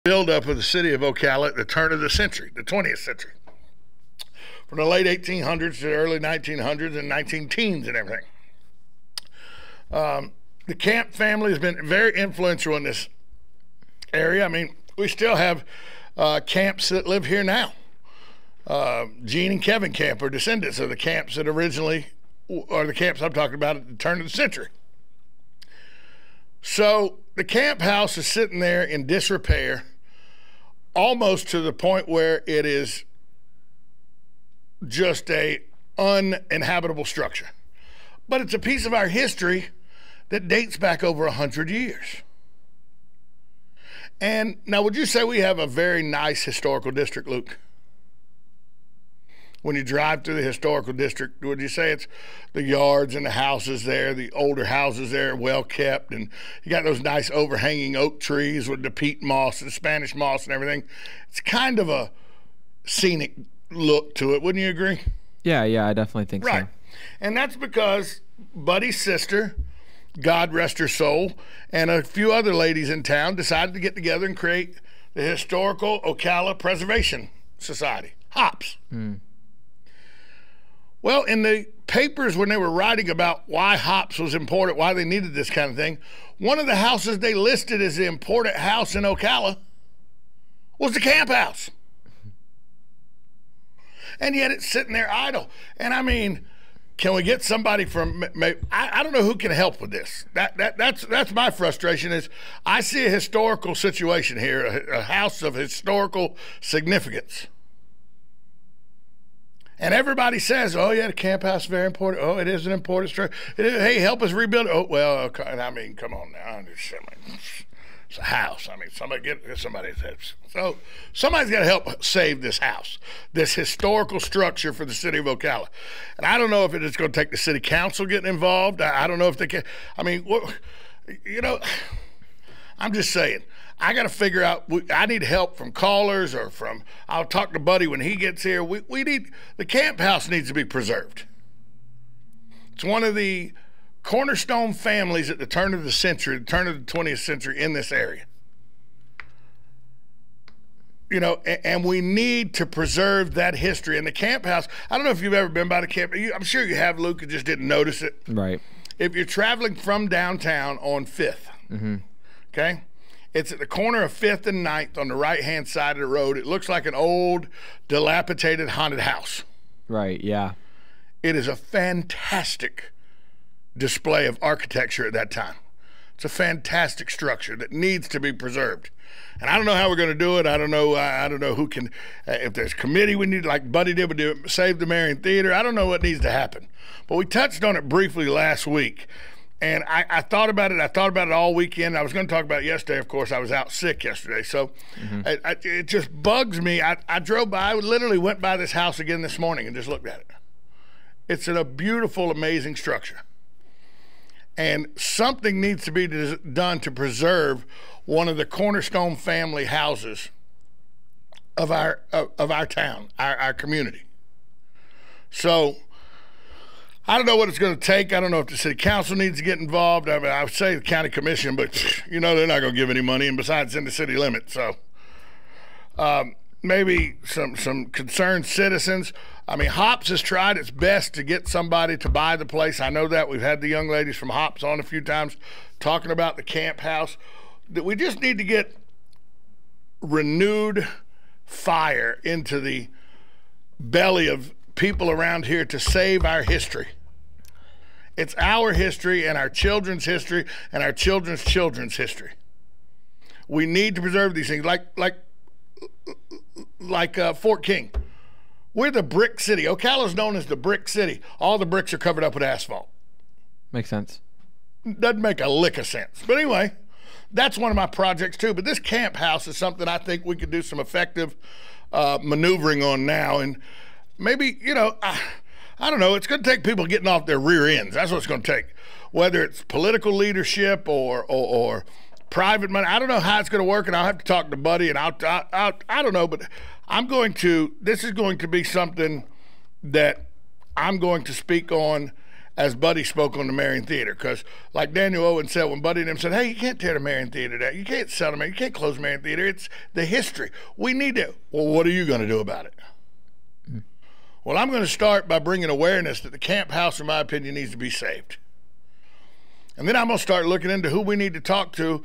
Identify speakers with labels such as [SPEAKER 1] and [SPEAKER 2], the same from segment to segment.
[SPEAKER 1] buildup of the city of Ocala at the turn of the century, the 20th century. From the late 1800s to the early 1900s and 19-teens and everything. The Camp family has been very influential in this area. I mean, we still have Camps that live here now. Gene and Kevin Camp are descendants of the Camps that originally, or the Camps I'm talking about at the turn of the century. So the camp house is sitting there in disrepair, almost to the point where it is just a uninhabitable structure. But it's a piece of our history that dates back over 100 years. And now, would you say we have a very nice historical district, Luke? When you drive through the historical district, would you say it's the yards and the houses there, the older houses there, well kept, and you got those nice overhanging oak trees with the peat moss and Spanish moss and everything? It's kind of a scenic look to it, wouldn't you agree?
[SPEAKER 2] Yeah, I definitely think
[SPEAKER 1] right.
[SPEAKER 2] so.
[SPEAKER 1] And that's because Buddy's sister, God rest her soul, and a few other ladies in town decided to get together and create the Historical Ocala Preservation Society, HOPS. Well, in the papers when they were writing about why hops was important, why they needed this kind of thing, one of the houses they listed as the important house in Ocala was the camp house. And yet it's sitting there idle. And I mean, can we get somebody from, I don't know who can help with this. That's my frustration is I see a historical situation here, a house of historical significance. And everybody says, oh, yeah, the camp house is very important. Oh, it is an important structure. Hey, help us rebuild it. Oh, well, I mean, come on now. It's a house. I mean, so somebody's got to help save this house, this historical structure for the city of Ocala. And I don't know if it's going to take the city council getting involved. I don't know if they can. I mean, you know, I'm just saying. I got to figure out, I need help from callers or from, I'll talk to Buddy when he gets here. The camp house needs to be preserved. It's one of the cornerstone families at the turn of the century, the turn of the 20th century in this area. You know, and we need to preserve that history. And the camp house, I don't know if you've ever been by the camp. I'm sure you have, Luke, and just didn't notice it.
[SPEAKER 2] Right.
[SPEAKER 1] If you're traveling from downtown on 5th, okay? It's at the corner of 5th and 9th on the right-hand side of the road. It looks like an old, dilapidated, haunted house.
[SPEAKER 2] Right, yeah.
[SPEAKER 1] It is a fantastic display of architecture at that time. It's a fantastic structure that needs to be preserved. And I don't know how we're going to do it. I don't know who can, if there's a committee we need, like Buddy did, do it, Save the Marion Theater. I don't know what needs to happen. But we touched on it briefly last week. And I thought about it. I thought about it all weekend. I was going to talk about it yesterday. Of course, I was out sick yesterday. So it just bugs me. I drove by. I literally went by this house again this morning and just looked at it. It's a beautiful, amazing structure. And something needs to be done to preserve one of the cornerstone family houses of our town, our community. So I don't know what it's going to take. I don't know if the city council needs to get involved. I mean, I would say the county commission, but you know they're not going to give any money, and besides, it's in the city limits. So maybe some concerned citizens. I mean, HOPS has tried its best to get somebody to buy the place. I know that. We've had the young ladies from HOPS on a few times talking about the camp house. That we just need to get renewed fire into the belly of people around here to save our history. It's our history and our children's history and our children's children's history. We need to preserve these things like Fort King. We're the brick city. Ocala's known as the brick city. All the bricks are covered up with asphalt.
[SPEAKER 2] Makes sense.
[SPEAKER 1] Doesn't make a lick of sense. But anyway, that's one of my projects too. But this camp house is something I think we could do some effective maneuvering on now. And maybe, you know, I don't know. It's going to take people getting off their rear ends. That's what it's going to take. Whether it's political leadership or private money. I don't know how it's going to work, and I'll have to talk to Buddy, and I don't know. But this is going to be something that I'm going to speak on as Buddy spoke on the Marion Theater. Because like Daniel Owen said, when Buddy and them said, hey, you can't tear the Marion Theater down. You can't sell them. You can't close Marion Theater. It's the history. We need to. Well, what are you going to do about it? Well, I'm going to start by bringing awareness that the camp house, in my opinion, needs to be saved. And then I'm going to start looking into who we need to talk to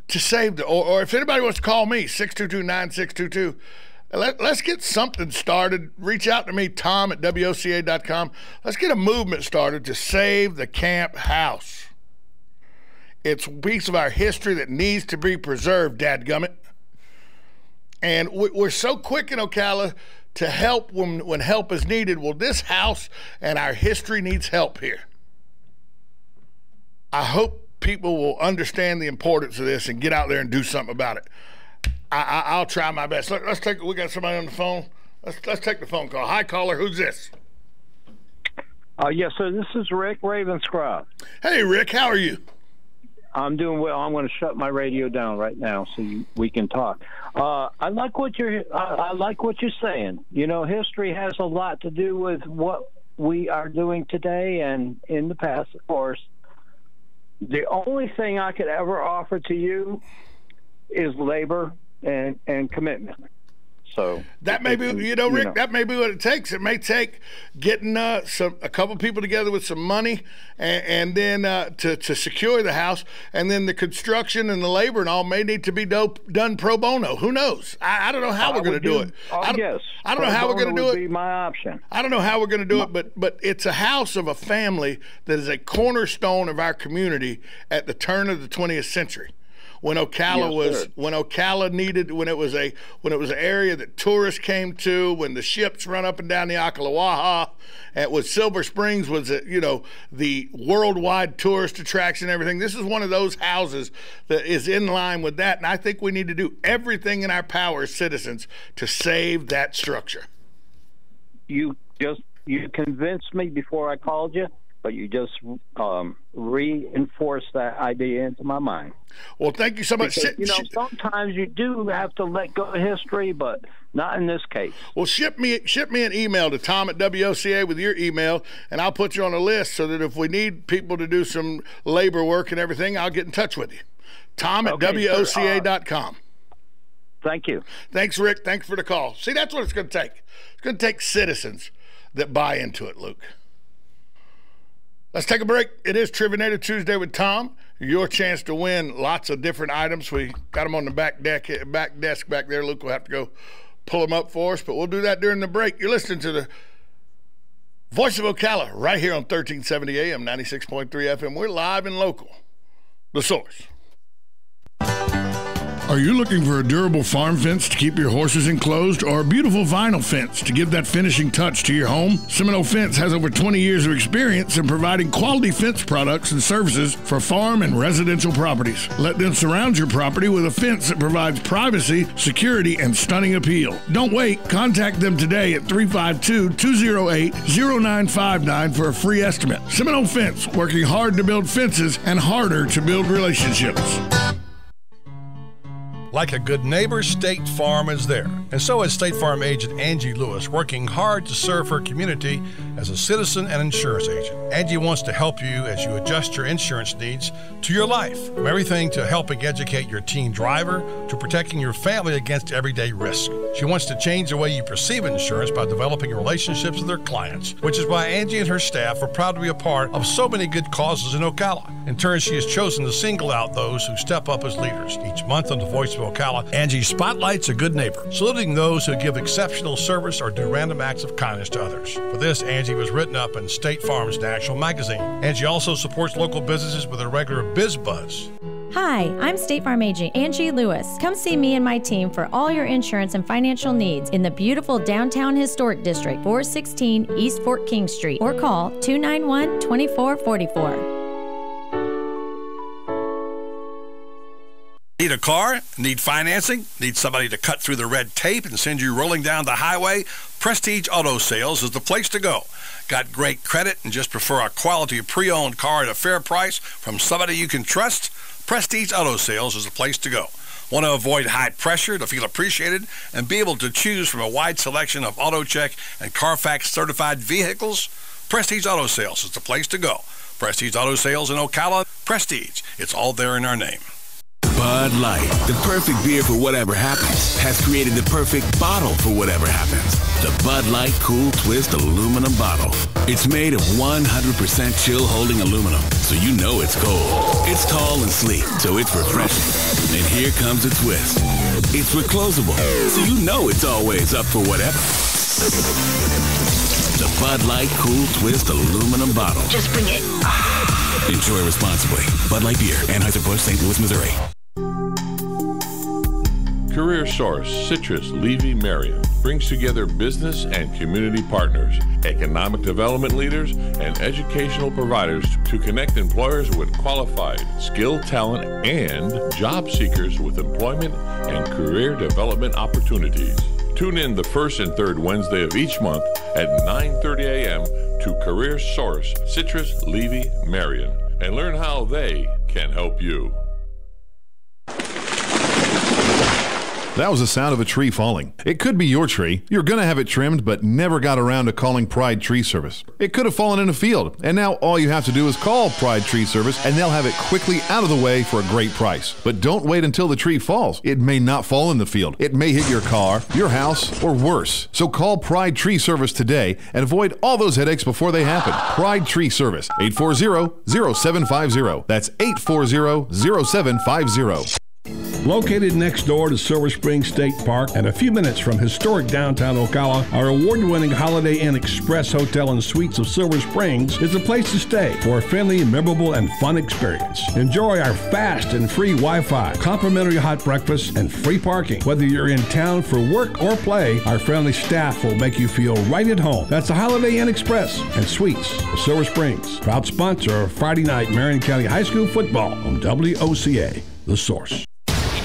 [SPEAKER 1] save the, or if anybody wants to call me, 622-9622, let's get something started. Reach out to me, Tom at WOCA.com. Let's get a movement started to save the camp house. It's a piece of our history that needs to be preserved, dadgummit. And we're so quick in Ocala to help when help is needed. Well, this house and our history needs help here. I hope people will understand the importance of this and get out there and do something about it. I'll try my best. Let's take. We got somebody on the phone. Let's take the phone call. Hi, caller. Who's this?
[SPEAKER 3] Yes, sir. This is Rick Ravenscroft.
[SPEAKER 1] Hey, Rick. How are you?
[SPEAKER 3] I'm doing well. I'm going to shut my radio down right now so we can talk. I like what you're saying. You know, history has a lot to do with what we are doing today and in the past, of course. The only thing I could ever offer to you is labor and commitment. So
[SPEAKER 1] that may be, Rick, that may be what it takes. It may take getting a couple people together with some money and then to secure the house, and then the construction and the labor and all may need to be done pro bono. Who knows? I don't know how we're going to do it. I don't know how we're going to do it.
[SPEAKER 3] Would be my option.
[SPEAKER 1] I don't know how we're going to do it, but it's a house of a family that is a cornerstone of our community at the turn of the 20th century. When Ocala when it was an area that tourists came to, when the ships run up and down the Ocala, and with Silver Springs was the worldwide tourist attraction and everything. This is one of those houses that is in line with that, and I think we need to do everything in our power as citizens to save that structure.
[SPEAKER 3] You convinced me before I called you, but you just reinforced that idea into my mind.
[SPEAKER 1] Well, thank you so much.
[SPEAKER 3] Because, sometimes you do have to let go of history, but not in this case.
[SPEAKER 1] Well, ship me an email to Tom at WOCA with your email, and I'll put you on a list so that if we need people to do some labor work and everything, I'll get in touch with you. Tom at WOCA.com.
[SPEAKER 3] Thank you.
[SPEAKER 1] Thanks, Rick. Thanks for the call. See, that's what it's going to take. It's going to take citizens that buy into it, Luke. Let's take a break. It is Trivinator Tuesday with Tom. Your chance to win lots of different items. We got them on the back desk back there. Luke will have to go pull them up for us, but we'll do that during the break. You're listening to the Voice of Ocala right here on 1370 AM, 96.3 FM. We're live and local. The Source. Are you looking for a durable farm fence to keep your horses enclosed, or a beautiful vinyl fence to give that finishing touch to your home? Seminole Fence has over 20 years of experience in providing quality fence products and services for farm and residential properties. Let them surround your property with a fence that provides privacy, security, and stunning appeal. Don't wait. Contact them today at 352-208-0959 for a free estimate. Seminole Fence, working hard to build fences and harder to build relationships.
[SPEAKER 4] Like a good neighbor, State Farm is there. And so is State Farm agent Angie Lewis, working hard to serve her community as a citizen and insurance agent. Angie wants to help you as you adjust your insurance needs to your life. From everything to helping educate your teen driver to protecting your family against everyday risk. She wants to change the way you perceive insurance by developing relationships with her clients, which is why Angie and her staff are proud to be a part of so many good causes in Ocala. In turn, she has chosen to single out those who step up as leaders. Each month on the Voice of Ocala, Angie spotlights a good neighbor, saluting those who give exceptional service or do random acts of kindness to others. For this, Angie was written up in State Farm's National Magazine. Angie also supports local businesses with a regular Biz Buzz.
[SPEAKER 5] Hi, I'm State Farm agent Angie Lewis. Come see me and my team for all your insurance and financial needs in the beautiful downtown historic district, 416 East Fort King Street, or call 291-2444.
[SPEAKER 4] Need a car? Need financing? Need somebody to cut through the red tape and send you rolling down the highway? Prestige Auto Sales is the place to go. Got great credit and just prefer a quality pre-owned car at a fair price from somebody you can trust? Prestige Auto Sales is the place to go. Want to avoid high pressure to feel appreciated and be able to choose from a wide selection of AutoCheck and Carfax certified vehicles? Prestige Auto Sales is the place to go. Prestige Auto Sales in Ocala, Prestige. It's all there in our name.
[SPEAKER 6] Bud Light, the perfect beer for whatever happens, has created the perfect bottle for whatever happens. The Bud Light Cool Twist aluminum bottle. It's made of 100% chill holding aluminum, so you know it's cold. It's tall and sleek, so it's refreshing. And here comes a twist. It's reclosable, so you know it's always up for whatever. The Bud Light Cool Twist aluminum bottle. Just bring it. Enjoy responsibly. Bud Light Beer, Anheuser-Busch, St. Louis, Missouri.
[SPEAKER 7] Career Source Citrus Levy Marion brings together business and community partners, economic development leaders, and educational providers to connect employers with qualified, skilled talent and job seekers with employment and career development opportunities. Tune in the first and third Wednesday of each month at 9:30 a.m. to Career Source Citrus Levy Marion and learn how they can help you.
[SPEAKER 8] That was the sound of a tree falling. It could be your tree. You're going to have it trimmed, but never got around to calling Pride Tree Service. It could have fallen in a field, and now all you have to do is call Pride Tree Service, and they'll have it quickly out of the way for a great price. But don't wait until the tree falls. It may not fall in the field. It may hit your car, your house, or worse. So call Pride Tree Service today and avoid all those headaches before they happen. Pride Tree Service, 840-0750. That's 840-0750.
[SPEAKER 4] Located next door to Silver Spring State Park and a few minutes from historic downtown Ocala, our award-winning Holiday Inn Express Hotel and Suites of Silver Springs is the place to stay for a friendly, memorable, and fun experience. Enjoy our fast and free Wi-Fi, complimentary hot breakfast, and free parking. Whether you're in town for work or play, our friendly staff will make you feel right at home. That's the Holiday Inn Express and Suites of Silver Springs, proud sponsor of Friday night Marion County High School football on WOCA, The Source.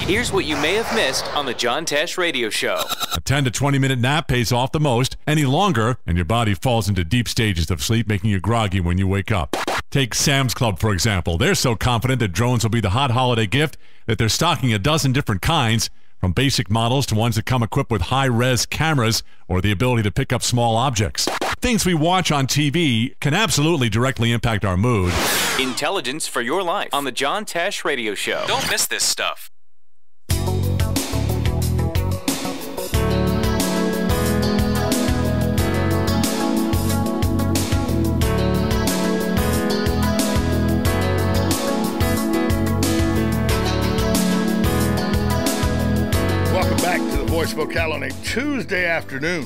[SPEAKER 9] Here's what you may have missed on the John Tesh Radio Show.
[SPEAKER 10] A 10 to 20 minute nap pays off the most. Any longer, and your body falls into deep stages of sleep, making you groggy when you wake up. Take Sam's Club, for example. They're so confident that drones will be the hot holiday gift that they're stocking a dozen different kinds, from basic models to ones that come equipped with high-res cameras or the ability to pick up small objects. Things we watch on TV can absolutely directly impact our mood.
[SPEAKER 9] Intelligence for your life on the John Tesh Radio Show. Don't miss this stuff.
[SPEAKER 1] Voice of Ocala on a Tuesday afternoon.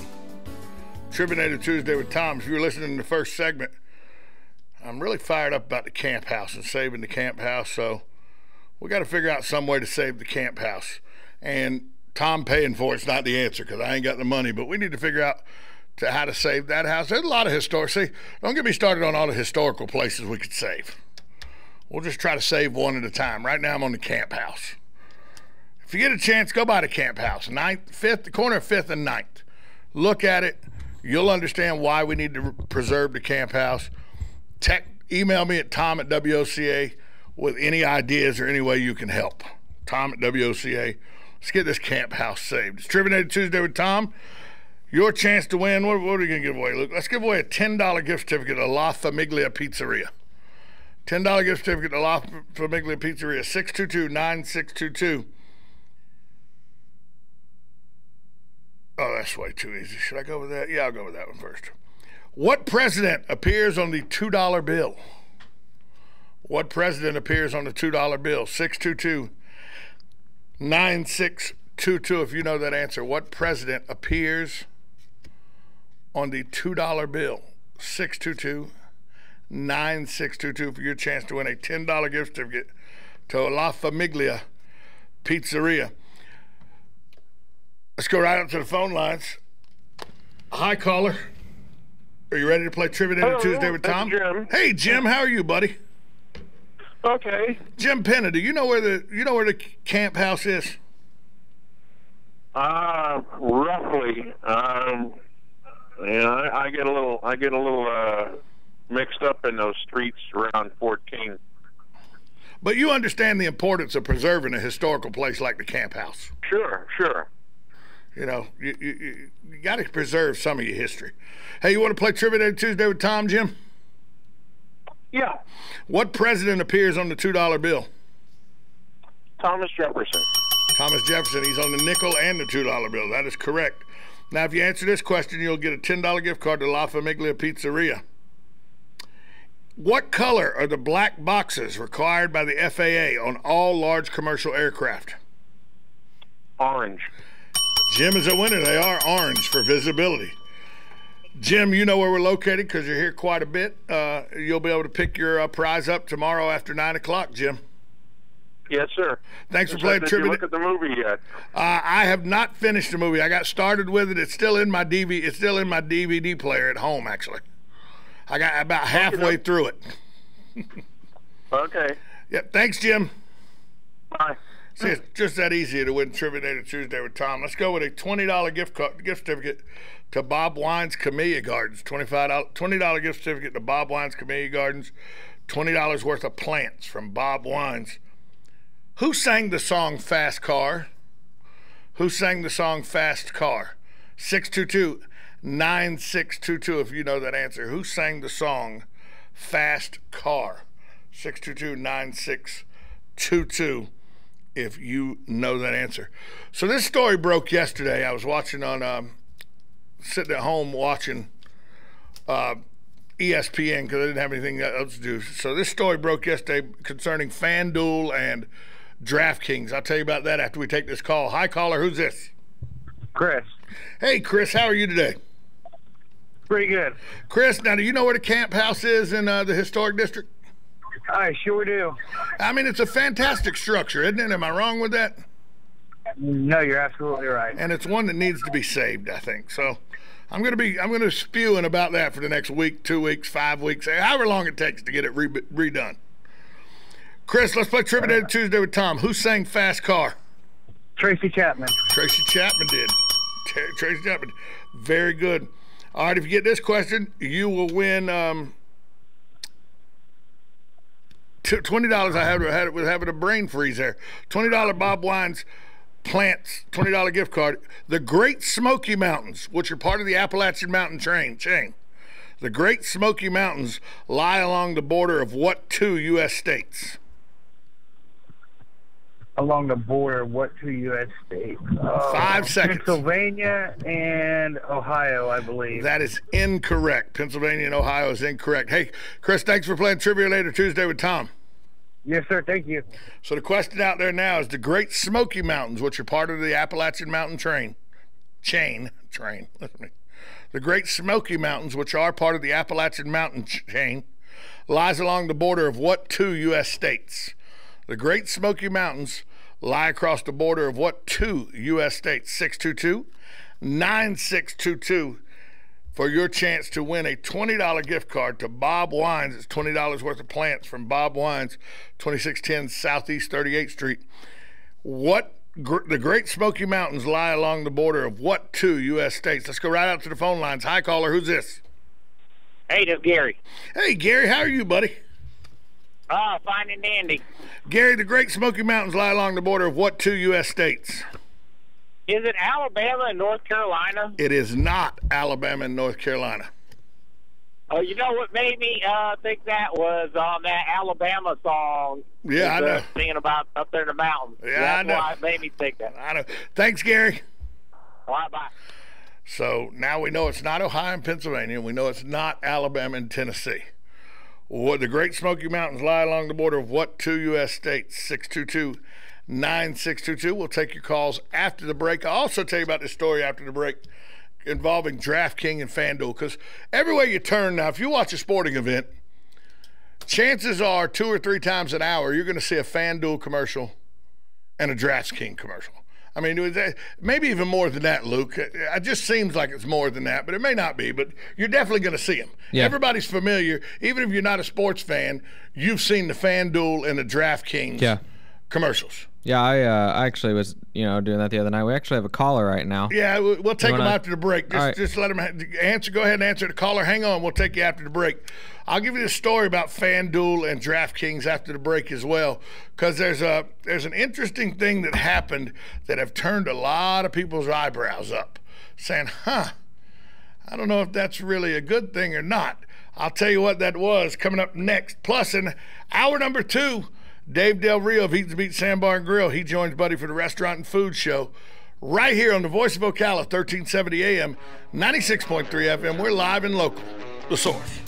[SPEAKER 1] Tribinator Tuesday with Tom. If you were listening to the first segment, I'm really fired up about the camp house and saving the camp house. So we got to figure out some way to save the camp house. And Tom paying for it's not the answer because I ain't got the money. But we need to figure out how to save that house. There's a lot of historic. See, don't get me started on all the historical places we could save. We'll just try to save one at a time. Right now I'm on the camp house. If you get a chance, go by the camp house, 5th, the corner of 5th and 9th. Look at it. You'll understand why we need to preserve the camp house. Email me at tom@WOCA with any ideas or any way you can help. Tom@WOCA. Let's get this camp house saved. It's Tribinator Tuesday with Tom. Your chance to win. What are we going to give away, Luke? Let's give away a $10 gift certificate to La Famiglia Pizzeria. $10 gift certificate to La Famiglia Pizzeria, 622-9622. Oh, that's way too easy. Should I go with that? Yeah, I'll go with that one first. What president appears on the $2 bill? What president appears on the $2 bill? 622-9622. If you know that answer. What president appears on the $2 bill? 622-9622 for your chance to win a $10 gift certificate to La Famiglia Pizzeria. Let's go right up to the phone lines. Hi, caller. Are you ready to play Trivia Tuesday with Tom?
[SPEAKER 11] Jim.
[SPEAKER 1] Hey, Jim. How are you, buddy?
[SPEAKER 11] Okay.
[SPEAKER 1] Jim Penna, do you know where the camp house is?
[SPEAKER 11] Roughly. I get a little mixed up in those streets around 14.
[SPEAKER 1] But you understand the importance of preserving a historical place like the camp house.
[SPEAKER 11] Sure.
[SPEAKER 1] You know, you got to preserve some of your history. Hey, you want to play Trivia Tuesday with Tom, Jim?
[SPEAKER 11] Yeah.
[SPEAKER 1] What president appears on the $2 bill?
[SPEAKER 11] Thomas Jefferson.
[SPEAKER 1] Thomas Jefferson. He's on the nickel and the $2 bill. That is correct. Now, if you answer this question, you'll get a $10 gift card to La Famiglia Pizzeria. What color are the black boxes required by the FAA on all large commercial aircraft?
[SPEAKER 11] Orange.
[SPEAKER 1] Jim is a winner. They are orange for visibility. Jim, you know where we're located because you're here quite a bit. You'll be able to pick your prize up tomorrow after 9 o'clock, Jim.
[SPEAKER 11] Yes, sir.
[SPEAKER 1] Thanks for playing Trivia.
[SPEAKER 11] Did you look at the movie yet?
[SPEAKER 1] I have not finished the movie. I got started with it. It's still in my DVD. It's still in my DVD player at home, actually. I got about halfway through it.
[SPEAKER 11] Okay.
[SPEAKER 1] Yep. Thanks, Jim.
[SPEAKER 11] Bye.
[SPEAKER 1] See, it's just that easy to win Trivia Day Tuesday with Tom. Let's go with a $20 gift certificate to Bob Wine's Camellia Gardens. $20 gift certificate to Bob Wine's Camellia Gardens. $20 worth of plants from Bob Wine's. Who sang the song Fast Car? Who sang the song Fast Car? 622-9622 if you know that answer. Who sang the song Fast Car? 622-9622 if you know that answer. So this story broke yesterday. I was watching on, sitting at home watching ESPN because I didn't have anything else to do. So this story broke yesterday concerning FanDuel and DraftKings. I'll tell you about that after we take this call. Hi, caller. Who's this?
[SPEAKER 12] Chris.
[SPEAKER 1] Hey, Chris. How are you today?
[SPEAKER 12] Pretty good.
[SPEAKER 1] Chris, now do you know where the camp house is in the historic district?
[SPEAKER 12] I sure do.
[SPEAKER 1] I mean, it's a fantastic structure, isn't it? Am I wrong with that?
[SPEAKER 12] No, you're absolutely right.
[SPEAKER 1] And it's one that needs to be saved, I think. So I'm going to spewing about that for the next week, 2 weeks, 5 weeks, however long it takes to get it redone. Chris, let's play Trivia Day Tuesday with Tom. Who sang Fast Car?
[SPEAKER 12] Tracy Chapman.
[SPEAKER 1] Tracy Chapman did. Tracy Chapman. Very good. All right, if you get this question, you will win $20. I had it with having a brain freeze there. $20 Bob Wine's Plants, $20 gift card. The Great Smoky Mountains, which are part of the Appalachian Mountain chain. The Great Smoky Mountains lie along the border of what two U.S. states?
[SPEAKER 12] Along the border, what two U.S. states?
[SPEAKER 1] 5 seconds.
[SPEAKER 12] Pennsylvania and Ohio, I believe.
[SPEAKER 1] That is incorrect. Pennsylvania and Ohio is incorrect. Hey, Chris, thanks for playing Trivia Later Tuesday with Tom.
[SPEAKER 12] Yes, sir. Thank you.
[SPEAKER 1] So the question out there now is the Great Smoky Mountains, which are part of the Appalachian Mountain chain. Listen to me. The Great Smoky Mountains, which are part of the Appalachian Mountain chain, lies along the border of what two U.S. states? The Great Smoky Mountains lie across the border of what two U.S. states? 622-9622 for your chance to win a $20 gift card to Bob Wine's. It's $20 worth of plants from Bob Wine's, 2610 Southeast 38th Street. The Great Smoky Mountains lie along the border of what two U.S. states? Let's go right out to the phone lines. Hi, caller. Who's this?
[SPEAKER 13] Hey, this is Gary.
[SPEAKER 1] Hey, Gary. How are you, buddy?
[SPEAKER 13] Fine and dandy.
[SPEAKER 1] Gary, the Great Smoky Mountains lie along the border of what two U.S. states?
[SPEAKER 13] Is it Alabama and North Carolina?
[SPEAKER 1] It is not Alabama and North Carolina.
[SPEAKER 13] Oh, you know what made me think that was on that Alabama song.
[SPEAKER 1] Yeah, I know.
[SPEAKER 13] Singing about up there in the mountains.
[SPEAKER 1] Yeah,
[SPEAKER 13] That's
[SPEAKER 1] I know.
[SPEAKER 13] why it made me think that.
[SPEAKER 1] I know. Thanks, Gary.
[SPEAKER 13] All right, bye.
[SPEAKER 1] So now we know it's not Ohio and Pennsylvania. We know it's not Alabama and Tennessee. The Great Smoky Mountains lie along the border of what two U.S. states? 622-9622. We'll take your calls after the break. I'll also tell you about this story after the break involving DraftKings and FanDuel, because everywhere you turn now, if you watch a sporting event, chances are 2 or 3 times an hour you're going to see a FanDuel commercial and a DraftKings commercial. I mean, maybe even more than that, Luke. It just seems like it's more than that, but it may not be. But you're definitely going to see them. Yeah. Everybody's familiar. Even if you're not a sports fan, you've seen the FanDuel and the DraftKings commercials.
[SPEAKER 2] Yeah, I actually was, doing that the other night. We actually have a caller right now.
[SPEAKER 1] Yeah, we'll take them after the break. Just let them answer. Go ahead and answer the caller. Hang on. We'll take you after the break. I'll give you the story about FanDuel and DraftKings after the break as well, because there's an interesting thing that happened that have turned a lot of people's eyebrows up, saying, I don't know if that's really a good thing or not. I'll tell you what that was coming up next. Plus, in hour number 2, Dave Del Rio of Eats Beat Sandbar and Grill. He joins Buddy for the Restaurant and Food Show right here on the Voice of Ocala, 1370 AM, 96.3 FM. We're live and local. The Source.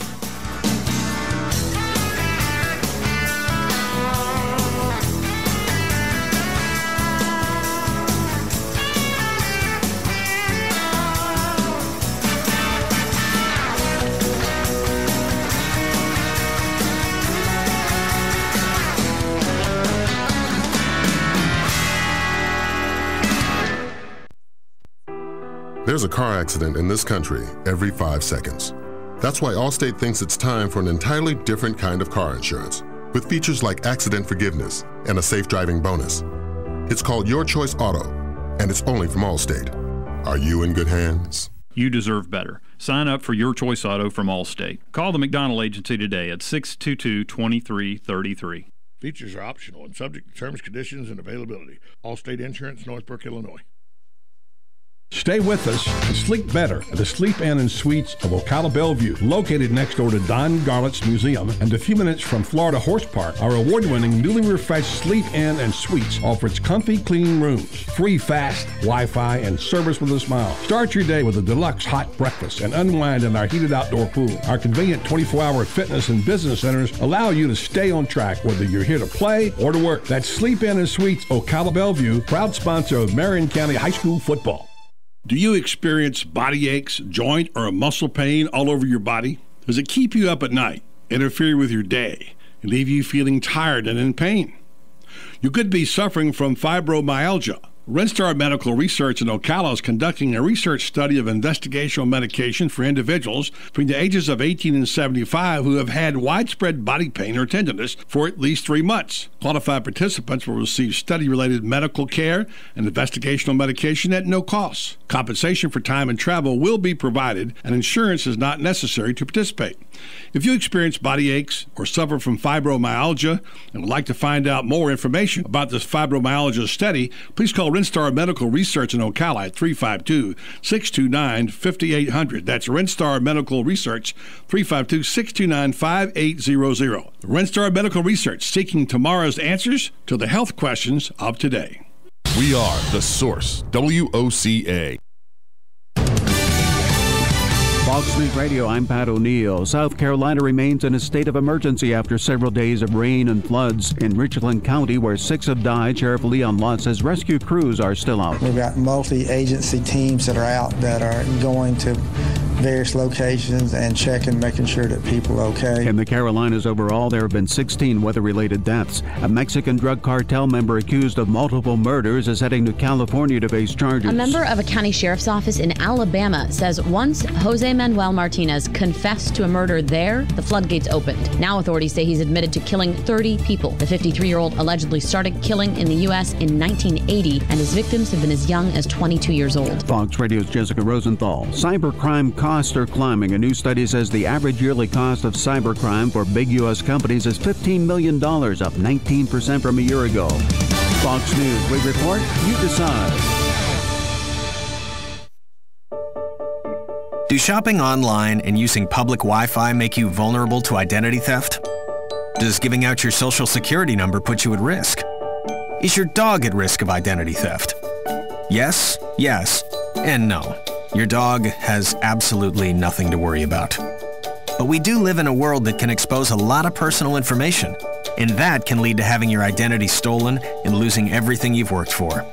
[SPEAKER 14] There's a car accident in this country every 5 seconds. That's why Allstate thinks it's time for an entirely different kind of car insurance, with features like accident forgiveness and a safe driving bonus. It's called Your Choice Auto, and it's only from Allstate. Are you in good hands?
[SPEAKER 15] You deserve better. Sign up for Your Choice Auto from Allstate. Call the McDonald Agency today at 622-2333.
[SPEAKER 1] Features are optional and subject to terms, conditions, and availability. Allstate Insurance, Northbrook, Illinois.
[SPEAKER 4] Stay with us and sleep better at the Sleep Inn and Suites of Ocala Bellevue, located next door to Don Garlett's Museum and a few minutes from Florida Horse Park. Our award-winning, newly refreshed Sleep Inn and Suites offers comfy, clean rooms, free fast Wi-Fi, and service with a smile. Start your day with a deluxe hot breakfast and unwind in our heated outdoor pool. Our convenient 24-hour fitness and business centers allow you to stay on track whether you're here to play or to work. That's Sleep Inn and Suites Ocala Bellevue, proud sponsor of Marion County High School football. Do you experience body aches, joint, or a muscle pain all over your body? Does it keep you up at night, interfere with your day, and leave you feeling tired and in pain? You could be suffering from fibromyalgia. Renstar Medical Research in Ocala is conducting a research study of investigational medication for individuals between the ages of 18 and 75 who have had widespread body pain or tenderness for at least 3 months. Qualified participants will receive study-related medical care and investigational medication at no cost. Compensation for time and travel will be provided, and insurance is not necessary to participate. If you experience body aches or suffer from fibromyalgia and would like to find out more information about this fibromyalgia study, please call Renstar Medical Research in Ocala at 352-629-5800. That's Renstar Medical Research, 352-629-5800. Renstar Medical Research, seeking tomorrow's answers to the health questions of today.
[SPEAKER 8] We are The Source, WOCA.
[SPEAKER 16] Fox News Radio, I'm Pat O'Neill. South Carolina remains in a state of emergency after several days of rain and floods in Richland County, where 6 have died. Sheriff Leon Lott says rescue crews are still out.
[SPEAKER 17] We've got multi-agency teams that are out that are going to various locations and checking, making sure that people are okay.
[SPEAKER 16] In the Carolinas overall, there have been 16 weather-related deaths. A Mexican drug cartel member accused of multiple murders is heading to California to face charges.
[SPEAKER 18] A member of a county sheriff's office in Alabama says once Jose Manuel Martinez confessed to a murder there, the floodgates opened. Now authorities say he's admitted to killing 30 people. The 53-year-old allegedly started killing in the U.S. in 1980, and his victims have been as young as 22 years old.
[SPEAKER 16] Fox Radio's Jessica Rosenthal. Cybercrime costs are climbing. A new study says the average yearly cost of cybercrime for big U.S. companies is $15 million, up 19% from a year ago. Fox News, we report, you decide.
[SPEAKER 19] Do shopping online and using public Wi-Fi make you vulnerable to identity theft? Does giving out your social security number put you at risk? Is your dog at risk of identity theft? Yes, yes, and no. Your dog has absolutely nothing to worry about. But we do live in a world that can expose a lot of personal information, and that can lead to having your identity stolen and losing everything you've worked for.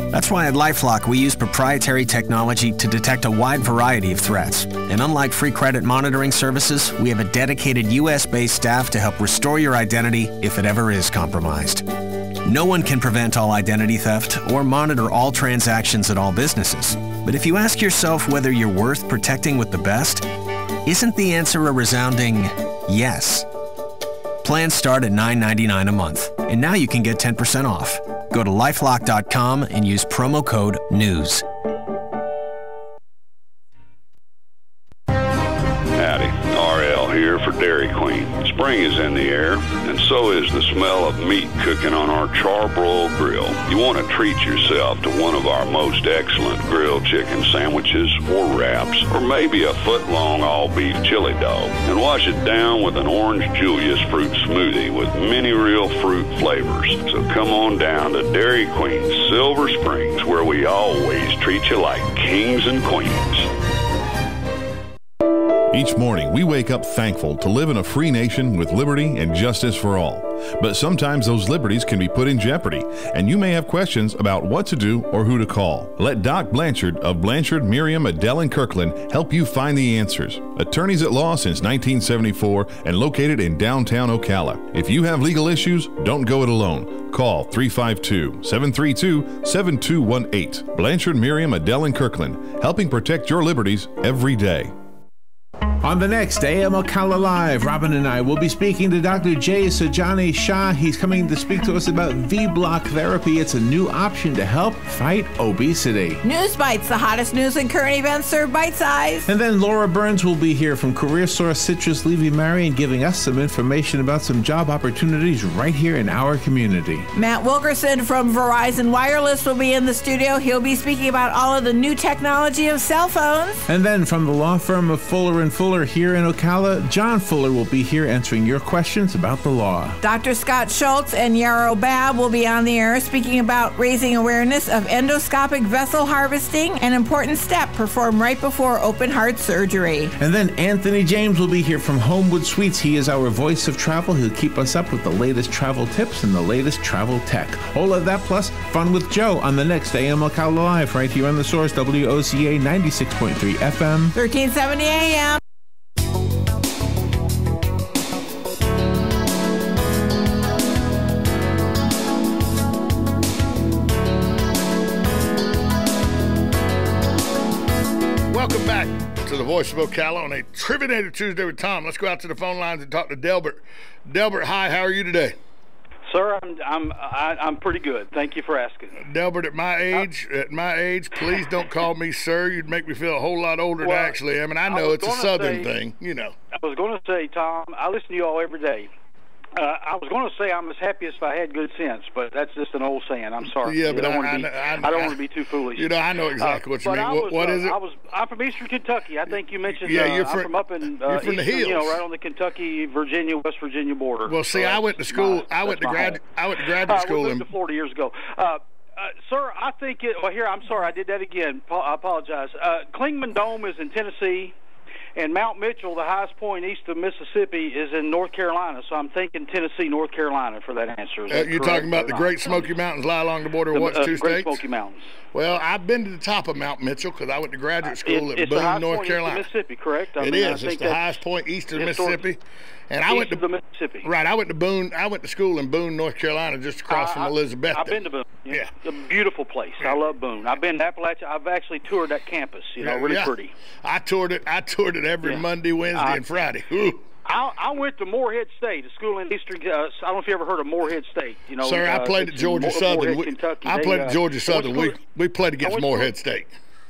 [SPEAKER 19] That's why at LifeLock we use proprietary technology to detect a wide variety of threats. And unlike free credit monitoring services, we have a dedicated US-based staff to help restore your identity if it ever is compromised. No one can prevent all identity theft or monitor all transactions at all businesses. But if you ask yourself whether you're worth protecting with the best, isn't the answer a resounding yes? Plans start at $9.99 a month, and now you can get 10% off. Go to lifelock.com and use promo code NEWS.
[SPEAKER 20] Howdy, RL here for Dairy Queen. Spring is in the air, and so is the smell of meat cooking on our charbroiled grill. You want to treat yourself to one of our most excellent grilled chicken sandwiches or wraps, or maybe a foot-long all-beef chili dog, and wash it down with an Orange Julius fruit smoothie with many real fruit flavors. So come on down to Dairy Queen Silver Springs, where we always treat you like kings and queens.
[SPEAKER 8] Each morning, we wake up thankful to live in a free nation with liberty and justice for all. But sometimes those liberties can be put in jeopardy, and you may have questions about what to do or who to call. Let Doc Blanchard of Blanchard, Miriam, Adele, and Kirkland help you find the answers. Attorneys at law since 1974 and located in downtown Ocala. If you have legal issues, don't go it alone. Call 352-732-7218. Blanchard, Miriam, Adele, and Kirkland, helping protect your liberties every day.
[SPEAKER 21] On the next AM Ocala Live, Robin and I will be speaking to Dr. Jay Sajani Shah. He's coming to speak to us about V-block therapy. It's a new option to help fight obesity.
[SPEAKER 22] News Bites, the hottest news and current events served bite-sized.
[SPEAKER 21] And then Laura Burns will be here from Career Source Citrus Levy Marion, giving us some information about some job opportunities right here in our community.
[SPEAKER 22] Matt Wilkerson from Verizon Wireless will be in the studio. He'll be speaking about all of the new technology of cell phones.
[SPEAKER 21] And then from the law firm of Fuller & Fuller here in Ocala, John Fuller will be here answering your questions about the law.
[SPEAKER 22] Dr. Scott Schultz and Yarrow Babb will be on the air speaking about raising awareness of endoscopic vessel harvesting, an important step performed right before open heart surgery.
[SPEAKER 21] And then Anthony James will be here from Homewood Suites. He is our voice of travel. He'll keep us up with the latest travel tips and the latest travel tech. All of that plus fun with Joe on the next AM Ocala Live right here on The Source, WOCA 96.3 FM.
[SPEAKER 22] 1370 AM.
[SPEAKER 1] Welcome back to the Voice of Ocala on a Trivinator Tuesday with Tom. Let's go out to the phone lines and talk to Delbert. Delbert, hi. How are you today?
[SPEAKER 23] Sir, I'm pretty good. Thank you for asking.
[SPEAKER 1] Delbert, at my age, please don't call me sir. You'd make me feel a whole lot older than I actually am, and I know it's a Southern thing, you know.
[SPEAKER 23] I was going to say, Tom, I listen to you all every day. I was going to say I'm as happy as if I had good sense, but that's just an old saying. I'm sorry.
[SPEAKER 1] Yeah, but I
[SPEAKER 23] don't want to be too foolish.
[SPEAKER 1] You know, I know exactly what you mean. What is it?
[SPEAKER 23] I'm from Eastern Kentucky. I think you mentioned.
[SPEAKER 1] Yeah,
[SPEAKER 23] I'm from up in
[SPEAKER 1] you're from the hills.
[SPEAKER 23] You know, right on the Kentucky, Virginia, West Virginia border.
[SPEAKER 1] Well, see, I went to school. I went to graduate school.
[SPEAKER 23] We moved to Florida years ago. Sir, I think it. Well, here, I'm sorry, I did that again. I apologize. Klingman Dome is in Tennessee. And Mount Mitchell, the highest point east of Mississippi, is in North Carolina. So I'm thinking Tennessee, North Carolina for that answer.
[SPEAKER 1] You're talking about the Great Smoky Mountains lie along the border of what, two
[SPEAKER 23] Great
[SPEAKER 1] states?
[SPEAKER 23] Smoky Mountains.
[SPEAKER 1] Well, I've been to the top of Mount Mitchell because I went to graduate school at Boone, North Carolina.
[SPEAKER 23] It's the highest point east of Mississippi, correct?
[SPEAKER 1] It is. It's the highest point east of Mississippi. And I went to
[SPEAKER 23] Mississippi.
[SPEAKER 1] Right. I went to Boone. I went to school in Boone, North Carolina, just across from Elizabethton.
[SPEAKER 23] I've been to Boone.
[SPEAKER 1] Yeah.
[SPEAKER 23] It's a beautiful place. I love Boone. I've been to Appalachia. I've actually toured that campus. You know, really pretty.
[SPEAKER 1] I toured it every Monday, Wednesday, and Friday. Ooh.
[SPEAKER 23] I went to Morehead State, a school in Eastern. I don't know if you ever heard of Morehead State. You know,
[SPEAKER 1] sir, I played at Georgia Southern. I played at Georgia Southern. We played against Morehead State.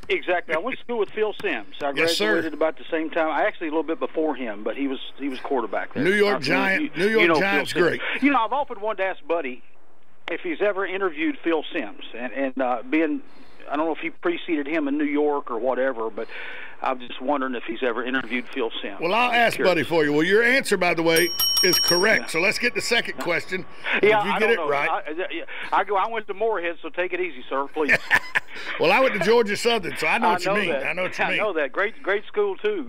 [SPEAKER 23] Exactly. I went to school with Phil Sims. I graduated about the same time. I actually a little bit before him, but he was quarterback there.
[SPEAKER 1] New York Giants. New York Giants, great.
[SPEAKER 23] You know, I've often wanted to ask Buddy if he's ever interviewed Phil Sims, and being, I don't know if he preceded him in New York or whatever, but I'm just wondering if he's ever interviewed Phil Sims.
[SPEAKER 1] Well, I'll ask Buddy for you. Well, your answer, by the way, is correct. Yeah. So let's get the second question.
[SPEAKER 23] Yeah,
[SPEAKER 1] if you get it right.
[SPEAKER 23] I went to Morehead, so take it easy, sir, please.
[SPEAKER 1] Well, I went to Georgia Southern, so I know what you mean. I know what you mean.
[SPEAKER 23] I know that. Great school too.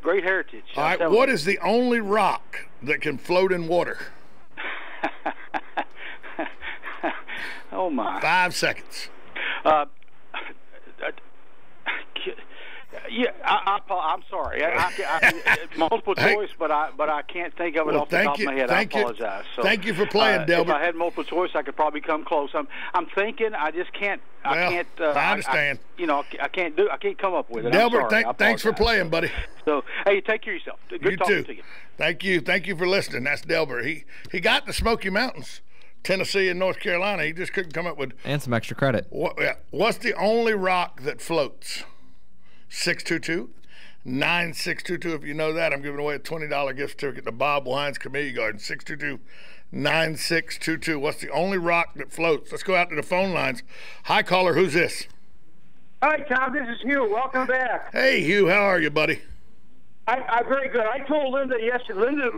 [SPEAKER 23] Great heritage.
[SPEAKER 1] All right. What is the only rock that can float in water?
[SPEAKER 23] Oh my!
[SPEAKER 1] 5 seconds.
[SPEAKER 23] Yeah, I'm sorry. Multiple choice, but I can't think of it off the top of my head. I apologize. So,
[SPEAKER 1] thank you for playing, Delbert.
[SPEAKER 23] If I had multiple choice, I could probably come close. I'm thinking. I just can't. I
[SPEAKER 1] understand.
[SPEAKER 23] I can't come up with it.
[SPEAKER 1] Delbert, thanks for playing, buddy.
[SPEAKER 23] So, hey, take care of yourself. Good talking to you.
[SPEAKER 1] Thank you for listening. That's Delbert. He got the Smoky Mountains Tennessee and North Carolina. He just couldn't come up with.
[SPEAKER 2] And some extra credit.
[SPEAKER 1] What's the only rock that floats? 622-9622. If you know that, I'm giving away a $20 gift certificate to Bob Wine's Community Garden. 622-9622. What's the only rock that floats? Let's go out to the phone lines. Hi, caller. Who's this?
[SPEAKER 3] Hi, Tom. This is Hugh. Welcome back.
[SPEAKER 1] Hey, Hugh. How are you, buddy?
[SPEAKER 3] I'm very good. I told Linda yesterday. Linda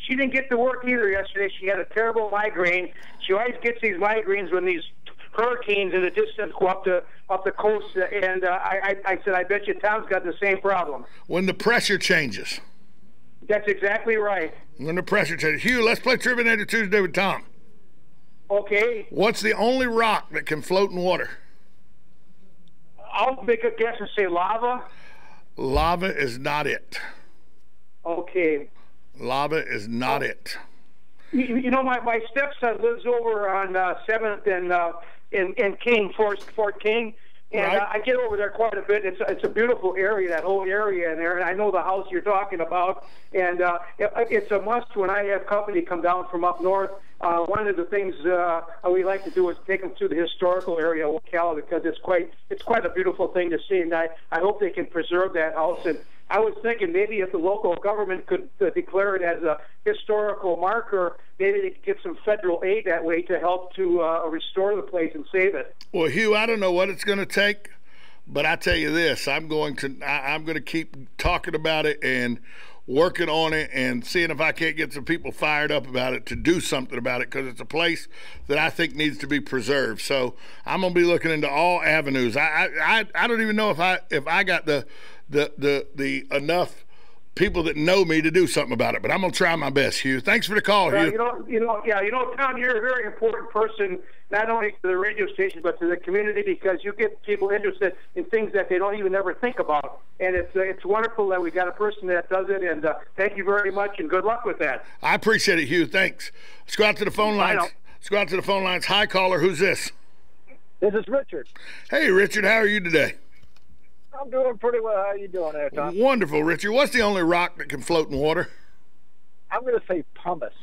[SPEAKER 3] she didn't get to work either yesterday. She had a terrible migraine. She always gets these migraines when these hurricanes in the distance go up the coast. And I said, I bet you Tom's got the same problem.
[SPEAKER 1] When the pressure changes.
[SPEAKER 3] That's exactly right.
[SPEAKER 1] When the pressure changes. Hugh, let's play Trivia Tuesday with Tom.
[SPEAKER 3] Okay.
[SPEAKER 1] What's the only rock that can float in water?
[SPEAKER 3] I'll make a guess and say lava.
[SPEAKER 1] Lava is not it.
[SPEAKER 3] Okay.
[SPEAKER 1] Lava is not it.
[SPEAKER 3] You know, my stepson lives over on 7th in King, Fort King, and
[SPEAKER 1] right.
[SPEAKER 3] I get over there quite a bit. It's a beautiful area, that whole area in there, and I know the house you're talking about, and it's a must when I have company come down from up north. One of the things we like to do is take them to the historical area of Ocala because it's quite a beautiful thing to see, and I hope they can preserve that house. And I was thinking maybe if the local government could declare it as a historical marker, maybe they could get some federal aid that way to help to restore the place and save it.
[SPEAKER 1] Well, Hugh, I don't know what it's going to take, but I tell you this: I'm going to keep talking about it and working on it and seeing if I can't get some people fired up about it to do something about it, because it's a place that I think needs to be preserved. So I'm going to be looking into all avenues. I don't even know if I got the enough people that know me to do something about it, but I'm going to try my best, Hugh. Thanks for the call, Hugh.
[SPEAKER 3] You know, Tom, you're a very important person, not only to the radio station, but to the community, because you get people interested in things that they don't even ever think about. And it's wonderful that we got a person that does it, and thank you very much, and good luck with that.
[SPEAKER 1] I appreciate it, Hugh. Thanks. Let's go out to the phone lines. Let's go out to the phone lines. Hi, caller. Who's this?
[SPEAKER 5] This is Richard.
[SPEAKER 1] Hey, Richard. How are you today?
[SPEAKER 5] I'm doing pretty well. How are you doing there, Tom?
[SPEAKER 1] Wonderful, Richard. What's the only rock that can float in water?
[SPEAKER 5] I'm going to say pumice.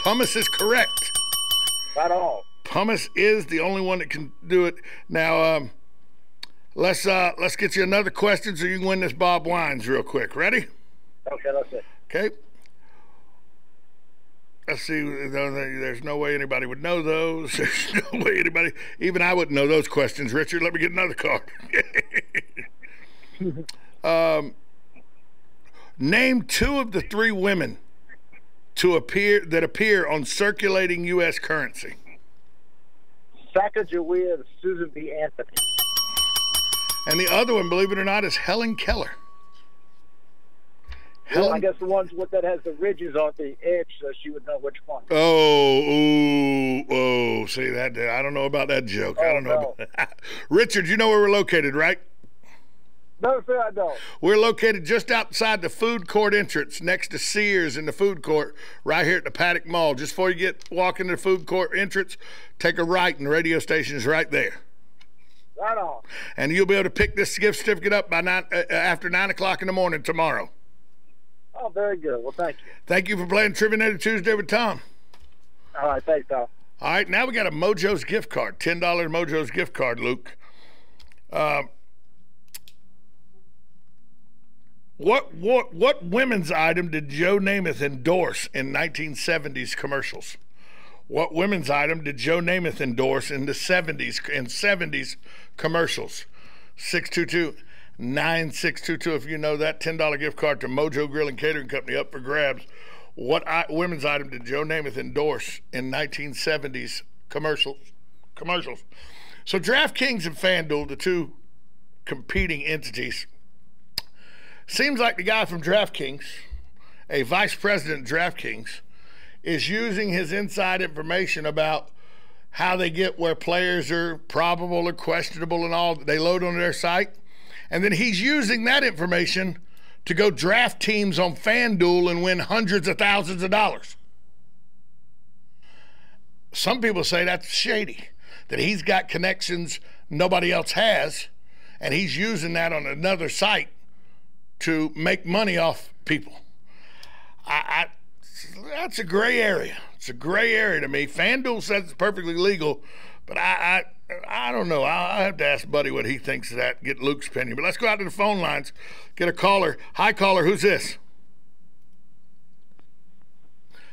[SPEAKER 1] Pumice is correct.
[SPEAKER 5] Right on.
[SPEAKER 1] Pumice is the only one that can do it. Now, let's get you another question so you can win this Bob Wines real quick. Ready?
[SPEAKER 5] Okay, let's see.
[SPEAKER 1] Okay. Let's see. There's no way anybody would know those. There's no way anybody, even I wouldn't know those questions, Richard. Let me get another card. Name two of the three women that appear on circulating U.S. currency.
[SPEAKER 5] Sacagawea, Susan B. Anthony.
[SPEAKER 1] And the other one, believe it or not, is Helen Keller.
[SPEAKER 5] Well, I guess the ones that has the ridges on the edge, so she would know which one.
[SPEAKER 1] Oh, see that? I don't know about that joke. I don't know about that. Richard, you know where we're located, right?
[SPEAKER 5] No, sir, I don't.
[SPEAKER 1] We're located just outside the food court entrance, next to Sears in the food court, right here at the Paddock Mall. Just before you walk into the food court entrance, take a right, and the radio station is right there.
[SPEAKER 5] Right on.
[SPEAKER 1] And you'll be able to pick this gift certificate up by after 9 o'clock in the morning tomorrow.
[SPEAKER 5] Oh, very good. Well, thank you.
[SPEAKER 1] Thank you for playing Trivia Tuesday with Tom.
[SPEAKER 5] All right, thanks, Tom.
[SPEAKER 1] All right, now we got a Mojo's gift card, $10 Mojo's gift card, Luke. What women's item did Joe Namath endorse in 1970s commercials? What women's item did Joe Namath endorse in the 70s commercials? 622-9622. If you know that, $10 gift card to Mojo Grill and Catering Company up for grabs. What women's item did Joe Namath endorse in 1970s commercials? So DraftKings and FanDuel, the two competing entities. Seems like the guy from DraftKings, a vice president of DraftKings, is using his inside information about how they get where players are probable or questionable and all that they load on their site. And then he's using that information to go draft teams on FanDuel and win hundreds of thousands of dollars. Some people say that's shady, that he's got connections nobody else has, and he's using that on another site to make money off people. that's a gray area. It's a gray area to me. FanDuel says it's perfectly legal, but I don't know. I'll have to ask Buddy what he thinks of that, get Luke's opinion. But let's go out to the phone lines, get a caller. Hi, caller. Who's this?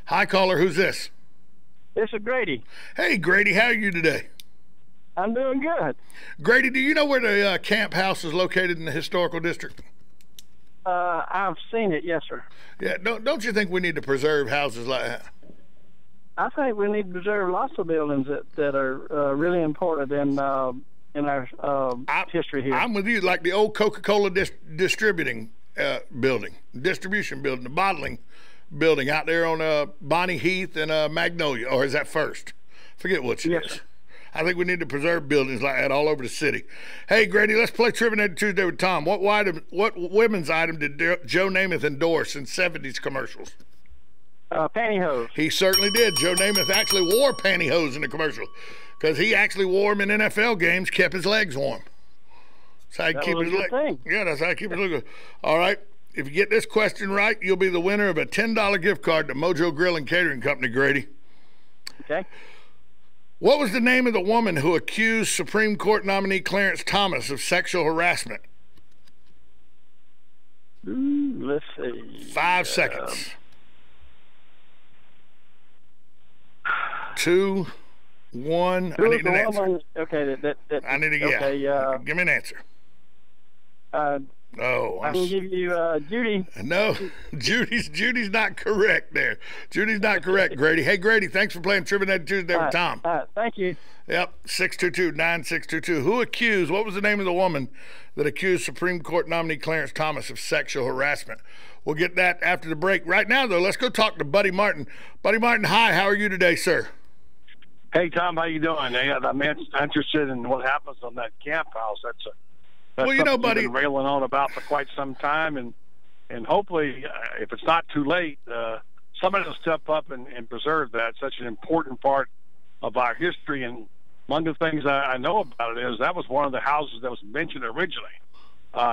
[SPEAKER 1] Hi, caller. Who's this?
[SPEAKER 6] This is Grady.
[SPEAKER 1] Hey, Grady. How are you today?
[SPEAKER 6] I'm doing good.
[SPEAKER 1] Grady, do you know where the camp house is located in the historical district?
[SPEAKER 6] I've seen it, yes, sir.
[SPEAKER 1] Yeah, don't you think we need to preserve houses like that?
[SPEAKER 6] I think we need to preserve lots of buildings that are really important in our history here.
[SPEAKER 1] I'm with you, like the old Coca-Cola distribution building, the bottling building out there on Bonnie Heath and Magnolia, or is that First? Forget which it is. I think we need to preserve buildings like that all over the city. Hey, Grady, let's play Trivia Tuesday with Tom. What women's item did Joe Namath endorse in 70s commercials?
[SPEAKER 6] Pantyhose.
[SPEAKER 1] He certainly did. Joe Namath actually wore pantyhose in the commercial because he actually wore them in NFL games, kept his legs warm. That's how he keep his legs. Yeah, that's how he keep his legs. All right. If you get this question right, you'll be the winner of a $10 gift card to Mojo Grill and Catering Company, Grady.
[SPEAKER 6] Okay.
[SPEAKER 1] What was the name of the woman who accused Supreme Court nominee Clarence Thomas of sexual harassment?
[SPEAKER 6] Let's see.
[SPEAKER 1] 5 seconds. 2, 1. I need an answer.
[SPEAKER 6] Okay,
[SPEAKER 1] I need a guess.
[SPEAKER 6] Okay,
[SPEAKER 1] give me an answer.
[SPEAKER 6] I can give you Judy.
[SPEAKER 1] No, Judy's not correct there. Judy's not correct, Grady. Hey, Grady, thanks for playing Trivia Tuesday with Tom.
[SPEAKER 6] Thank you.
[SPEAKER 1] Yep, 622-9622. What was the name of the woman that accused Supreme Court nominee Clarence Thomas of sexual harassment? We'll get that after the break. Right now, though, let's go talk to Buddy Martin. Buddy Martin, hi. How are you today, sir?
[SPEAKER 7] Hey, Tom, how you doing? I'm interested in what happens on that camp house. That's
[SPEAKER 1] well, you know, buddy,
[SPEAKER 7] you've been railing on about for quite some time, and hopefully, if it's not too late, somebody will step up and preserve that. It's such an important part of our history. And one of the things I know about it is that was one of the houses that was mentioned originally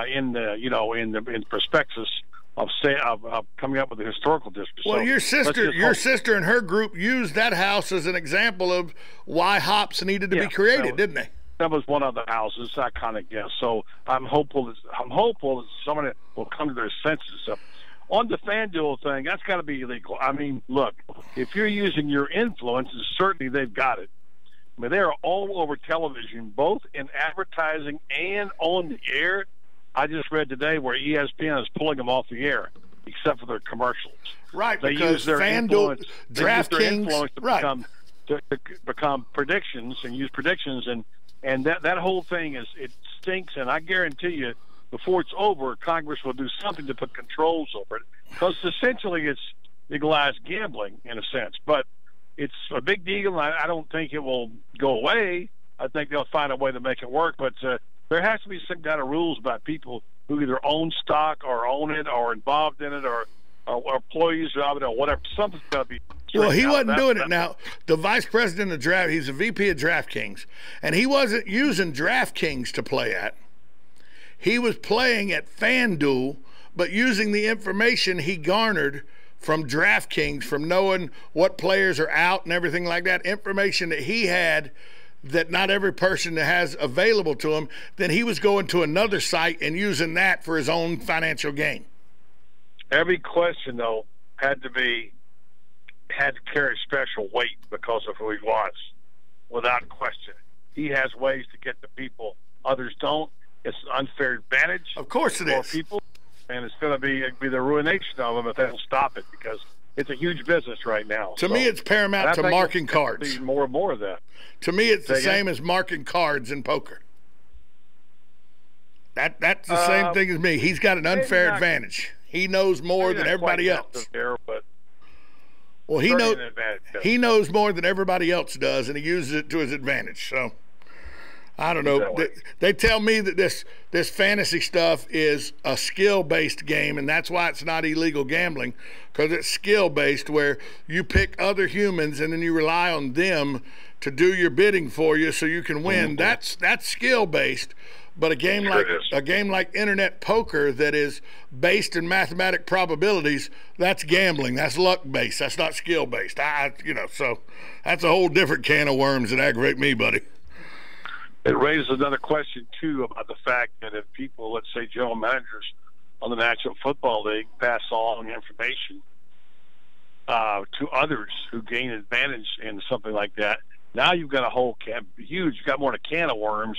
[SPEAKER 7] in the prospectus of coming up with the historical district.
[SPEAKER 1] Well,
[SPEAKER 7] so
[SPEAKER 1] your sister and her group used that house as an example of why hops needed to be created, didn't they?
[SPEAKER 7] That was one of the houses, I kind of guess. So I'm hopeful that somebody will come to their senses. On the FanDuel thing, that's got to be illegal. I mean, look, if you're using your influence, certainly they've got it. I mean, they are all over television, both in advertising and on the air. I just read today where ESPN is pulling them off the air, except for their commercials.
[SPEAKER 1] Right,
[SPEAKER 7] they
[SPEAKER 1] because
[SPEAKER 7] use their
[SPEAKER 1] FanDuel,
[SPEAKER 7] influence,
[SPEAKER 1] DraftKings,
[SPEAKER 7] to become predictions and use predictions, and that whole thing it stinks. And I guarantee you, before it's over, Congress will do something to put controls over it, because essentially it's legalized gambling in a sense. But it's a big deal, and I don't think it will go away. I think they'll find a way to make it work, but there has to be some kind of rules about people who either own stock or own it or involved in it or employees of it or whatever. Something's got to be.
[SPEAKER 1] Well, he wasn't doing it now. The vice president of draft, he's a VP of DraftKings, and he wasn't using DraftKings to play at. He was playing at FanDuel, but using the information he garnered from DraftKings, from knowing what players are out and everything like that, information that he had that not every person has available to him, then he was going to another site and using that for his own financial gain.
[SPEAKER 7] Every question, though, had to carry special weight because of who he was, without question. He has ways to get to people others don't. It's an unfair advantage.
[SPEAKER 1] Of course it
[SPEAKER 7] for
[SPEAKER 1] is.
[SPEAKER 7] people, and it's going to be the ruination of them if they don't stop it, because it's a huge business right now.
[SPEAKER 1] To me, it's paramount to marking cards.
[SPEAKER 7] More and more of that.
[SPEAKER 1] To me, it's the same as marking cards in poker. That's the same thing as me. He's got an unfair advantage. He knows more than everybody else. Well, he knows more than everybody else does, and he uses it to his advantage. So, I don't know. They tell me that this fantasy stuff is a skill-based game, and that's why it's not illegal gambling, because it's skill-based, where you pick other humans and then you rely on them to do your bidding for you so you can win. That's skill-based. But a game like internet poker that is based in mathematic probabilities, that's gambling. That's luck based. That's not skill based. So that's a whole different can of worms that aggravate me, buddy.
[SPEAKER 7] It raises another question too about the fact that if people, let's say general managers on the National Football League, pass along information to others who gain advantage in something like that, now you've got a whole you've got more than a can of worms.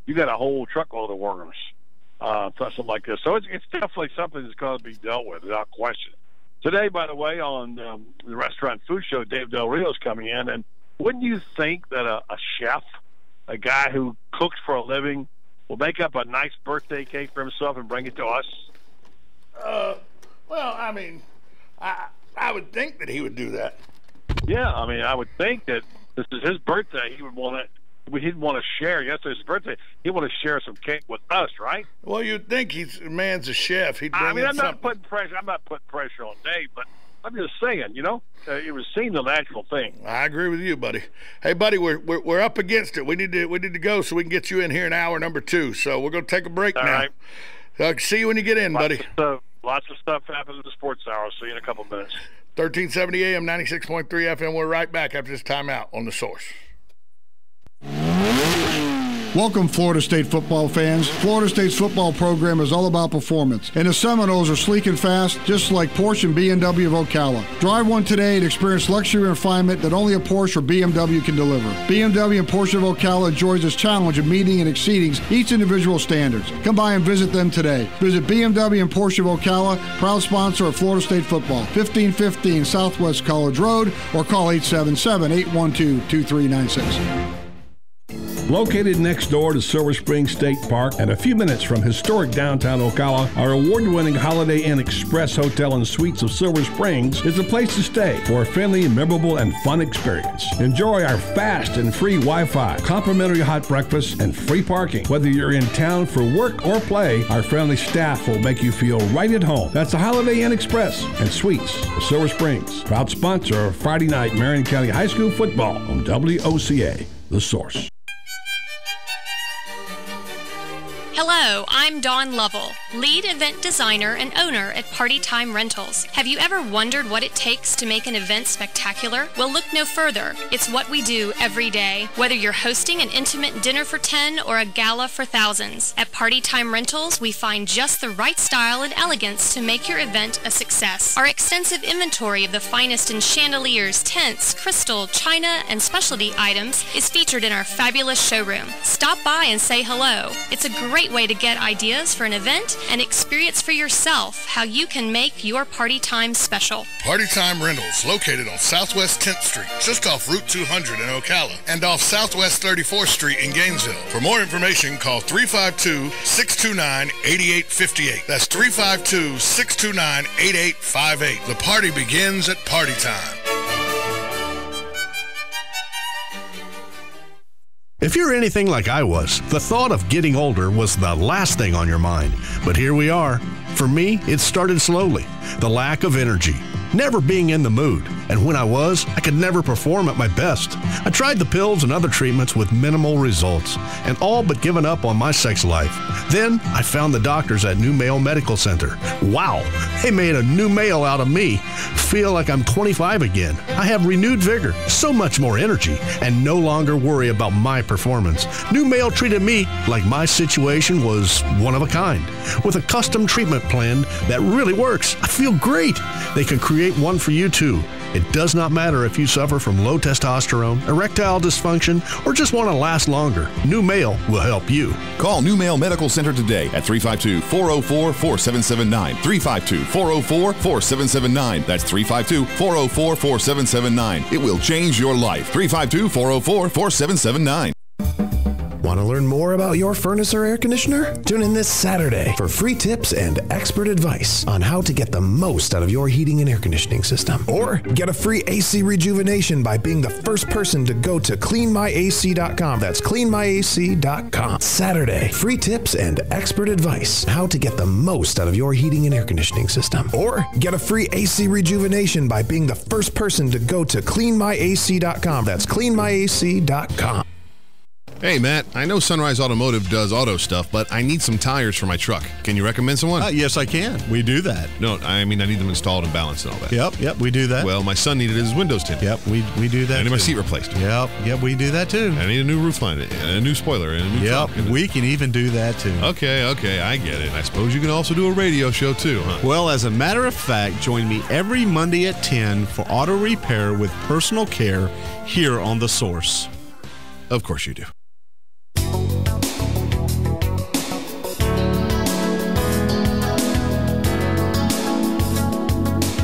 [SPEAKER 7] You got a whole truckload of worms, something like this. So it's definitely something that's going to be dealt with without question. Today, by the way, on the Restaurant Food Show, Dave Del Rio's coming in, and wouldn't you think that a chef, a guy who cooks for a living, will make up a nice birthday cake for himself and bring it to us?
[SPEAKER 1] Well, I mean, I would think that he would do that.
[SPEAKER 7] Yeah, I mean, I would think that this is his birthday. He would want to. He'd want to share. Yesterday's his birthday. He'd want to share some cake with us, right?
[SPEAKER 1] Well, you'd think man's a chef. He'd bring in
[SPEAKER 7] I'm
[SPEAKER 1] something.
[SPEAKER 7] not putting pressure. I'm not putting pressure on Dave, but I'm just saying, it would seem the natural thing.
[SPEAKER 1] I agree with you, buddy. Hey, buddy, we're up against it. We need to go so we can get you in here in hour number 2. So we're going to take a break now. All right. See you when you get in, buddy.
[SPEAKER 7] Lots of stuff happens in the sports hour. See you in a couple of minutes.
[SPEAKER 1] 1370 AM, 96.3 FM. We're right back after this timeout on The Source.
[SPEAKER 9] Welcome, Florida State football fans. Florida State's football program is all about performance, and the Seminoles are sleek and fast, just like Porsche and BMW of Ocala. Drive one today and experience luxury and refinement that only a Porsche or BMW can deliver. BMW and Porsche of Ocala enjoys this challenge of meeting and exceeding each individual standards. Come by and visit them today. Visit BMW and Porsche of Ocala, proud sponsor of Florida State football, 1515 Southwest College Road, or call 877-812-2396.
[SPEAKER 4] Located next door to Silver Spring State Park and a few minutes from historic downtown Ocala, our award-winning Holiday Inn Express Hotel and Suites of Silver Springs is a place to stay for a friendly, memorable, and fun experience. Enjoy our fast and free Wi-Fi, complimentary hot breakfast, and free parking. Whether you're in town for work or play, our friendly staff will make you feel right at home. That's the Holiday Inn Express and Suites of Silver Springs, proud sponsor of Friday night Marion County High School football on WOCA, The Source.
[SPEAKER 10] Hello, I'm Dawn Lovell, lead event designer and owner at Party Time Rentals. Have you ever wondered what it takes to make an event spectacular? Well, look no further. It's what we do every day. Whether you're hosting an intimate dinner for 10 or a gala for thousands, at Party Time Rentals, we find just the right style and elegance to make your event a success. Our extensive inventory of the finest in chandeliers, tents, crystal, china, and specialty items is featured in our fabulous showroom. Stop by and say hello. It's a great way to get ideas for an event and experience for yourself how you can make your party time special.
[SPEAKER 1] Party Time Rentals, located on Southwest 10th Street, just off Route 200 in Ocala, and off Southwest 34th Street in Gainesville. For more information, call 352-629-8858. That's 352-629-8858. The party begins at Party Time.
[SPEAKER 11] If you're anything like I was, the thought of getting older was the last thing on your mind. But here we are. For me, it started slowly. The lack of energy, never being in the mood, and when I was, I could never perform at my best. I tried the pills and other treatments with minimal results, and all but given up on my sex life. Then, I found the doctors at New Male Medical Center. Wow, they made a new male out of me. Feel like I'm 25 again. I have renewed vigor, so much more energy, and no longer worry about my performance. New Male treated me like my situation was one of a kind, with a custom treatment plan that really works. I feel great. They can create one for you too. It does not matter if you suffer from low testosterone, erectile dysfunction, or just want to last longer. New Male will help you.
[SPEAKER 8] Call New Male Medical Center today at 352-404-4779. 352-404-4779. That's 352-404-4779. It will change your life. 352-404-4779.
[SPEAKER 24] Want to learn more about your furnace or air conditioner? Tune in this Saturday for free tips and expert advice on how to get the most out of your heating and air conditioning system. Or get a free AC rejuvenation by being the first person to go to cleanmyac.com. That's cleanmyac.com. Saturday, free tips and expert advice on how to get the most out of your heating and air conditioning system. Or get a free AC rejuvenation by being the first person to go to cleanmyac.com. That's cleanmyac.com.
[SPEAKER 8] Hey, Matt, I know Sunrise Automotive does auto stuff, but I need some tires for my truck. Can you recommend someone?
[SPEAKER 12] Yes, I can. We do that.
[SPEAKER 8] No, I mean I need them installed and balanced and all that.
[SPEAKER 12] Yep, we do that.
[SPEAKER 8] Well, my son needed his windows tinted.
[SPEAKER 12] Yep, we do that.
[SPEAKER 8] I need my seat replaced.
[SPEAKER 12] Yep, we do that too.
[SPEAKER 8] I need a new roof line, a new spoiler, and a new trunk.
[SPEAKER 12] We can even do that too.
[SPEAKER 8] Okay, I get it. I suppose you can also do a radio show too, huh?
[SPEAKER 12] Well, as a matter of fact, join me every Monday at 10 for auto repair with personal care here on The Source.
[SPEAKER 8] Of course you do.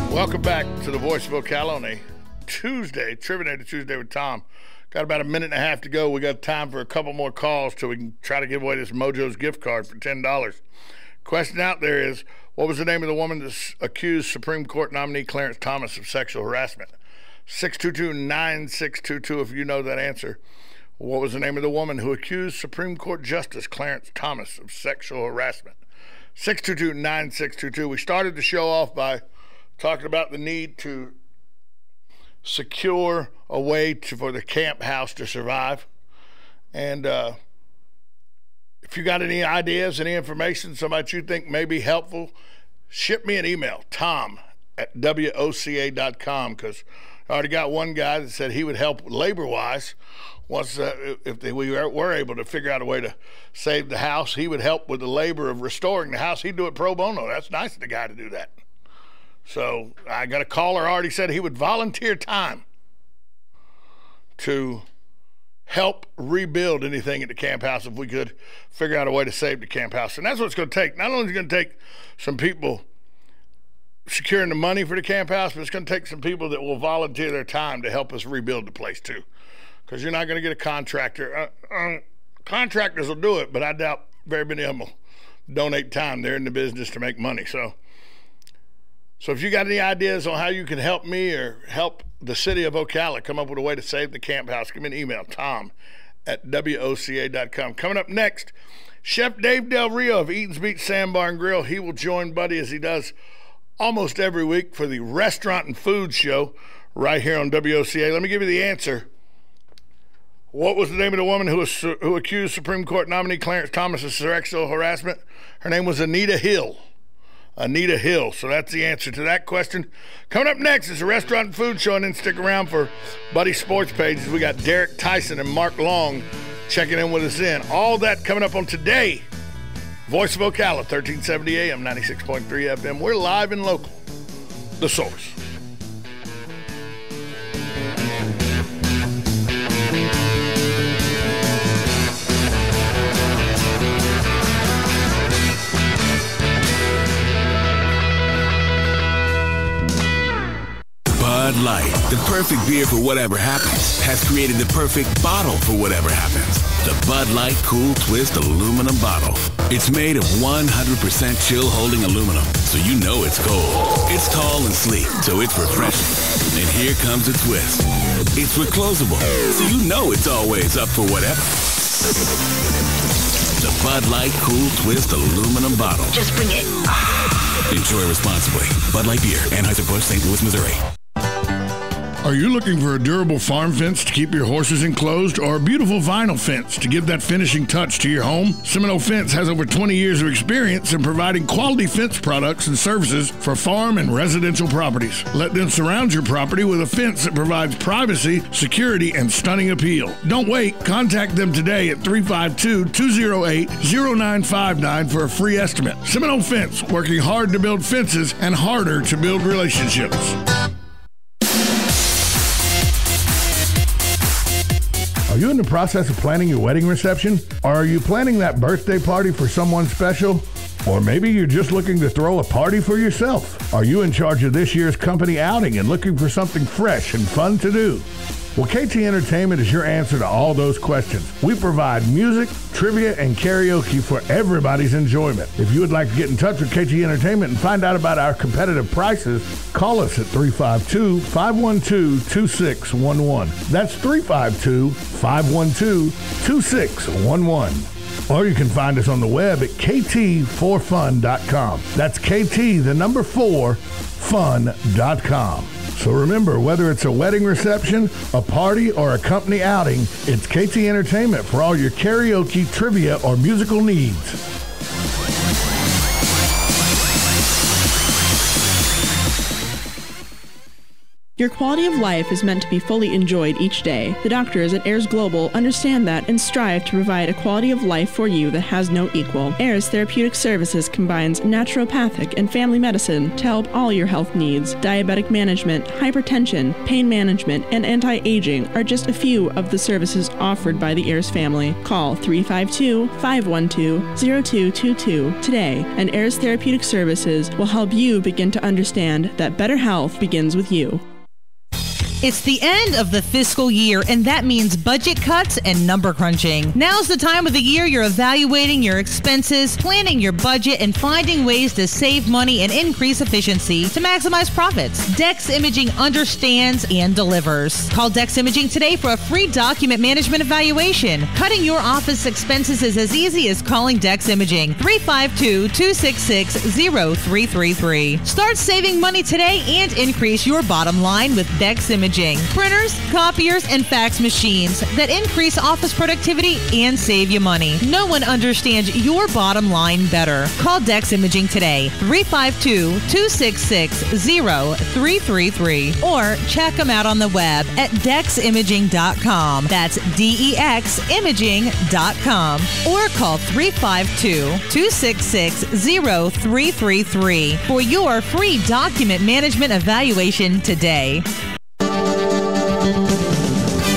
[SPEAKER 1] Welcome back to the Voice of Ocala on a Tuesday, Trivinator Tuesday with Tom. Got about a minute and a half to go. We got time for a couple more calls till we can try to give away this Mojo's gift card for $10. Question out there is, what was the name of the woman that accused Supreme Court nominee Clarence Thomas of sexual harassment? 622-9622 if you know that answer. What was the name of the woman who accused Supreme Court Justice Clarence Thomas of sexual harassment? 622-9622. We started the show off by talking about the need to secure a way for the camp house to survive. And if you got any ideas, any information, somebody you think may be helpful, ship me an email, tom@woca.com, because I already got one guy that said he would help labor-wise. Once if we were able to figure out a way to save the house, he would help with the labor of restoring the house. He'd do it pro bono. That's nice of the guy to do that. So I got a caller already said he would volunteer time to help rebuild anything at the camp house if we could figure out a way to save the camp house. And that's what it's going to take. Not only is it going to take some people securing the money for the camp house, but it's going to take some people that will volunteer their time to help us rebuild the place too. Because you're not going to get a contractor. Contractors will do it, but I doubt very many of them will donate time. They're in the business to make money. So if you got any ideas on how you can help me or help the city of Ocala come up with a way to save the camp house, give me an email, tom@woca.com. Coming up next, Chef Dave Del Rio of Eaton's Beach Sandbar and Grill. He will join Buddy as he does almost every week for the Restaurant and Food Show right here on WOCA. Let me give you the answer. What was the name of the woman who accused Supreme Court nominee Clarence Thomas of sexual harassment? Her name was Anita Hill. Anita Hill. So that's the answer to that question. Coming up next is the Restaurant and Food Show, and then stick around for Buddy's Sports Pages. We got Derek Tyson and Mark Long checking in with us in. All that coming up on today. Voice of Ocala, 1370 AM, 96.3 FM. We're live and local. The Source.
[SPEAKER 13] Bud Light, the perfect beer for whatever happens, has created the perfect bottle for whatever happens. The Bud Light Cool Twist aluminum bottle. It's made of 100% chill holding aluminum, so you know it's cold. It's tall and sleek, so it's refreshing. And here comes a twist. It's reclosable, so you know it's always up for whatever. The Bud Light Cool Twist aluminum bottle. Just bring it. Enjoy responsibly. Bud Light Beer, Anheuser-Busch, St. Louis, Missouri.
[SPEAKER 1] Are you looking for a durable farm fence to keep your horses enclosed, or a beautiful vinyl fence to give that finishing touch to your home? Seminole Fence has over 20 years of experience in providing quality fence products and services for farm and residential properties. Let them surround your property with a fence that provides privacy, security, and stunning appeal. Don't wait. Contact them today at 352-208-0959 for a free estimate. Seminole Fence, working hard to build fences and harder to build relationships. Are you in the process of planning your wedding reception? Or are you planning that birthday party for someone special? Or maybe you're just looking to throw a party for yourself? Are you in charge of this year's company outing and looking for something fresh and fun to do? Well, KT Entertainment is your answer to all those questions. We provide music, trivia, and karaoke for everybody's enjoyment. If you would like to get in touch with KT Entertainment and find out about our competitive prices, call us at 352-512-2611. That's 352-512-2611. Or you can find us on the web at kt4fun.com. That's KT, the number 4, fun.com. So remember, whether it's a wedding reception, a party, or a company outing, it's KT Entertainment for all your karaoke, trivia, or musical needs.
[SPEAKER 14] Your quality of life is meant to be fully enjoyed each day. The doctors at Ayers Global understand that and strive to provide a quality of life for you that has no equal. Ayers Therapeutic Services combines naturopathic and family medicine to help all your health needs. Diabetic management, hypertension, pain management, and anti-aging are just a few of the services offered by the Ayers family. Call 352-512-0222 today, and Ayers Therapeutic Services will help you begin to understand that better health begins with you.
[SPEAKER 15] It's the end of the fiscal year, and that means budget cuts and number crunching. Now's the time of the year you're evaluating your expenses, planning your budget, and finding ways to save money and increase efficiency to maximize profits. Dex Imaging understands and delivers. Call Dex Imaging today for a free document management evaluation. Cutting your office expenses is as easy as calling Dex Imaging. 352-266-0333. Start saving money today and increase your bottom line with Dex Imaging. Printers, copiers, and fax machines that increase office productivity and save you money. No one understands your bottom line better. Call Dex Imaging today, 352-266-0333, or check them out on the web at deximaging.com. That's DEXimaging.com. Or call 352-266-0333 for your free document management evaluation today.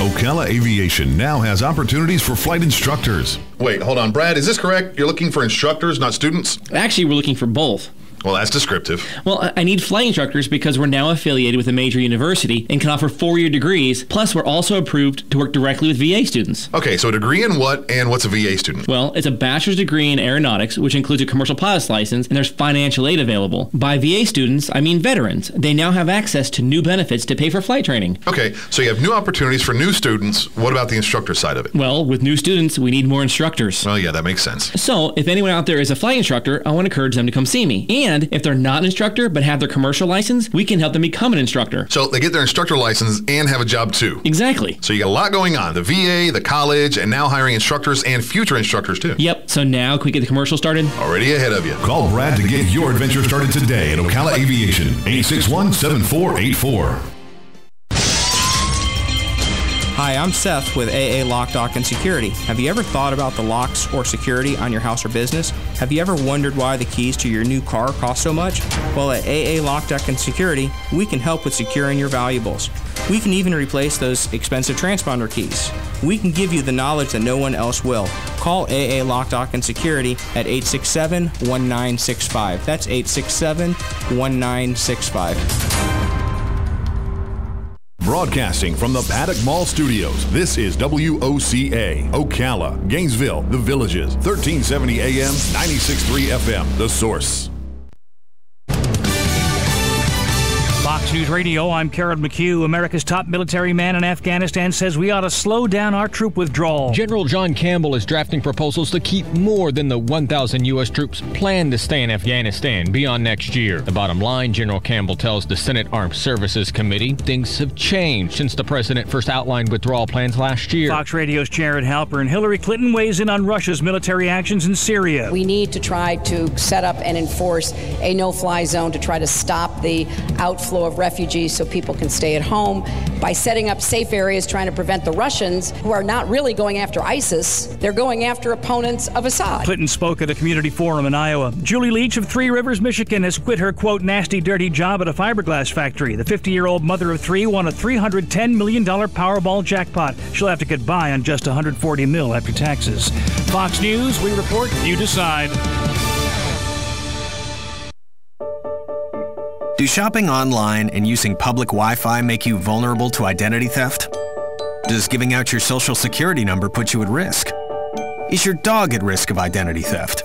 [SPEAKER 8] Ocala Aviation now has opportunities for flight instructors. Wait, hold on. Brad, is this correct? You're looking for instructors, not students?
[SPEAKER 17] Actually, we're looking for both.
[SPEAKER 8] Well, that's descriptive.
[SPEAKER 17] Well, I need flight instructors because we're now affiliated with a major university and can offer 4-year degrees. Plus, we're also approved to work directly with VA students.
[SPEAKER 8] Okay, so a degree in what, and what's a VA student?
[SPEAKER 17] Well, it's a bachelor's degree in aeronautics, which includes a commercial pilot's license, and there's financial aid available. By VA students, I mean veterans. They now have access to new benefits to pay for flight training.
[SPEAKER 8] Okay, so you have new opportunities for new students. What about the instructor side of it?
[SPEAKER 17] Well, with new students, we need more instructors.
[SPEAKER 8] Well, yeah, that makes sense.
[SPEAKER 17] So, if anyone out there is a flight instructor, I want to encourage them to come see me. And if they're not an instructor but have their commercial license, we can help them become an instructor.
[SPEAKER 8] So they get their instructor license and have a job too.
[SPEAKER 17] Exactly.
[SPEAKER 8] So you got a lot going on. The VA, the college, and now hiring instructors and future instructors too.
[SPEAKER 17] Yep. So now can we get the commercial started?
[SPEAKER 8] Already ahead of you. Call Brad to get your adventure started today at Ocala Aviation. 861-7484.
[SPEAKER 18] Hi, I'm Seth with AA Lock, Dock, and Security. Have you ever thought about the locks or security on your house or business? Have you ever wondered why the keys to your new car cost so much? Well, at AA Lock, Dock, and Security, we can help with securing your valuables. We can even replace those expensive transponder keys. We can give you the knowledge that no one else will. Call AA Lock, Dock, and Security at 867-1965. That's 867-1965.
[SPEAKER 8] Broadcasting from the Paddock Mall Studios, this is WOCA, Ocala, Gainesville, The Villages, 1370 AM, 96.3 FM, The Source.
[SPEAKER 25] Fox News Radio, I'm Carol McHugh. America's top military man in Afghanistan says we ought to slow down our troop withdrawal.
[SPEAKER 26] General John Campbell is drafting proposals to keep more than the 1,000 U.S. troops planned to stay in Afghanistan beyond next year. The bottom line, General Campbell tells the Senate Armed Services Committee, things have changed since the president first outlined withdrawal plans last year.
[SPEAKER 25] Fox Radio's Jared Halpern. Hillary Clinton weighs in on Russia's military actions in Syria.
[SPEAKER 27] We need to try to set up and enforce a no-fly zone to try to stop the outflow of refugees so people can stay at home by setting up safe areas, trying to prevent the Russians, who are not really going after ISIS, they're going after opponents of Assad.
[SPEAKER 25] Clinton spoke at a community forum in Iowa. Julie Leach of Three Rivers, Michigan has quit her, quote, nasty, dirty job at a fiberglass factory. The 50-year-old mother of three won a $310 million Powerball jackpot. She'll have to get by on just $140 million after taxes. Fox News, we report, you decide.
[SPEAKER 19] Do shopping online and using public Wi-Fi make you vulnerable to identity theft? Does giving out your social security number put you at risk? Is your dog at risk of identity theft?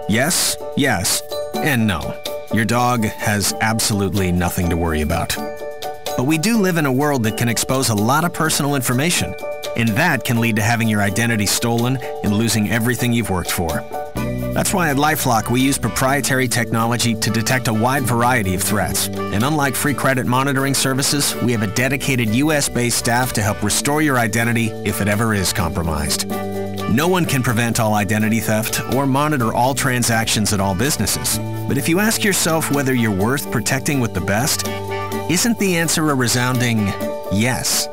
[SPEAKER 19] Yes, yes, and no. Your dog has absolutely nothing to worry about. But we do live in a world that can expose a lot of personal information, and that can lead to having your identity stolen and losing everything you've worked for. That's why at LifeLock we use proprietary technology to detect a wide variety of threats. And unlike free credit monitoring services, we have a dedicated U.S.-based staff to help restore your identity if it ever is compromised. No one can prevent all identity theft or monitor all transactions at all businesses. But if you ask yourself whether you're worth protecting with the best, isn't the answer a resounding yes?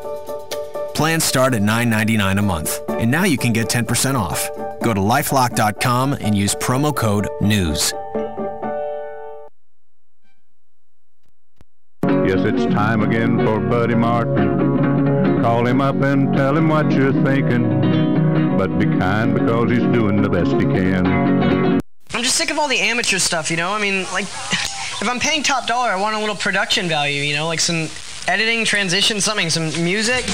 [SPEAKER 19] Plans start at $9.99 a month, and now you can get 10% off. Go to lifelock.com and use promo code NEWS.
[SPEAKER 2] Yes, it's time again for Buddy Martin. Call him up and tell him what you're thinking. But be kind because he's doing the best he can.
[SPEAKER 3] I'm just sick of all the amateur stuff, you know? I mean, like, if I'm paying top dollar, I want a little production value, you know? Like some editing, transition, something, some music.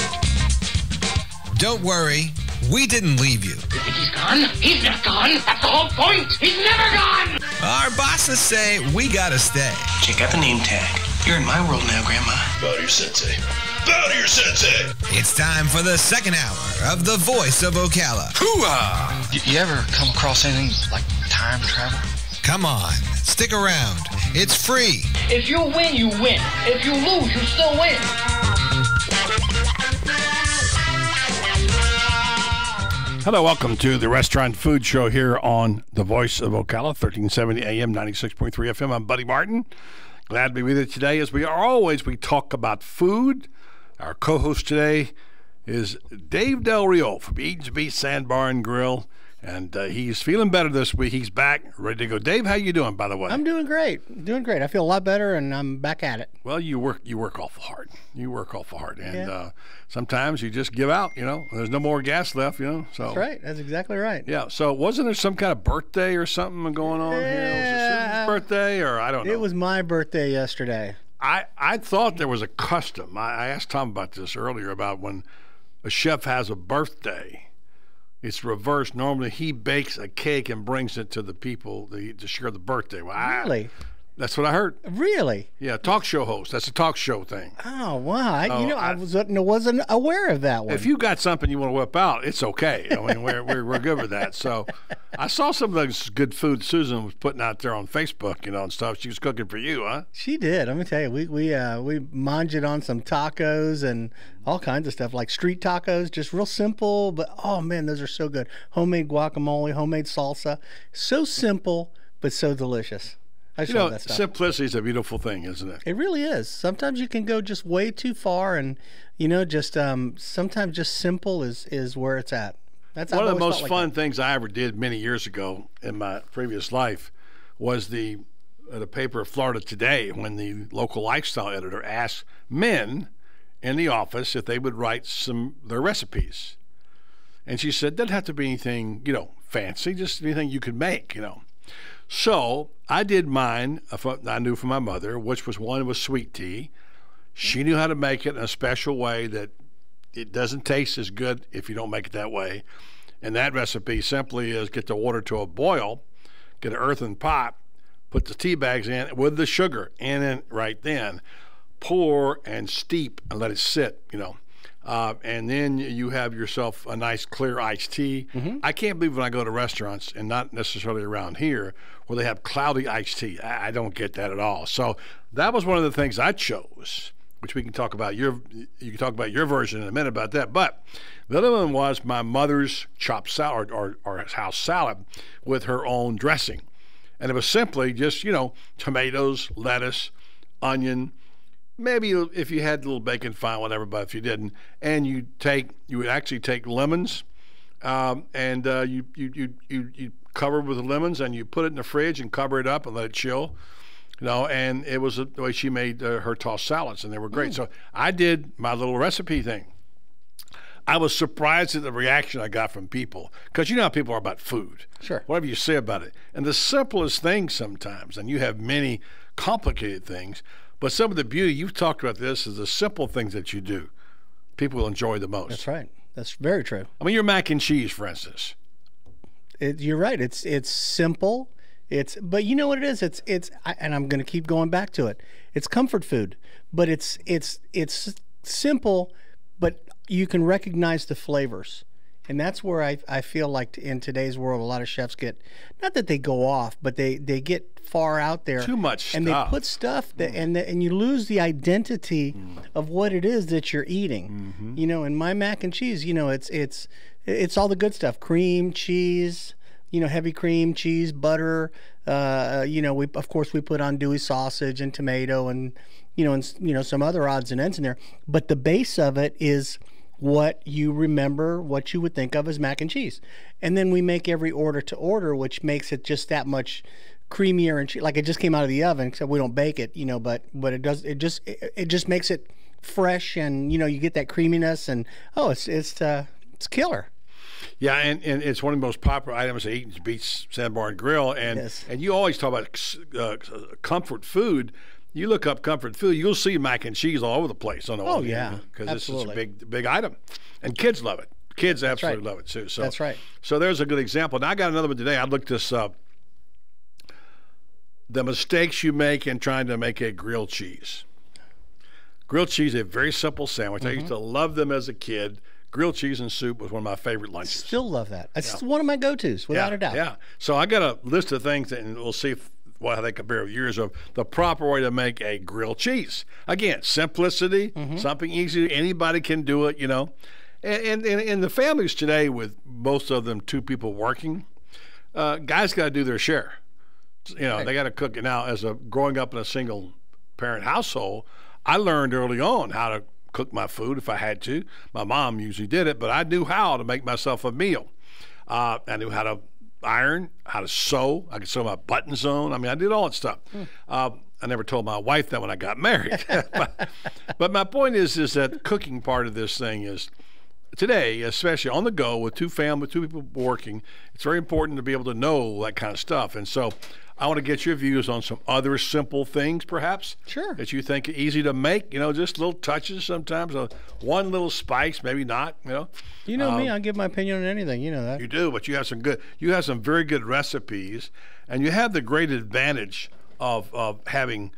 [SPEAKER 16] Don't worry, we didn't leave you.
[SPEAKER 20] He's gone? He's not gone. That's the whole point. He's never gone.
[SPEAKER 16] Our bosses say we gotta stay.
[SPEAKER 20] Check out the name tag. You're in my world now, Grandma. Bow to your sensei. Bow to your sensei.
[SPEAKER 16] It's time for the second hour of The Voice of Ocala.
[SPEAKER 20] Hoo-ah! You ever come across anything like time travel?
[SPEAKER 16] Come on, stick around. It's free.
[SPEAKER 20] If you win, you win. If you lose, you still win.
[SPEAKER 4] Hello, welcome to the Restaurant Food Show here on The Voice of Ocala, 1370 AM, 96.3 FM. I'm Buddy Martin. Glad to be with you today. As we are always, we talk about food. Our co-host today is Dave Del Rio from Eaton's Beach Sandbar and Grill, and he's feeling better this week. He's back, ready to go. Dave, how you doing, by the way?
[SPEAKER 21] I'm doing great. Doing great. I feel a lot better, and I'm back at it.
[SPEAKER 4] Well, you work awful hard. And sometimes you just give out, you know. There's no more gas left, you know. So
[SPEAKER 21] that's right. That's exactly right.
[SPEAKER 4] Yeah. So wasn't there some kind of birthday or something going on here? Was it Susan's birthday, or I don't know?
[SPEAKER 21] It was my birthday yesterday.
[SPEAKER 4] I thought there was a custom. I asked Tom about this earlier, about when a chef has a birthday. It's reversed. Normally, he bakes a cake and brings it to the people to share the birthday. Well,
[SPEAKER 21] really?
[SPEAKER 4] That's what I heard.
[SPEAKER 21] Really?
[SPEAKER 4] Yeah, talk show host. That's a talk show thing.
[SPEAKER 21] Oh, wow. I wasn't aware of that one.
[SPEAKER 4] If you got something you want to whip out, it's okay. I mean, we're good with that. So I saw some of those good food Susan was putting out there on Facebook, you know, and stuff. She was cooking for you, huh?
[SPEAKER 21] She did. Let me tell you, we manjed on some tacos and all kinds of stuff, like street tacos, just real simple. But, oh, man, those are so good. Homemade guacamole, homemade salsa. So simple, but so delicious. I just love that stuff.
[SPEAKER 4] Simplicity is a beautiful thing, isn't it?
[SPEAKER 21] It really is. Sometimes you can go just way too far, and just sometimes just simple is where it's at. That's
[SPEAKER 4] one of the most fun things I ever did many years ago in my previous life was the paper Florida Today, when the local lifestyle editor asked men in the office if they would write their recipes, and she said, "Doesn't have to be anything fancy, just anything you could make, So I did mine, I knew from my mother, which was one was sweet tea. She knew how to make it in a special way that it doesn't taste as good if you don't make it that way. And that recipe simply is get the water to a boil, get an earthen pot, put the tea bags in with the sugar in it right then, pour and steep and let it sit, and then you have yourself a nice clear iced tea. Mm-hmm. I can't believe when I go to restaurants, and not necessarily around here, where they have cloudy iced tea. I don't get that at all. So that was one of the things I chose, which we can talk about. You can talk about your version in a minute about that. But the other one was my mother's chopped salad or house salad with her own dressing. And it was simply just, tomatoes, lettuce, onion, maybe if you had a little bacon, fine, whatever, but if you didn't, and you would actually take lemons, and you cover it with the lemons, and you put it in the fridge and cover it up and let it chill, and it was the way she made her tossed salads, and they were great. So I did my little recipe thing. I was surprised at the reaction I got from people, because you know how people are about food.
[SPEAKER 21] Sure.
[SPEAKER 4] Whatever you say about it. And the simplest things sometimes, and you have many complicated things, but some of the beauty, you've talked about this, is the simple things that you do, people will enjoy the most.
[SPEAKER 21] That's right. That's very true.
[SPEAKER 4] I mean, your mac and cheese, for instance.
[SPEAKER 21] You're right. It's simple. But you know what it is? And I'm going to keep going back to it. It's comfort food, but it's simple, but you can recognize the flavors. And that's where I feel like in today's world, a lot of chefs get, not that they go off, but they get far out there.
[SPEAKER 4] Too much
[SPEAKER 21] and
[SPEAKER 4] stuff.
[SPEAKER 21] they put stuff that, and you lose the identity of what it is that you're eating. You know, and my mac and cheese, you know, it's all the good stuff: cream, cheese, you know, heavy cream, cheese, butter. You know, we put on Dewey sausage and tomato and some other odds and ends in there. But the base of it is what you remember, what you would think of as mac and cheese. And then we make every order to order, which makes it just that much creamier and like it just came out of the oven, except we don't bake it, you know, but it just makes it fresh, and you know, you get that creaminess, and it's killer.
[SPEAKER 4] Yeah, and it's one of the most popular items at Eaton's Beach Sand Bar and Grill, and you always talk about comfort food. You look up comfort food, you'll see mac and cheese all over the place. Because it's such a big item, and kids love it. Kids absolutely love it too. So
[SPEAKER 21] that's right.
[SPEAKER 4] So there's a good example. Now I got another one today. I looked this up. The mistakes you make in trying to make a grilled cheese. Grilled cheese is a very simple sandwich. I used to love them as a kid. Grilled cheese and soup was one of my favorite lunches.
[SPEAKER 21] Still love that. It's one of my go-tos, without a doubt.
[SPEAKER 4] Yeah. So I got a list of things, and we'll see how they compare with yours, of the proper way to make a grilled cheese. Again, simplicity, something easy. Anybody can do it, you know. And in the families today, with most of them 2 people working, guys got to do their share. You know, they got to cook it. Now, growing up in a single parent household, I learned early on how to cook my food if I had to. My mom usually did it, but I knew how to make myself a meal. I knew how to iron, how to sew. I could sew my buttons on. I mean, I did all that stuff. I never told my wife that when I got married. but my point is that the cooking part of this thing is, today, especially on the go with 2 people working, it's very important to be able to know that kind of stuff. And so I want to get your views on some other simple things, perhaps, that you think are easy to make. You know, just little touches sometimes. One little spice, maybe not. You know
[SPEAKER 21] me. I'll give my opinion on anything. You know that.
[SPEAKER 4] You do, but you have some very good recipes, and you have the great advantage of having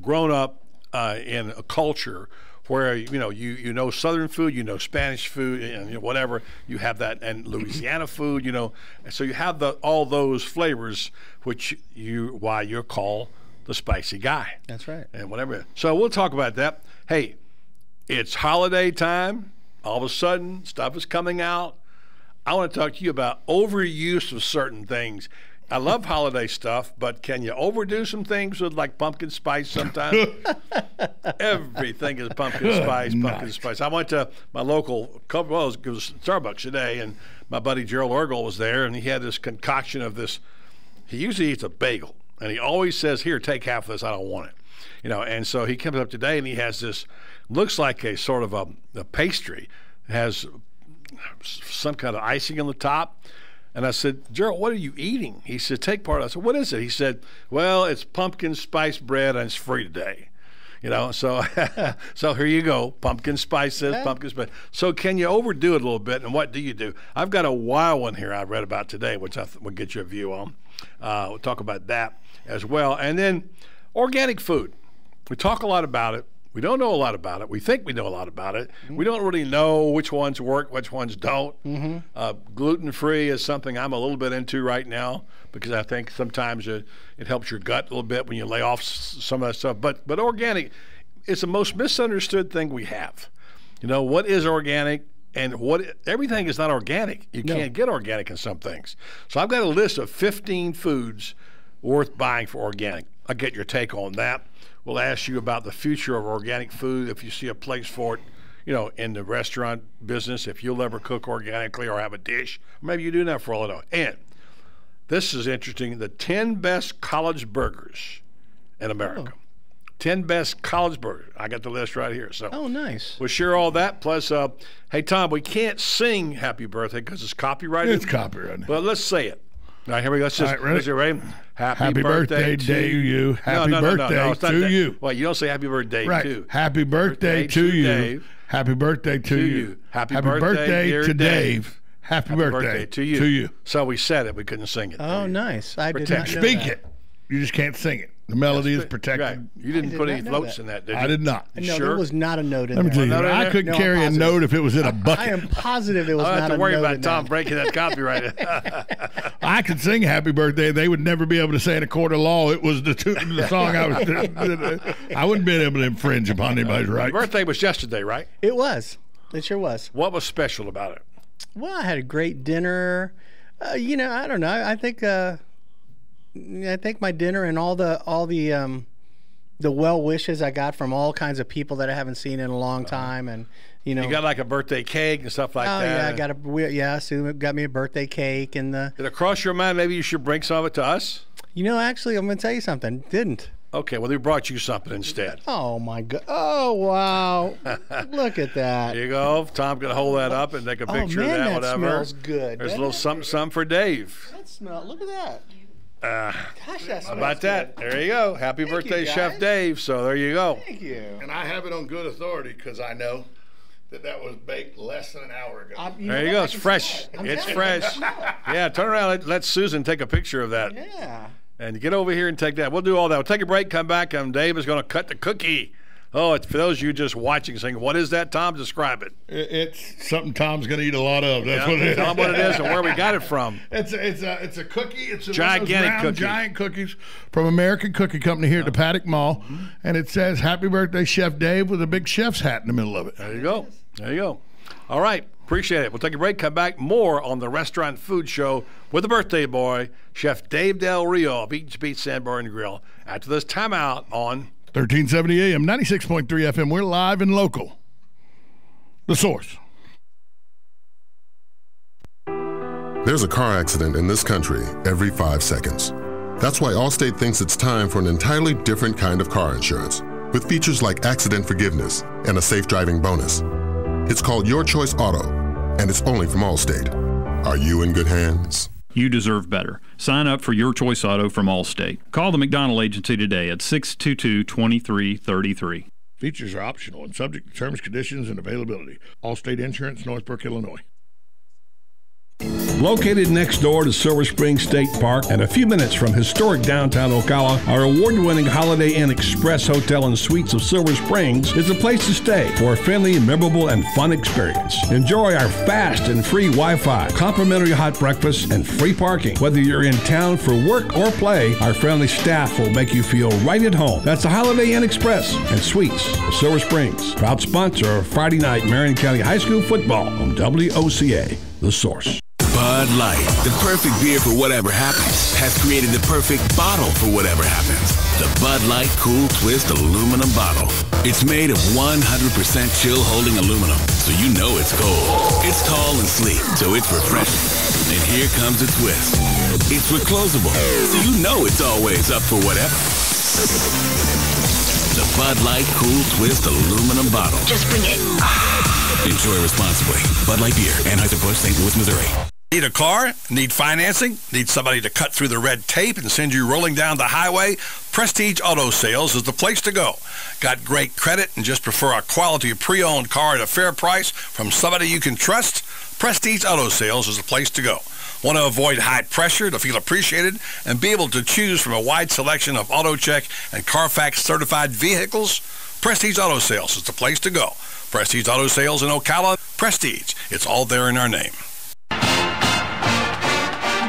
[SPEAKER 4] grown up in a culture where you know Southern food, you know Spanish food, and whatever, you have that, and Louisiana food, you know, and so you have all those flavors, which why you're called the spicy guy.
[SPEAKER 21] That's right.
[SPEAKER 4] And whatever. So we'll talk about that. Hey, it's holiday time. All of a sudden, stuff is coming out. I want to talk to you about overuse of certain things. I love holiday stuff, but can you overdo some things with like pumpkin spice sometimes? Everything is pumpkin spice. I went to my local, it was Starbucks today, and my buddy Gerald Ergel was there, and he had this concoction of this. He usually eats a bagel, and he always says, "Here, take half of this. I don't want it." You know, and so he comes up today, and he has this, looks like a sort of a pastry. It has some kind of icing on the top. And I said, "Gerald, what are you eating?" He said, "Take part." I said, "What is it?" He said, "Well, it's pumpkin spice bread, and it's free today." You know, so here you go. Pumpkin spice says pumpkin spice. So can you overdo it a little bit, and what do you do? I've got a wild one here I read about today, which I will get your view on. We'll talk about that as well. And then organic food. We talk a lot about it. We don't know a lot about it. We think we know a lot about it. We don't really know which ones work, which ones don't. Gluten-free is something I'm a little bit into right now, because I think sometimes it helps your gut a little bit when you lay off some of that stuff. But organic is the most misunderstood thing we have. You know, what is organic? And everything is not organic. You can't get organic in some things. So I've got a list of 15 foods worth buying for organic. I'll get your take on that. We'll ask you about the future of organic food, if you see a place for it, you know, in the restaurant business, if you'll ever cook organically or have a dish. Maybe you do that for all I know. And this is interesting, the 10 best college burgers in America. 10 best college burgers. I got the list right here. So
[SPEAKER 21] nice.
[SPEAKER 4] We'll share all that. Plus, hey, Tom, we can't sing happy birthday because it's copyrighted.
[SPEAKER 1] It's copyrighted.
[SPEAKER 4] But let's say it. All right, here we go. Let's just, ready?
[SPEAKER 1] Happy birthday to you. Happy birthday to you.
[SPEAKER 4] Well, you don't say happy birthday to.
[SPEAKER 1] Happy birthday to you.
[SPEAKER 4] Dave.
[SPEAKER 1] Happy birthday to you.
[SPEAKER 4] Happy birthday
[SPEAKER 1] to Dave. Happy birthday
[SPEAKER 4] to you. So we said it. We couldn't sing it.
[SPEAKER 21] Oh, nice. I did not know
[SPEAKER 1] Speak
[SPEAKER 21] that.
[SPEAKER 1] it. You just can't sing it. The melody is protected.
[SPEAKER 4] Right. You didn't put any notes in that, did you?
[SPEAKER 1] I did not.
[SPEAKER 21] No,
[SPEAKER 4] sure?
[SPEAKER 21] there was not a note in
[SPEAKER 1] Let me
[SPEAKER 21] there.
[SPEAKER 1] tell you, I couldn't carry a note if it was in a bucket.
[SPEAKER 21] I am positive it was
[SPEAKER 4] I don't
[SPEAKER 21] not
[SPEAKER 4] have to
[SPEAKER 21] a
[SPEAKER 4] worry
[SPEAKER 21] note
[SPEAKER 4] about
[SPEAKER 21] in
[SPEAKER 4] Tom
[SPEAKER 21] that.
[SPEAKER 4] breaking that copyright.
[SPEAKER 1] I could sing "Happy Birthday." They would never be able to say in a court of law it was the song I was. I wouldn't be able to infringe upon anybody's rights.
[SPEAKER 4] Your birthday was yesterday, right?
[SPEAKER 21] It was. It sure was.
[SPEAKER 4] What was special about it?
[SPEAKER 21] Well, I had a great dinner. I don't know. I think my dinner and all the well wishes I got from all kinds of people that I haven't seen in a long time, and you
[SPEAKER 4] got like a birthday cake and stuff like that.
[SPEAKER 21] Oh yeah, Sue got me a birthday cake and the.
[SPEAKER 4] Did it cross your mind maybe you should bring some of it to us?
[SPEAKER 21] Actually, I'm gonna tell you something. Didn't.
[SPEAKER 4] Okay, well, we brought you something instead.
[SPEAKER 21] Oh my God! Oh wow! Look at that.
[SPEAKER 4] There you go. Tom's gonna hold that up and take a picture of that. Whatever.
[SPEAKER 21] Smells good.
[SPEAKER 4] There's a little something for Dave.
[SPEAKER 21] That smells. Look at that. Gosh, that
[SPEAKER 4] How about that? There you go. Happy birthday, Chef Dave. So there you go.
[SPEAKER 21] Thank you.
[SPEAKER 1] And I have it on good authority because I know that was baked less than an hour ago.
[SPEAKER 4] There you go. It's fresh. It's fresh. Yeah, turn around. Let Susan take a picture of that.
[SPEAKER 21] Yeah.
[SPEAKER 4] And get over here and take that. We'll do all that. We'll take a break, come back, and Dave is going to cut the cookie. Oh, it's for those of you just watching, saying, what is that, Tom? Describe it.
[SPEAKER 1] It's something Tom's going to eat a lot of. That's what it is.
[SPEAKER 4] Tell them what it is and where we got it from.
[SPEAKER 1] It's a cookie. It's
[SPEAKER 4] gigantic
[SPEAKER 1] round,
[SPEAKER 4] cookie.
[SPEAKER 1] Giant cookies from American Cookie Company here at the Paddock Mall. And it says, "Happy Birthday, Chef Dave," with a big chef's hat in the middle of it.
[SPEAKER 4] There you go. There you go. All right. Appreciate it. We'll take a break, come back. More on the Restaurant Food Show with the birthday boy, Chef Dave Del Rio of Eaton's Beach Sandbar and Grill. After this timeout on
[SPEAKER 1] 1370 AM, 96.3 FM. We're live and local. The Source.
[SPEAKER 5] There's a car accident in this country every 5 seconds. That's why Allstate thinks it's time for an entirely different kind of car insurance, with features like accident forgiveness and a safe driving bonus. It's called Your Choice Auto, and it's only from Allstate. Are you in good hands?
[SPEAKER 6] You deserve better. Sign up for Your Choice Auto from Allstate. Call the McDonald Agency today at 622-2333.
[SPEAKER 1] Features are optional and subject to terms, conditions, and availability. Allstate Insurance, Northbrook, Illinois.
[SPEAKER 4] Located next door to Silver Spring State Park and a few minutes from historic downtown Ocala, our award-winning Holiday Inn Express Hotel and Suites of Silver Springs is a place to stay for a friendly, memorable, and fun experience. Enjoy our fast and free Wi-Fi, complimentary hot breakfast, and free parking. Whether you're in town for work or play, our friendly staff will make you feel right at home. That's the Holiday Inn Express and Suites of Silver Springs. Proud sponsor of Friday night Marion County High School football on WOCA, The Source.
[SPEAKER 13] Bud Light, the perfect beer for whatever happens, has created the perfect bottle for whatever happens. The Bud Light Cool Twist aluminum bottle. It's made of 100% chill-holding aluminum, so you know it's cold. It's tall and sleek, so it's refreshing. And here comes a twist. It's reclosable, so you know it's always up for whatever. The Bud Light Cool Twist aluminum bottle. Just bring it. Enjoy responsibly. Bud Light Beer, Anheuser-Busch, St. Louis, Missouri.
[SPEAKER 4] Need a car? Need financing? Need somebody to cut through the red tape and send you rolling down the highway? Prestige Auto Sales is the place to go. Got great credit and just prefer a quality pre-owned car at a fair price from somebody you can trust? Prestige Auto Sales is the place to go. Want to avoid high pressure to feel appreciated and be able to choose from a wide selection of AutoCheck and Carfax certified vehicles? Prestige Auto Sales is the place to go. Prestige Auto Sales in Ocala. Prestige. It's all there in our name.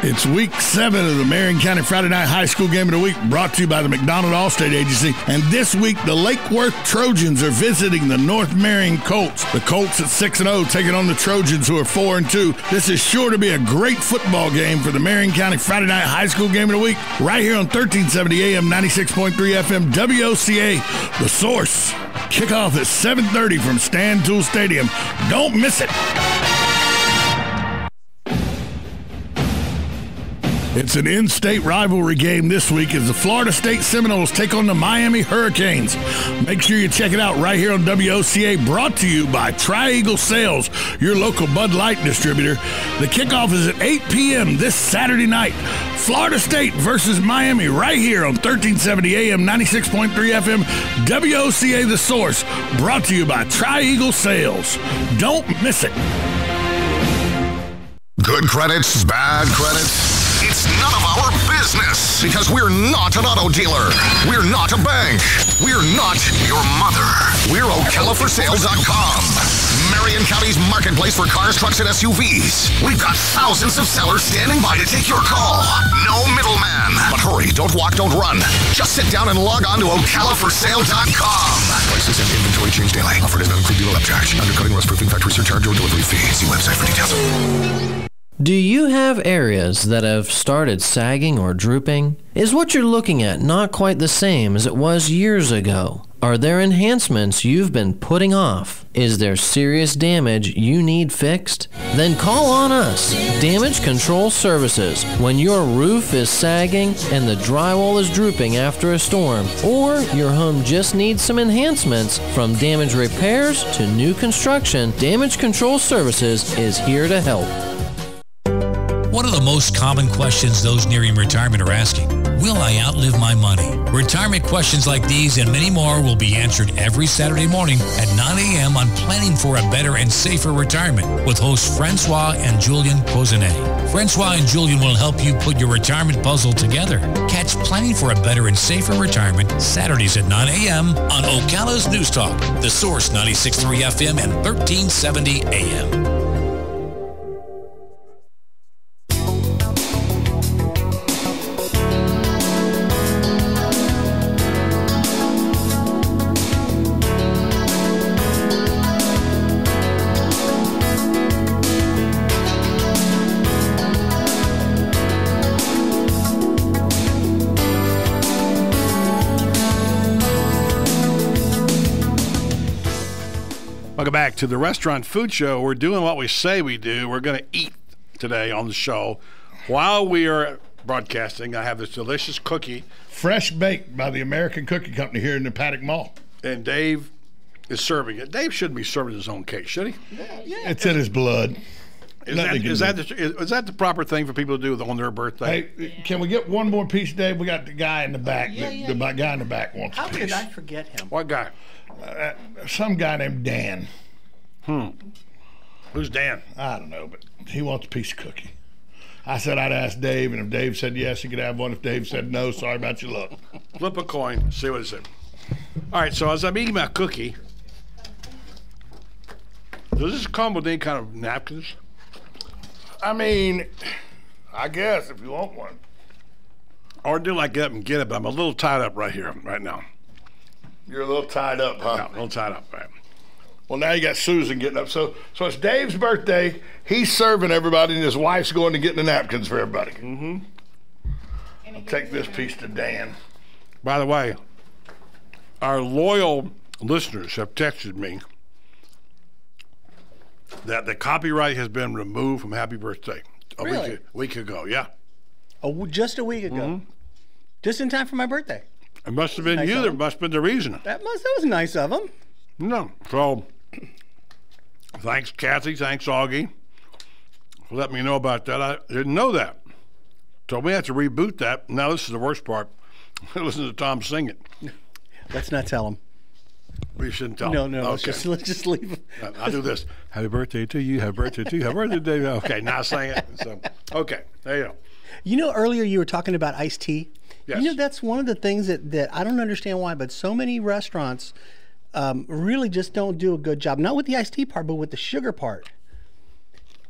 [SPEAKER 1] It's week 7 of the Marion County Friday Night High School Game of the Week, brought to you by the McDonald Allstate Agency. And this week, the Lake Worth Trojans are visiting the North Marion Colts. The Colts at 6-0 taking on the Trojans, who are 4-2. This is sure to be a great football game for the Marion County Friday Night High School Game of the Week, right here on 1370 AM, 96.3 FM, WOCA, The Source. Kickoff at 7:30 from Stan Tool Stadium. Don't miss it. It's an in-state rivalry game this week as the Florida State Seminoles take on the Miami Hurricanes. Make sure you check it out right here on WOCA, brought to you by Tri-Eagle Sales, your local Bud Light distributor. The kickoff is at 8 p.m. this Saturday night. Florida State versus Miami right here on 1370 AM, 96.3 FM, WOCA The Source, brought to you by Tri-Eagle Sales. Don't miss it.
[SPEAKER 24] Good credits, bad credits. It's
[SPEAKER 7] It's none of our business because we're not an auto dealer. We're not a bank. We're not your mother. We're ocalaforsale.com. Marion County's marketplace for cars, trucks, and SUVs. We've got thousands of sellers standing by to take your call. No middleman. But hurry, don't walk, don't run. Just sit down and log on to ocalaforsale.com. Prices and inventory change daily. Offer does not include dealer upcharge. Undercutting, rust proofing, factory surcharge, or delivery fee. See website for details.
[SPEAKER 9] Do you have areas that have started sagging or drooping? Is what you're looking at not quite the same as it was years ago? Are there enhancements you've been putting off? Is there serious damage you need fixed? Then call on us, Damage Control Services, when your roof is sagging and the drywall is drooping after a storm, or your home just needs some enhancements. From damage repairs to new construction, Damage Control Services is here to help.
[SPEAKER 10] One of the most common questions those nearing retirement are asking: will I outlive my money? Retirement questions like these and many more will be answered every Saturday morning at 9 a.m. on Planning for a Better and Safer Retirement with hosts Francois and Julian Cozenet. Francois and Julian will help you put your retirement puzzle together. Catch Planning for a Better and Safer Retirement Saturdays at 9 a.m. on Ocala's News Talk, The Source 96.3 FM and 1370 AM.
[SPEAKER 4] Welcome back to the Restaurant Food Show. We're doing what we say we do. We're going to eat today on the show. While we are broadcasting, I have this delicious cookie.
[SPEAKER 1] Fresh baked by the American Cookie Company here in the Paddock Mall.
[SPEAKER 4] And Dave is serving it. Dave shouldn't be serving his own cake, should he?
[SPEAKER 1] Yeah, it's in his blood.
[SPEAKER 4] Is that the proper thing for people to do on their birthday?
[SPEAKER 1] Hey, can we get one more piece, Dave? We got the guy in the back. The guy in the back wants a piece.
[SPEAKER 21] How did I forget him?
[SPEAKER 4] What guy?
[SPEAKER 1] Some guy named Dan.
[SPEAKER 4] Who's Dan?
[SPEAKER 1] I don't know, but he wants a piece of cookie. I said I'd ask Dave, and if Dave said yes, he could have one. If Dave said no, sorry about your luck.
[SPEAKER 4] Flip a coin, see what it said. All right, so as I'm eating my cookie, does this come with any kind of napkins?
[SPEAKER 1] I mean, I guess if you want one.
[SPEAKER 4] Or do like get up and get it, but I'm a little tied up right here, right now.
[SPEAKER 1] You're a little tied up, huh?
[SPEAKER 4] Yeah, a little tied up, right.
[SPEAKER 1] Well, now you got Susan getting up. So it's Dave's birthday. He's serving everybody, and his wife's going to get the napkins for everybody.
[SPEAKER 4] Mm-hmm.
[SPEAKER 1] I'll take this piece to Dan.
[SPEAKER 4] By the way, our loyal listeners have texted me that the copyright has been removed from Happy Birthday a week ago. Yeah.
[SPEAKER 21] Just a week ago.
[SPEAKER 4] Mm-hmm.
[SPEAKER 21] Just in time for my birthday.
[SPEAKER 4] It must have been you. That must have been the reason.
[SPEAKER 21] That was nice of him.
[SPEAKER 4] No. So, thanks, Kathy. Thanks, Augie, for letting me know about that. I didn't know that. So we have to reboot that. Now this is the worst part. Listen to Tom sing it.
[SPEAKER 21] Let's not tell him.
[SPEAKER 4] We shouldn't tell him.
[SPEAKER 21] No. Okay. Let's just leave him.
[SPEAKER 4] I'll do this. Happy birthday to you. Happy birthday to you. Happy birthday to you. Okay, now sing it. So, okay, there you go.
[SPEAKER 21] You know, earlier you were talking about iced tea.
[SPEAKER 4] Yes.
[SPEAKER 21] You know, that's one of the things that I don't understand why, but so many restaurants really just don't do a good job. Not with the iced tea part, but with the sugar part.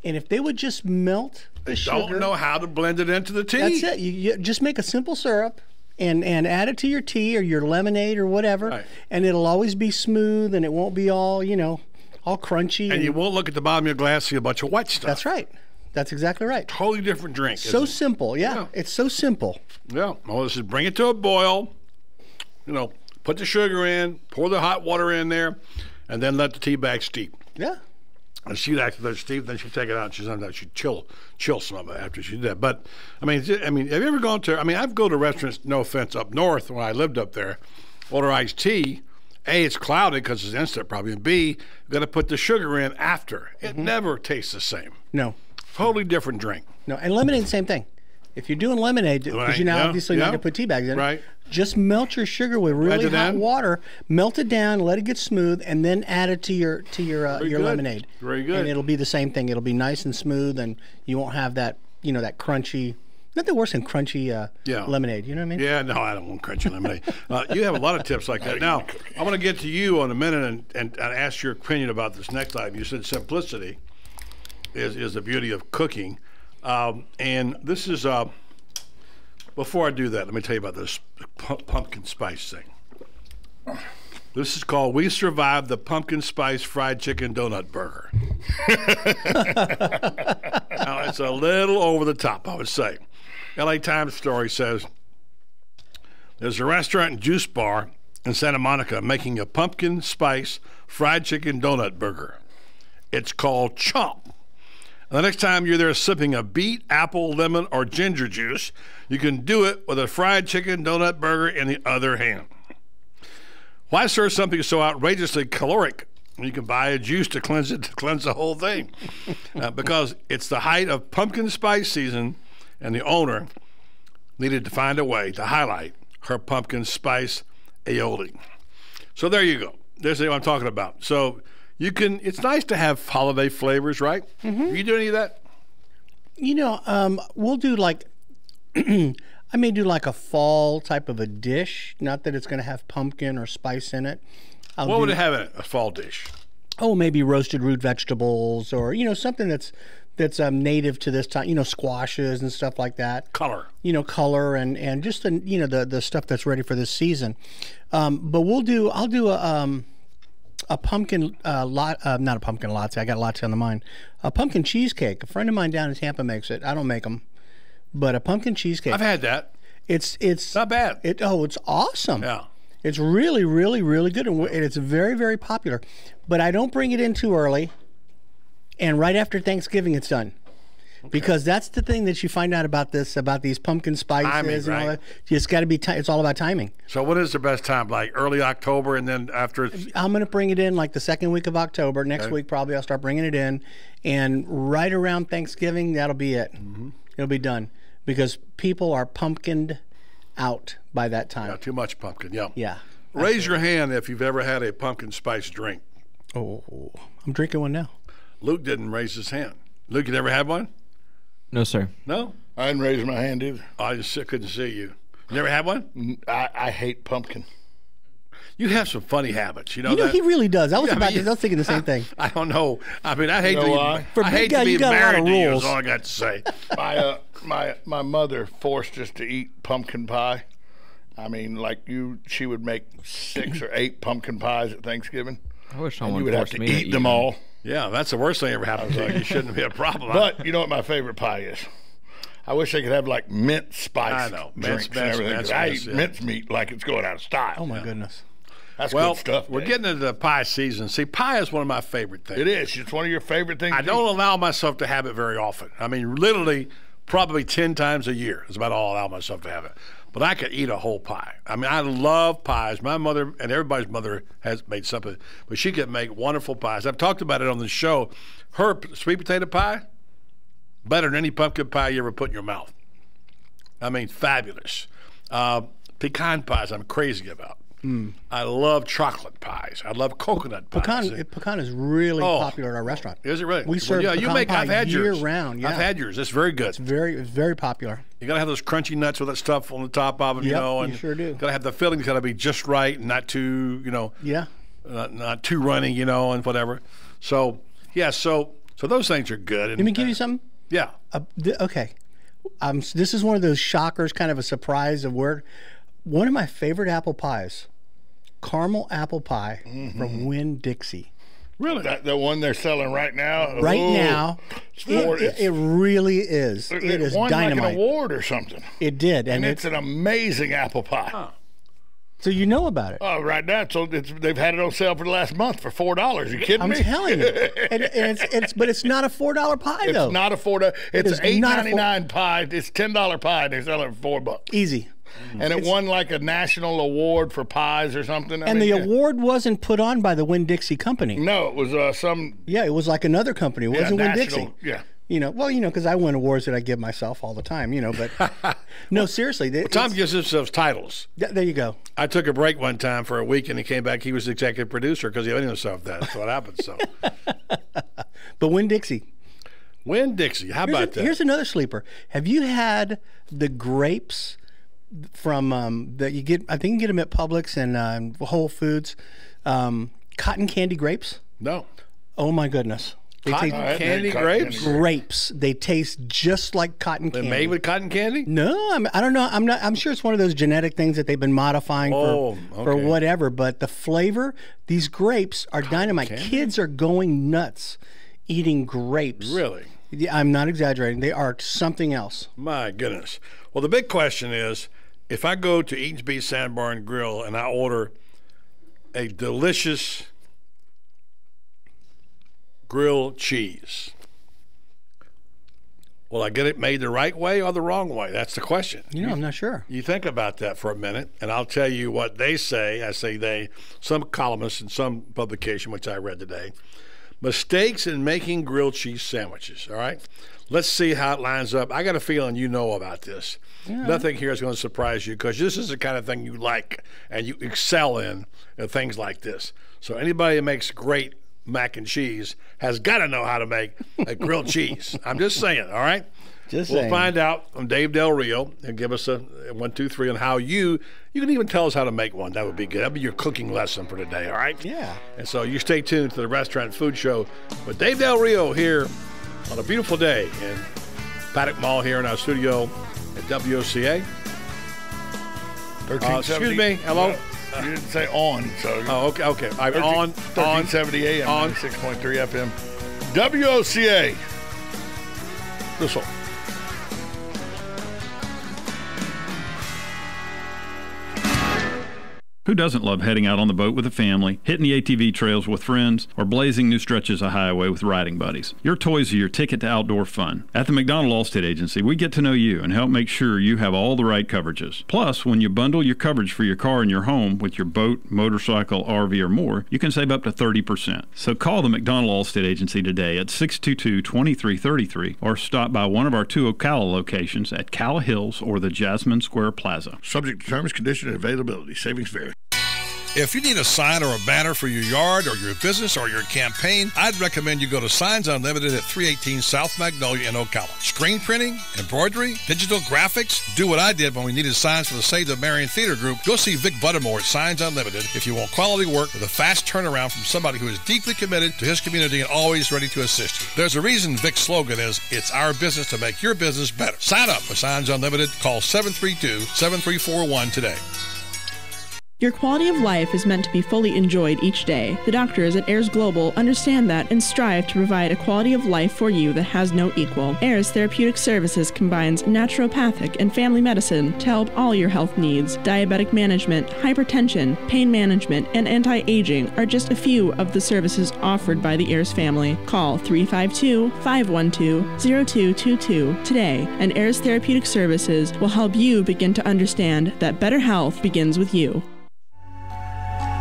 [SPEAKER 21] And if they would just melt the sugar.
[SPEAKER 4] They don't know how to blend it into the tea.
[SPEAKER 21] That's it. You just make a simple syrup and add it to your tea or your lemonade or whatever.
[SPEAKER 4] Right.
[SPEAKER 21] And it'll always be smooth and it won't be all, all crunchy.
[SPEAKER 4] And you won't look at the bottom of your glass and see a bunch of wet stuff.
[SPEAKER 21] That's right. That's exactly right.
[SPEAKER 4] Totally different drink.
[SPEAKER 21] So simple. Yeah. It's so simple.
[SPEAKER 4] Yeah. Well, this is bring it to a boil. Put the sugar in, pour the hot water in there, and then let the tea bag steep.
[SPEAKER 21] Yeah.
[SPEAKER 4] And she actually let it steep, then she take it out. And she'd chill some of it after she did that. But I mean, have you ever gone to? I mean, I've gone to restaurants. No offense, up north when I lived up there, order iced tea. A, it's clouded because it's instant probably, and B, you got to put the sugar in after. It never tastes the same.
[SPEAKER 21] No.
[SPEAKER 4] Totally different drink.
[SPEAKER 21] No, and lemonade, the same thing. If you're doing lemonade, because obviously not going to put tea bags in it, just melt your sugar with really hot water, melt it down, let it get smooth, and then add it to your lemonade.
[SPEAKER 4] Very good.
[SPEAKER 21] And it'll be the same thing. It'll be nice and smooth, and you won't have that that crunchy Nothing worse than crunchy lemonade. You know what I mean?
[SPEAKER 4] Yeah, no, I don't want crunchy lemonade. You have a lot of tips like that. Now, I want to get to you in a minute and ask your opinion about this next item. You said simplicity is the beauty of cooking. And this is, before I do that, let me tell you about this pumpkin spice thing. This is called We Survived the Pumpkin Spice Fried Chicken Donut Burger. Now, it's a little over the top, I would say. LA Times story says, there's a restaurant and juice bar in Santa Monica making a pumpkin spice fried chicken donut burger. It's called Chomp. And the next time you're there sipping a beet, apple, lemon, or ginger juice, you can do it with a fried chicken donut burger in the other hand. Why serve something so outrageously caloric when you can buy a juice to cleanse the whole thing? Because it's the height of pumpkin spice season, and the owner needed to find a way to highlight her pumpkin spice aioli. So there you go. There's what I'm talking about. So you can. It's nice to have holiday flavors, right? Mm-hmm. You do any of that?
[SPEAKER 21] You know, we'll do like. I may do like a fall type of a dish. Not that it's going to have pumpkin or spice in it.
[SPEAKER 4] What would it have in it? A fall dish?
[SPEAKER 21] Oh, maybe roasted root vegetables, or something that's native to this time. Squashes and stuff like that.
[SPEAKER 4] Color.
[SPEAKER 21] Color and just the stuff that's ready for this season. But I'll do a pumpkin not a pumpkin latte. I got latte on the mind. A pumpkin cheesecake. A friend of mine down in Tampa makes it. I don't make them. But a pumpkin cheesecake.
[SPEAKER 4] I've had that.
[SPEAKER 21] It's
[SPEAKER 4] not bad.
[SPEAKER 21] It's awesome.
[SPEAKER 4] Yeah.
[SPEAKER 21] It's really, really, really good, and it's very, very popular. But I don't bring it in too early, and right after Thanksgiving it's done. Okay. Because that's the thing that you find out about these pumpkin spices
[SPEAKER 4] timing,
[SPEAKER 21] and
[SPEAKER 4] right?
[SPEAKER 21] all that. It's got to be. It's all about timing.
[SPEAKER 4] So what is the best time? Like early October, and then after?
[SPEAKER 21] I'm going to bring it in like the second week of October. Next week probably I'll start bringing it in, and right around Thanksgiving that'll be it. Mm-hmm. It'll be done. Because people are pumpkined out by that time.
[SPEAKER 4] Yeah, too much pumpkin, yeah.
[SPEAKER 21] Yeah.
[SPEAKER 4] Raise your hand if you've ever had a pumpkin spice drink.
[SPEAKER 21] Oh, I'm drinking one now.
[SPEAKER 4] Luke didn't raise his hand. Luke, you never had one?
[SPEAKER 11] No, sir.
[SPEAKER 4] No?
[SPEAKER 1] I didn't raise my hand either.
[SPEAKER 4] I just couldn't see you. You never had one?
[SPEAKER 1] I hate pumpkin.
[SPEAKER 4] You have some funny habits, you know that?
[SPEAKER 21] He really does. I was thinking the same thing.
[SPEAKER 4] I don't know. I mean, I hate
[SPEAKER 21] to be
[SPEAKER 4] married to you, is all I got to say.
[SPEAKER 1] My mother forced us to eat pumpkin pie. I mean, she would make 6 or 8 pumpkin pies at Thanksgiving.
[SPEAKER 11] I wish someone
[SPEAKER 1] you would have to
[SPEAKER 11] forced me
[SPEAKER 1] eat them all.
[SPEAKER 4] Yeah, that's the worst thing ever happened to you. You shouldn't be a problem.
[SPEAKER 1] But you know what my favorite pie is? I wish they could have like mint spice drinks and everything. I eat mince meat like it's going out of style.
[SPEAKER 21] Oh my goodness.
[SPEAKER 1] That's good stuff.
[SPEAKER 4] We're getting into the pie season. See, pie is one of my favorite things.
[SPEAKER 1] It is. It's one of your favorite things.
[SPEAKER 4] I don't allow myself to have it very often. I mean, literally, probably 10 times a year is about all I allow myself to have it. But I could eat a whole pie. I mean, I love pies. My mother and everybody's mother has made something, but she can make wonderful pies. I've talked about it on the show. Her sweet potato pie, better than any pumpkin pie you ever put in your mouth. I mean, fabulous. Pecan pies I'm crazy about. I love chocolate pies. I love coconut pies.
[SPEAKER 21] Pecan is really popular at our restaurant.
[SPEAKER 4] Is it really?
[SPEAKER 21] We serve pecan pie
[SPEAKER 4] I've had
[SPEAKER 21] year
[SPEAKER 4] yours.
[SPEAKER 21] round. Yeah.
[SPEAKER 4] I've had yours. It's very good.
[SPEAKER 21] It's very popular.
[SPEAKER 4] You gotta have those crunchy nuts with that stuff on the top of them,
[SPEAKER 21] you
[SPEAKER 4] know.
[SPEAKER 21] And you sure do.
[SPEAKER 4] Gotta have the filling's gotta be just right, and not too,
[SPEAKER 21] Yeah.
[SPEAKER 4] Not too runny, and whatever. So yeah, so those things are good.
[SPEAKER 21] Let me give you something.
[SPEAKER 4] Yeah.
[SPEAKER 21] Okay. This is one of those shockers, kind of a surprise of where one of my favorite apple pies. Caramel apple pie from Winn-Dixie.
[SPEAKER 1] Really? The one they're selling right now?
[SPEAKER 21] Right now. It really is. It is
[SPEAKER 1] won
[SPEAKER 21] dynamite.
[SPEAKER 1] Like an award or something.
[SPEAKER 21] It did.
[SPEAKER 1] And it's an amazing apple pie. Huh.
[SPEAKER 21] So you know about it?
[SPEAKER 1] Oh, right now. So they've had it on sale for the last month for $4. You kidding me?
[SPEAKER 21] I'm telling you. But it's not a $4 pie, though.
[SPEAKER 1] It's not a $4. It's $8.99 pie. It's $10 pie. They're selling it for $4.
[SPEAKER 21] Easy.
[SPEAKER 1] And it won like a national award for pies or something.
[SPEAKER 21] And the award wasn't put on by the Winn-Dixie company.
[SPEAKER 1] No, it was some.
[SPEAKER 21] Yeah, it was like another company. It wasn't Winn-Dixie.
[SPEAKER 1] Yeah.
[SPEAKER 21] Because I win awards that I give myself all the time, but no, seriously.
[SPEAKER 4] Tom gives himself titles.
[SPEAKER 21] There you go.
[SPEAKER 4] I took a break one time for a week and he came back. He was the executive producer because he owned himself. That's what happened. So,
[SPEAKER 21] but Winn-Dixie.
[SPEAKER 4] Winn-Dixie. How about that?
[SPEAKER 21] Here's another sleeper. Have you had the grapes from that you get? I think you can get them at Publix and Whole Foods. Cotton candy grapes?
[SPEAKER 4] No.
[SPEAKER 21] Oh my goodness.
[SPEAKER 4] Cotton candy grapes?
[SPEAKER 21] Grapes. They taste just like cotton candy.
[SPEAKER 4] They're made with cotton candy?
[SPEAKER 21] No, I don't know. I'm sure it's one of those genetic things that they've been modifying for whatever. But the flavor, these grapes are dynamite.
[SPEAKER 4] Candy?
[SPEAKER 21] Kids are going nuts eating grapes.
[SPEAKER 4] Really?
[SPEAKER 21] Yeah, I'm not exaggerating. They are something else.
[SPEAKER 4] My goodness. Well, the big question is, if I go to Eaton's Beef Sandbar and Grill and I order a delicious grilled cheese, will I get it made the right way or the wrong way? That's the question.
[SPEAKER 21] I'm not sure.
[SPEAKER 4] You think about that for a minute, and I'll tell you what they say. I say they, some columnists in some publication, which I read today. Mistakes in making grilled cheese sandwiches, all right? Let's see how it lines up. I got a feeling you know about this. Yeah. Nothing here is going to surprise you because this is the kind of thing you like and you excel in things like this. So anybody that makes great mac and cheese has got to know how to make a grilled cheese. I'm just saying, all right? We'll find out from Dave Del Rio and give us a 1, 2, 3 on how you can even tell us how to make one. That would be good. That'd be your cooking lesson for today, all right?
[SPEAKER 21] Yeah.
[SPEAKER 4] And so you stay tuned to the Restaurant Food Show with Dave Del Rio here on a beautiful day in Paddock Mall here in our studio at WOCA.
[SPEAKER 1] 1370.
[SPEAKER 4] Excuse me. Hello?
[SPEAKER 1] You didn't say on, so.
[SPEAKER 4] Oh, okay. I'm on
[SPEAKER 1] 1370 AM, on 96.3 FM. WOCA.
[SPEAKER 4] This one.
[SPEAKER 6] Who doesn't love heading out on the boat with a family, hitting the ATV trails with friends, or blazing new stretches of highway with riding buddies? Your toys are your ticket to outdoor fun. At the McDonald Allstate Agency, we get to know you and help make sure you have all the right coverages. Plus, when you bundle your coverage for your car and your home with your boat, motorcycle, RV, or more, you can save up to 30%. So call the McDonald Allstate Agency today at 622-2333 or stop by one of our 2 Ocala locations at Calla Hills or the Jasmine Square Plaza.
[SPEAKER 1] Subject to terms, condition, and availability. Savings vary.
[SPEAKER 4] If you need a sign or a banner for your yard or your business or your campaign, I'd recommend you go to Signs Unlimited at 318 South Magnolia in Ocala. Screen printing, embroidery, digital graphics. Do what I did when we needed signs for the Save the Marion Theater Group. Go see Vic Buttermore at Signs Unlimited if you want quality work with a fast turnaround from somebody who is deeply committed to his community and always ready to assist you. There's a reason Vic's slogan is, it's our business to make your business better. Sign up for Signs Unlimited. Call 732-7341 today.
[SPEAKER 11] Your quality of life is meant to be fully enjoyed each day. The doctors at Ayers Global understand that and strive to provide a quality of life for you that has no equal. Ayers Therapeutic Services combines naturopathic and family medicine to help all your health needs. Diabetic management, hypertension, pain management, and anti-aging are just a few of the services offered by the Ayers family. Call 352-512-0222 today, and Ayers Therapeutic Services will help you begin to understand that better health begins with you.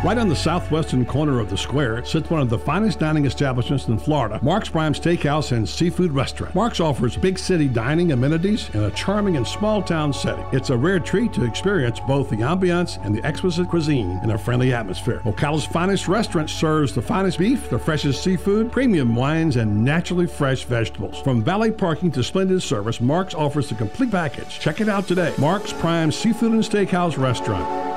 [SPEAKER 4] Right on the southwestern corner of the square sits one of the finest dining establishments in Florida, Mark's Prime Steakhouse and Seafood Restaurant. Mark's offers big city dining amenities in a charming and small town setting. It's a rare treat to experience both the ambiance and the exquisite cuisine in a friendly atmosphere. Ocala's finest restaurant serves the finest beef, the freshest seafood, premium wines, and naturally fresh vegetables. From valet parking to splendid service, Mark's offers the complete package. Check it out today. Mark's Prime Seafood and Steakhouse Restaurant.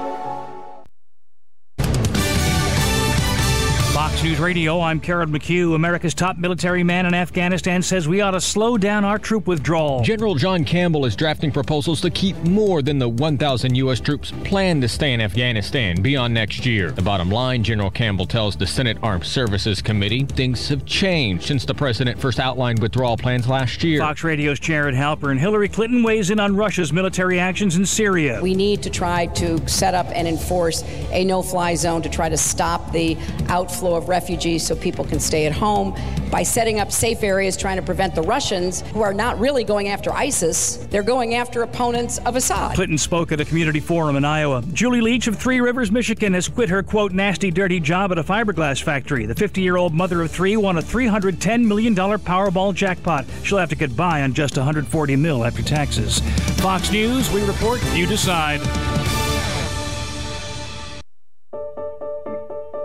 [SPEAKER 25] Fox News Radio, I'm Karen McHugh. America's top military man in Afghanistan says we ought to slow down our troop withdrawal.
[SPEAKER 26] General John Campbell is drafting proposals to keep more than the 1,000 U.S. troops planned to stay in Afghanistan beyond next year. The bottom line, General Campbell tells the Senate Armed Services Committee, things have changed since the president first outlined withdrawal plans last year.
[SPEAKER 25] Fox Radio's Jared Halpern. Hillary Clinton weighs in on Russia's military actions in Syria.
[SPEAKER 27] We need to try to set up and enforce a no-fly zone to try to stop the outflow of refugees so people can stay at home by setting up safe areas, trying to prevent the Russians, who are not really going after ISIS, they're going after opponents of Assad.
[SPEAKER 25] Clinton spoke at a community forum in Iowa. Julie Leach of Three Rivers, Michigan has quit her, quote, nasty, dirty job at a fiberglass factory. The 50-year-old mother of three won a $310 million Powerball jackpot. She'll have to get by on just $140 million after taxes. Fox News, we report, you decide.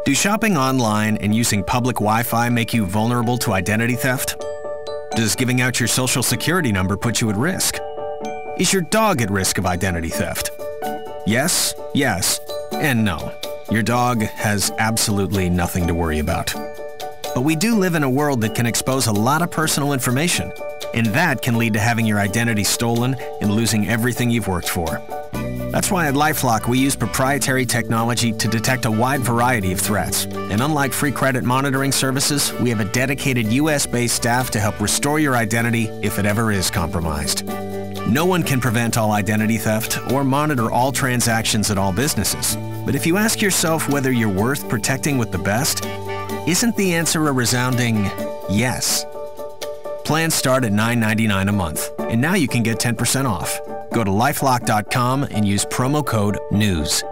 [SPEAKER 19] Do shopping online and using public Wi-Fi make you vulnerable to identity theft? Does giving out your social security number put you at risk? Is your dog at risk of identity theft? Yes, yes, and no. Your dog has absolutely nothing to worry about. But we do live in a world that can expose a lot of personal information, and that can lead to having your identity stolen and losing everything you've worked for. That's why at LifeLock we use proprietary technology to detect a wide variety of threats. And unlike free credit monitoring services, we have a dedicated US-based staff to help restore your identity if it ever is compromised. No one can prevent all identity theft or monitor all transactions at all businesses. But if you ask yourself whether you're worth protecting with the best, isn't the answer a resounding yes? Plans start at $9.99 a month, and now you can get 10% off. Go to lifelock.com and use promo code NEWS.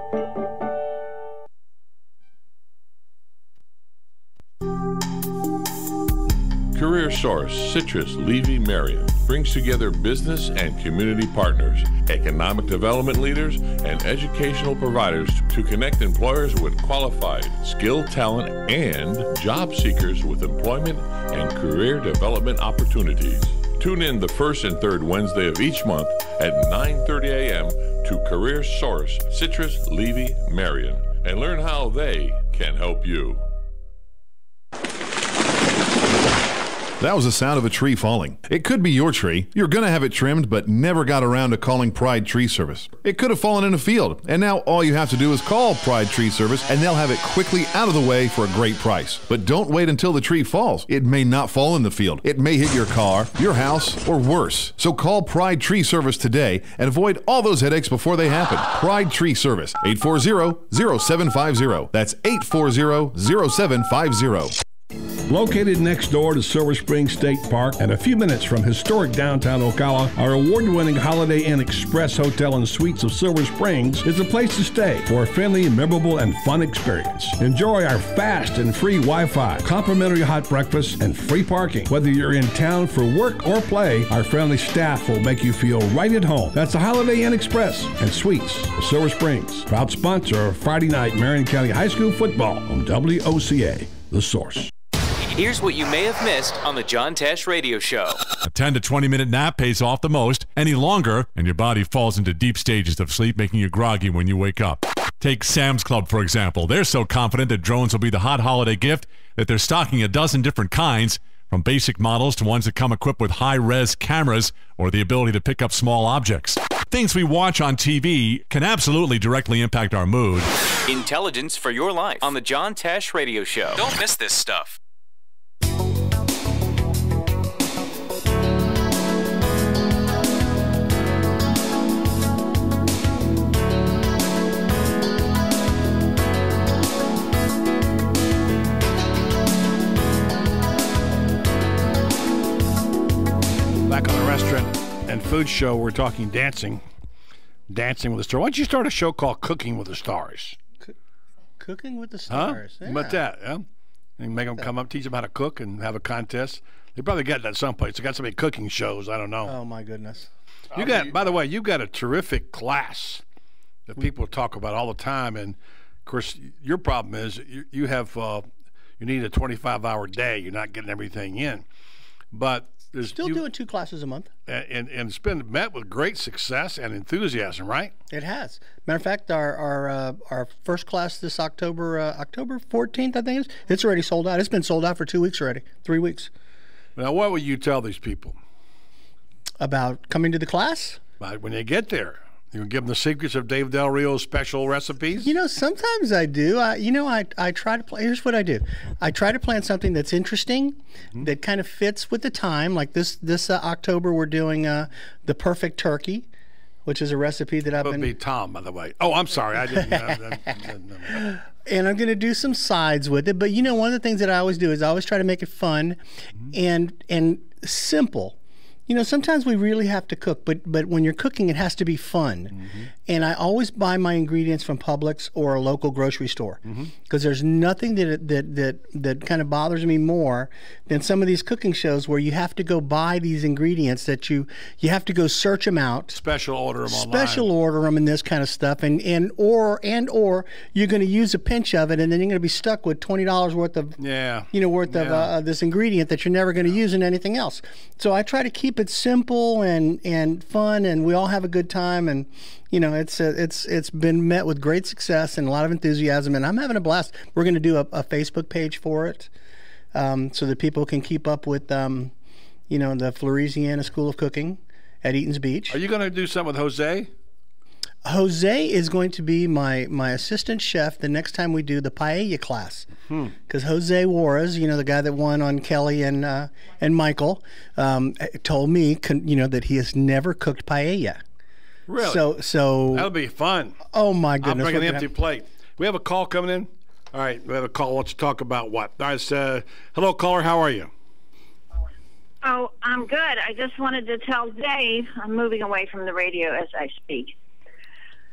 [SPEAKER 12] Career Source Citrus Levy Marion brings together business and community partners, economic development leaders, and educational providers to connect employers with qualified, skilled talent and job seekers with employment and career development opportunities. Tune in the first and third Wednesday of each month at 9:30 a.m. to Career Source Citrus Levy Marion and learn how they can help you.
[SPEAKER 8] That was the sound of a tree falling. It could be your tree. You're going to have it trimmed, but never got around to calling Pride Tree Service. It could have fallen in a field, and now all you have to do is call Pride Tree Service, and they'll have it quickly out of the way for a great price. But don't wait until the tree falls. It may not fall in the field. It may hit your car, your house, or worse. So call Pride Tree Service today and avoid all those headaches before they happen. Pride Tree Service, 840-0750. That's 840-0750.
[SPEAKER 4] Located next door to Silver Spring State Park and a few minutes from historic downtown Ocala, our award-winning Holiday Inn Express Hotel and Suites of Silver Springs is a place to stay for a friendly, memorable, and fun experience. Enjoy our fast and free Wi-Fi, complimentary hot breakfast, and free parking. Whether you're in town for work or play, our friendly staff will make you feel right at home. That's the Holiday Inn Express and Suites of Silver Springs, proud sponsor of Friday night Marion County High School football on WOCA, The Source.
[SPEAKER 14] Here's what you may have missed on the John Tesh Radio Show.
[SPEAKER 15] A 10 to 20 minute nap pays off the most. Any longer, and your body falls into deep stages of sleep, making you groggy when you wake up. Take Sam's Club, for example. They're so confident that drones will be the hot holiday gift that they're stocking a dozen different kinds, from basic models to ones that come equipped with high-res cameras or the ability to pick up small objects. Things we watch on TV can absolutely directly impact our mood.
[SPEAKER 14] Intelligence for your life on the John Tesh Radio Show. Don't miss this stuff.
[SPEAKER 4] Back on the restaurant and food show, we're talking dancing with the Stars. Why don't you start a show called Cooking with the Stars?
[SPEAKER 21] Cooking with the Stars.
[SPEAKER 4] Huh? Yeah. How about that? Yeah. And make them come up, teach them how to cook, and have a contest. They probably got that someplace. They got so many cooking shows. I don't know.
[SPEAKER 21] Oh my goodness!
[SPEAKER 4] By the way, you've got a terrific class that people talk about all the time. And of course, your problem is you have you need a 25-hour day. You're not getting everything in, but there's
[SPEAKER 21] still doing 2 classes a month,
[SPEAKER 4] and it's been met with great success and enthusiasm, right?
[SPEAKER 21] It has. Matter of fact, our first class this October 14th, I think it's already sold out. It's been sold out for 2 weeks already, 3 weeks.
[SPEAKER 4] Now, what would you tell these people
[SPEAKER 21] about coming to the class?
[SPEAKER 4] When they get there, you give them the secrets of Dave Del Rio's special recipes?
[SPEAKER 21] You know, sometimes I do. I try to play. Here's what I do. I try to plan something that's interesting, that kind of fits with the time. Like this October, we're doing the perfect turkey, which is a recipe that I've been.
[SPEAKER 4] Be Tom, by the way. Oh, I'm sorry. I didn't know.
[SPEAKER 21] And I'm going to do some sides with it. But, one of the things that I always do is I always try to make it fun and simple. You know, sometimes we really have to cook, but when you're cooking, it has to be fun. And I always buy my ingredients from Publix or a local grocery store because there's nothing that kind of bothers me more than some of these cooking shows where you have to go buy these ingredients that you have to go search them out,
[SPEAKER 4] special order them online,
[SPEAKER 21] special order them, and this kind of stuff, and or you're going to use a pinch of it, and then you're going to be stuck with $20 worth of of this ingredient that you're never going to use in anything else. So I try to keep it simple and fun, and we all have a good time, and you know, it's been met with great success and a lot of enthusiasm, and I'm having a blast. We're going to do a Facebook page for it, so that people can keep up with the Louisiana School of Cooking at Eaton's Beach.
[SPEAKER 4] Are you going to do something with Jose?
[SPEAKER 21] Jose is going to be my assistant chef the next time we do the paella class. Because Jose Juarez, you know, the guy that won on Kelly and Michael, told me, that he has never cooked paella.
[SPEAKER 4] Really?
[SPEAKER 21] So
[SPEAKER 4] that'll be fun.
[SPEAKER 21] Oh my goodness!
[SPEAKER 4] I'll bring an empty plate. We have a call coming in. All right, we have a call. Wants to talk about what? All right, hello, caller. How are you?
[SPEAKER 2] Oh, I'm good. I just wanted to tell Dave, I'm moving away from the radio as I speak.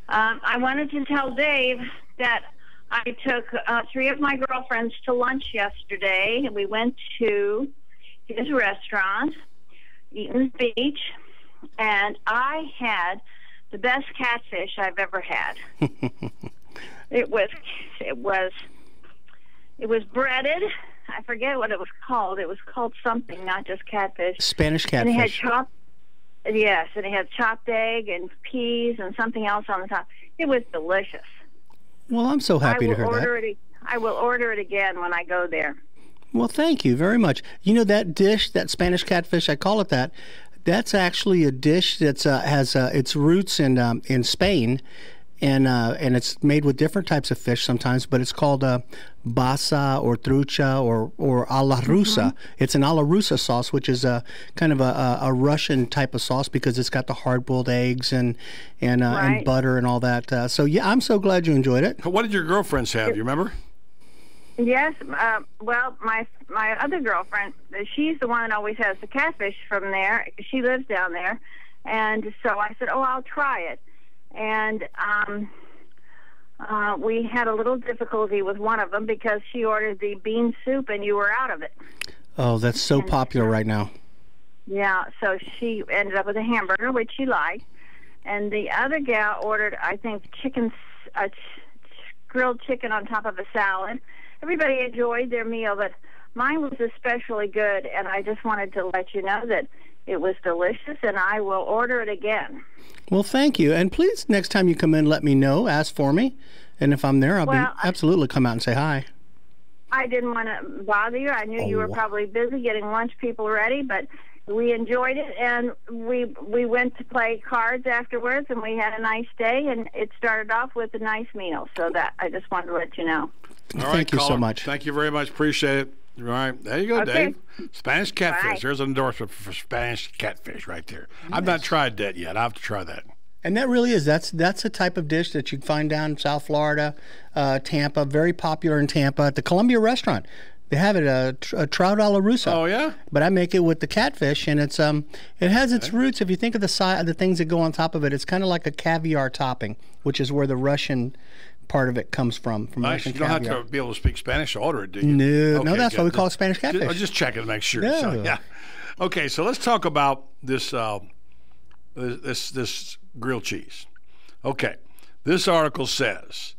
[SPEAKER 2] I wanted to tell Dave that I took 3 of my girlfriends to lunch yesterday. We went to his restaurant, Eaton's Beach, and I had the best catfish I've ever had. It was breaded. I forget what it was called. It was called something, not just catfish.
[SPEAKER 21] Spanish catfish.
[SPEAKER 2] And it had chopped egg and peas and something else on the top. It was delicious.
[SPEAKER 21] Well, I'm so happy to hear that.
[SPEAKER 2] I will order it again when I go there.
[SPEAKER 21] Well, thank you very much. You know, that dish, that Spanish catfish, I call it that, that's actually a dish that's has its roots in Spain, and it's made with different types of fish sometimes, but it's called basa or trucha or a la rusa. It's an a la rusa sauce, which is a kind of a Russian type of sauce because it's got the hard-boiled eggs and butter and all that. So yeah, I'm so glad you enjoyed it.
[SPEAKER 4] What did your girlfriends have? You remember?
[SPEAKER 2] Yes. Well, my other girlfriend, she's the one that always has the catfish from there. She lives down there, and so I said, "Oh, I'll try it." And we had a little difficulty with one of them because she ordered the bean soup and you were out of it.
[SPEAKER 21] Oh, that's so popular right now.
[SPEAKER 2] Yeah, so she ended up with a hamburger, which she liked. And the other gal ordered, I think, grilled chicken on top of a salad. Everybody enjoyed their meal, but mine was especially good, and I just wanted to let you know that it was delicious, and I will order it again.
[SPEAKER 21] Well, thank you. And please, next time you come in, let me know. Ask for me. And if I'm there, I'll absolutely come out and say hi.
[SPEAKER 2] I didn't want to bother you. I knew you were probably busy getting lunch people ready, but we enjoyed it, and we went to play cards afterwards, and we had a nice day, and it started off with a nice meal. So that I just wanted to let you know.
[SPEAKER 4] All right,
[SPEAKER 21] thank you so much.
[SPEAKER 4] Thank you very much. Appreciate it. All right, there you go, Dave. Spanish catfish.
[SPEAKER 2] Bye.
[SPEAKER 4] There's an endorsement for Spanish catfish right there. I've not tried that yet. I have to try that.
[SPEAKER 21] And that really is. That's a type of dish that you can find down in South Florida, Tampa. Very popular in Tampa at the Columbia restaurant. They have it a trout a la russa.
[SPEAKER 4] Oh yeah.
[SPEAKER 21] But I make it with the catfish, and it has its roots. If you think of the things that go on top of it, it's kind of like a caviar topping, which is where the Russian part of it comes from
[SPEAKER 4] nice.
[SPEAKER 21] Russian
[SPEAKER 4] You don't
[SPEAKER 21] caviar.
[SPEAKER 4] have to be able to speak Spanish to order it, do you?
[SPEAKER 21] No, that's why we call it Spanish catfish.
[SPEAKER 4] Just check it to make sure.
[SPEAKER 21] Yeah.
[SPEAKER 4] So, yeah. Okay, so let's talk about this this grilled cheese. Okay, this article says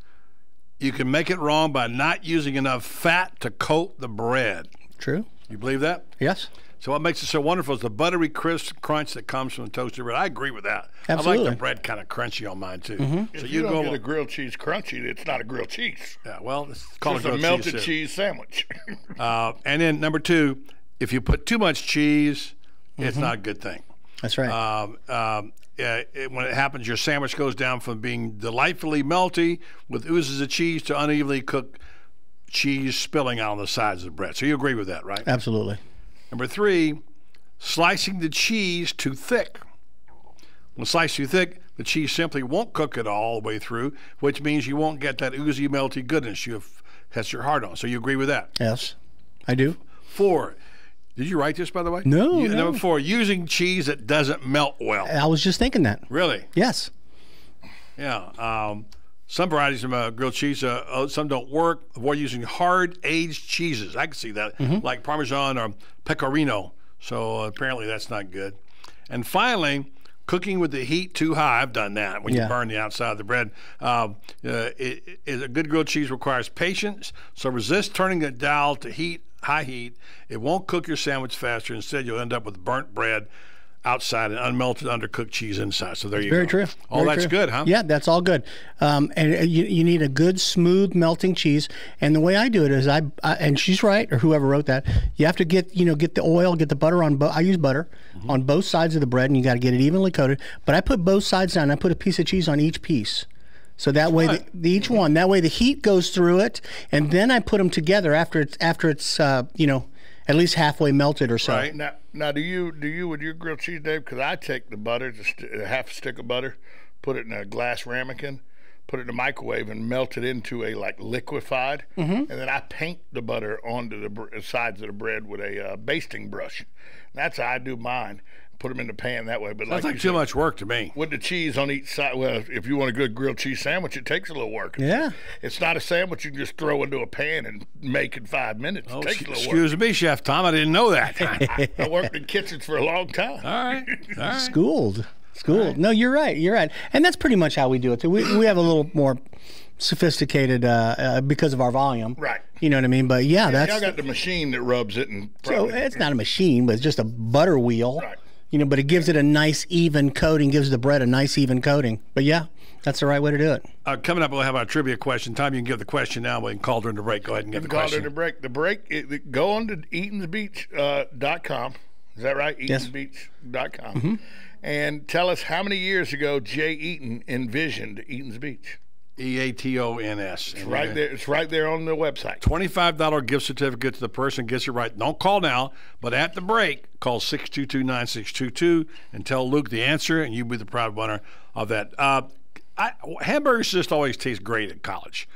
[SPEAKER 4] you can make it wrong by not using enough fat to coat the bread.
[SPEAKER 21] True.
[SPEAKER 4] You believe that?
[SPEAKER 21] Yes.
[SPEAKER 4] So what makes it so wonderful is the buttery, crisp crunch that comes from the toasted bread. I agree with that.
[SPEAKER 21] Absolutely.
[SPEAKER 4] I like the bread kind of crunchy on mine, too.
[SPEAKER 1] So you don't get a grilled cheese crunchy, it's not a grilled cheese.
[SPEAKER 4] Yeah, well, it's called
[SPEAKER 1] a melted cheese sandwich.
[SPEAKER 4] And then number 2, if you put too much cheese, it's not a good thing.
[SPEAKER 21] That's right.
[SPEAKER 4] When it happens, your sandwich goes down from being delightfully melty with oozes of cheese to unevenly cooked cheese spilling out on the sides of the bread. So you agree with that, right?
[SPEAKER 21] Absolutely.
[SPEAKER 4] Number 3, slicing the cheese too thick. When sliced too thick, the cheese simply won't cook it all the way through, which means you won't get that oozy, melty goodness you have set your heart on. So you agree with that?
[SPEAKER 21] Yes, I do.
[SPEAKER 4] 4, Did you write this, by the way?
[SPEAKER 21] No.
[SPEAKER 4] Number 4, using cheese that doesn't melt well.
[SPEAKER 21] I was just thinking that.
[SPEAKER 4] Really?
[SPEAKER 21] Yes.
[SPEAKER 4] Yeah. Some varieties of grilled cheese, some don't work. Avoid using hard aged cheeses. I can see that, like Parmesan or Pecorino. So apparently that's not good. And finally, cooking with the heat too high. I've done that when you burn the outside of the bread. A good grilled cheese requires patience. So resist turning the dial to high heat. It won't cook your sandwich faster. Instead, you'll end up with burnt bread outside and unmelted, undercooked cheese inside. So there you go.
[SPEAKER 21] Very true.
[SPEAKER 4] All that's good, huh?
[SPEAKER 21] Yeah, that's all good. And you need a good, smooth, melting cheese. And the way I do it is and she's right, or whoever wrote that, you have to get the oil, get the butter on I use butter on both sides of the bread, and you got to get it evenly coated. But I put both sides down. I put a piece of cheese on each piece. So that way, each one, that way the heat goes through it, and then I put them together after it's at least halfway melted or so.
[SPEAKER 1] Right. Now do you with your grilled cheese, Dave? Because I take the butter, half a stick of butter, put it in a glass ramekin, put it in the microwave, and melt it into a liquefied, and then I paint the butter onto the sides of the bread with a basting brush. That's how I do mine. Put them in the pan that way. But
[SPEAKER 4] sounds like too much work to me.
[SPEAKER 1] With the cheese on each side. Well, if you want a good grilled cheese sandwich, it takes a little work.
[SPEAKER 21] Yeah.
[SPEAKER 1] It's not a sandwich you can just throw into a pan and make in 5 minutes. It takes a little work.
[SPEAKER 4] Excuse me, Chef Tom. I didn't know that.
[SPEAKER 1] I worked in kitchens for a long time.
[SPEAKER 4] All right.
[SPEAKER 21] Schooled. Right. No, you're right. And that's pretty much how we do it. We have a little more sophisticated because of our volume.
[SPEAKER 1] Right.
[SPEAKER 21] You know what I mean? But yeah, that's...
[SPEAKER 1] Y'all got the machine that rubs it.
[SPEAKER 21] So it's not a machine, but it's just a butter wheel.
[SPEAKER 1] Right.
[SPEAKER 21] But it gives it a nice even coating, gives the bread a nice even coating. But yeah, that's the right way to do it.
[SPEAKER 4] Coming up, we'll have our tribute question. Tom, you can give the question now. We can call during the break. Go ahead and give the question.
[SPEAKER 1] Call during the break. Go on to eatonsbeach.com. Is that right? eatonsbeach.com. And tell us how many years ago Jay Eaton envisioned Eaton's Beach.
[SPEAKER 4] EATONS.
[SPEAKER 1] It's right there. It's right there on the website.
[SPEAKER 4] $25 gift certificate to the person gets it right. Don't call now, but at the break, call 622-9622 and tell Luke the answer, and you'll be the proud winner of that. Hamburgers just always taste great at college.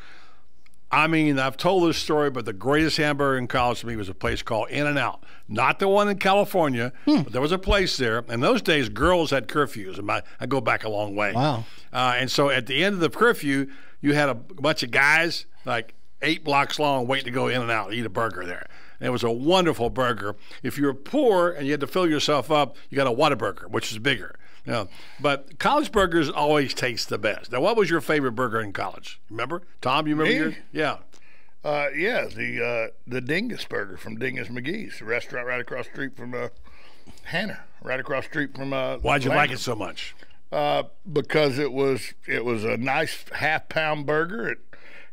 [SPEAKER 4] I mean, I've told this story, but the greatest hamburger in college to me was a place called In-N-Out. Not the one in California, but there was a place there. In those days, girls had curfews. And I go back a long way.
[SPEAKER 21] Wow.
[SPEAKER 4] And so at the end of the curfew, you had a bunch of guys, like 8 blocks long, waiting to go In-N-Out and eat a burger there. And it was a wonderful burger. If you were poor and you had to fill yourself up, you got a Whataburger, which is bigger. But college burgers always taste the best. Now, what was your favorite burger in college? Remember? Tom, you remember yours? Yeah.
[SPEAKER 1] The Dingus Burger from Dingus McGee's, a restaurant right across the street from Hanner, right across the street from
[SPEAKER 4] Why'd you like it so much?
[SPEAKER 1] Because it was a nice half-pound burger. It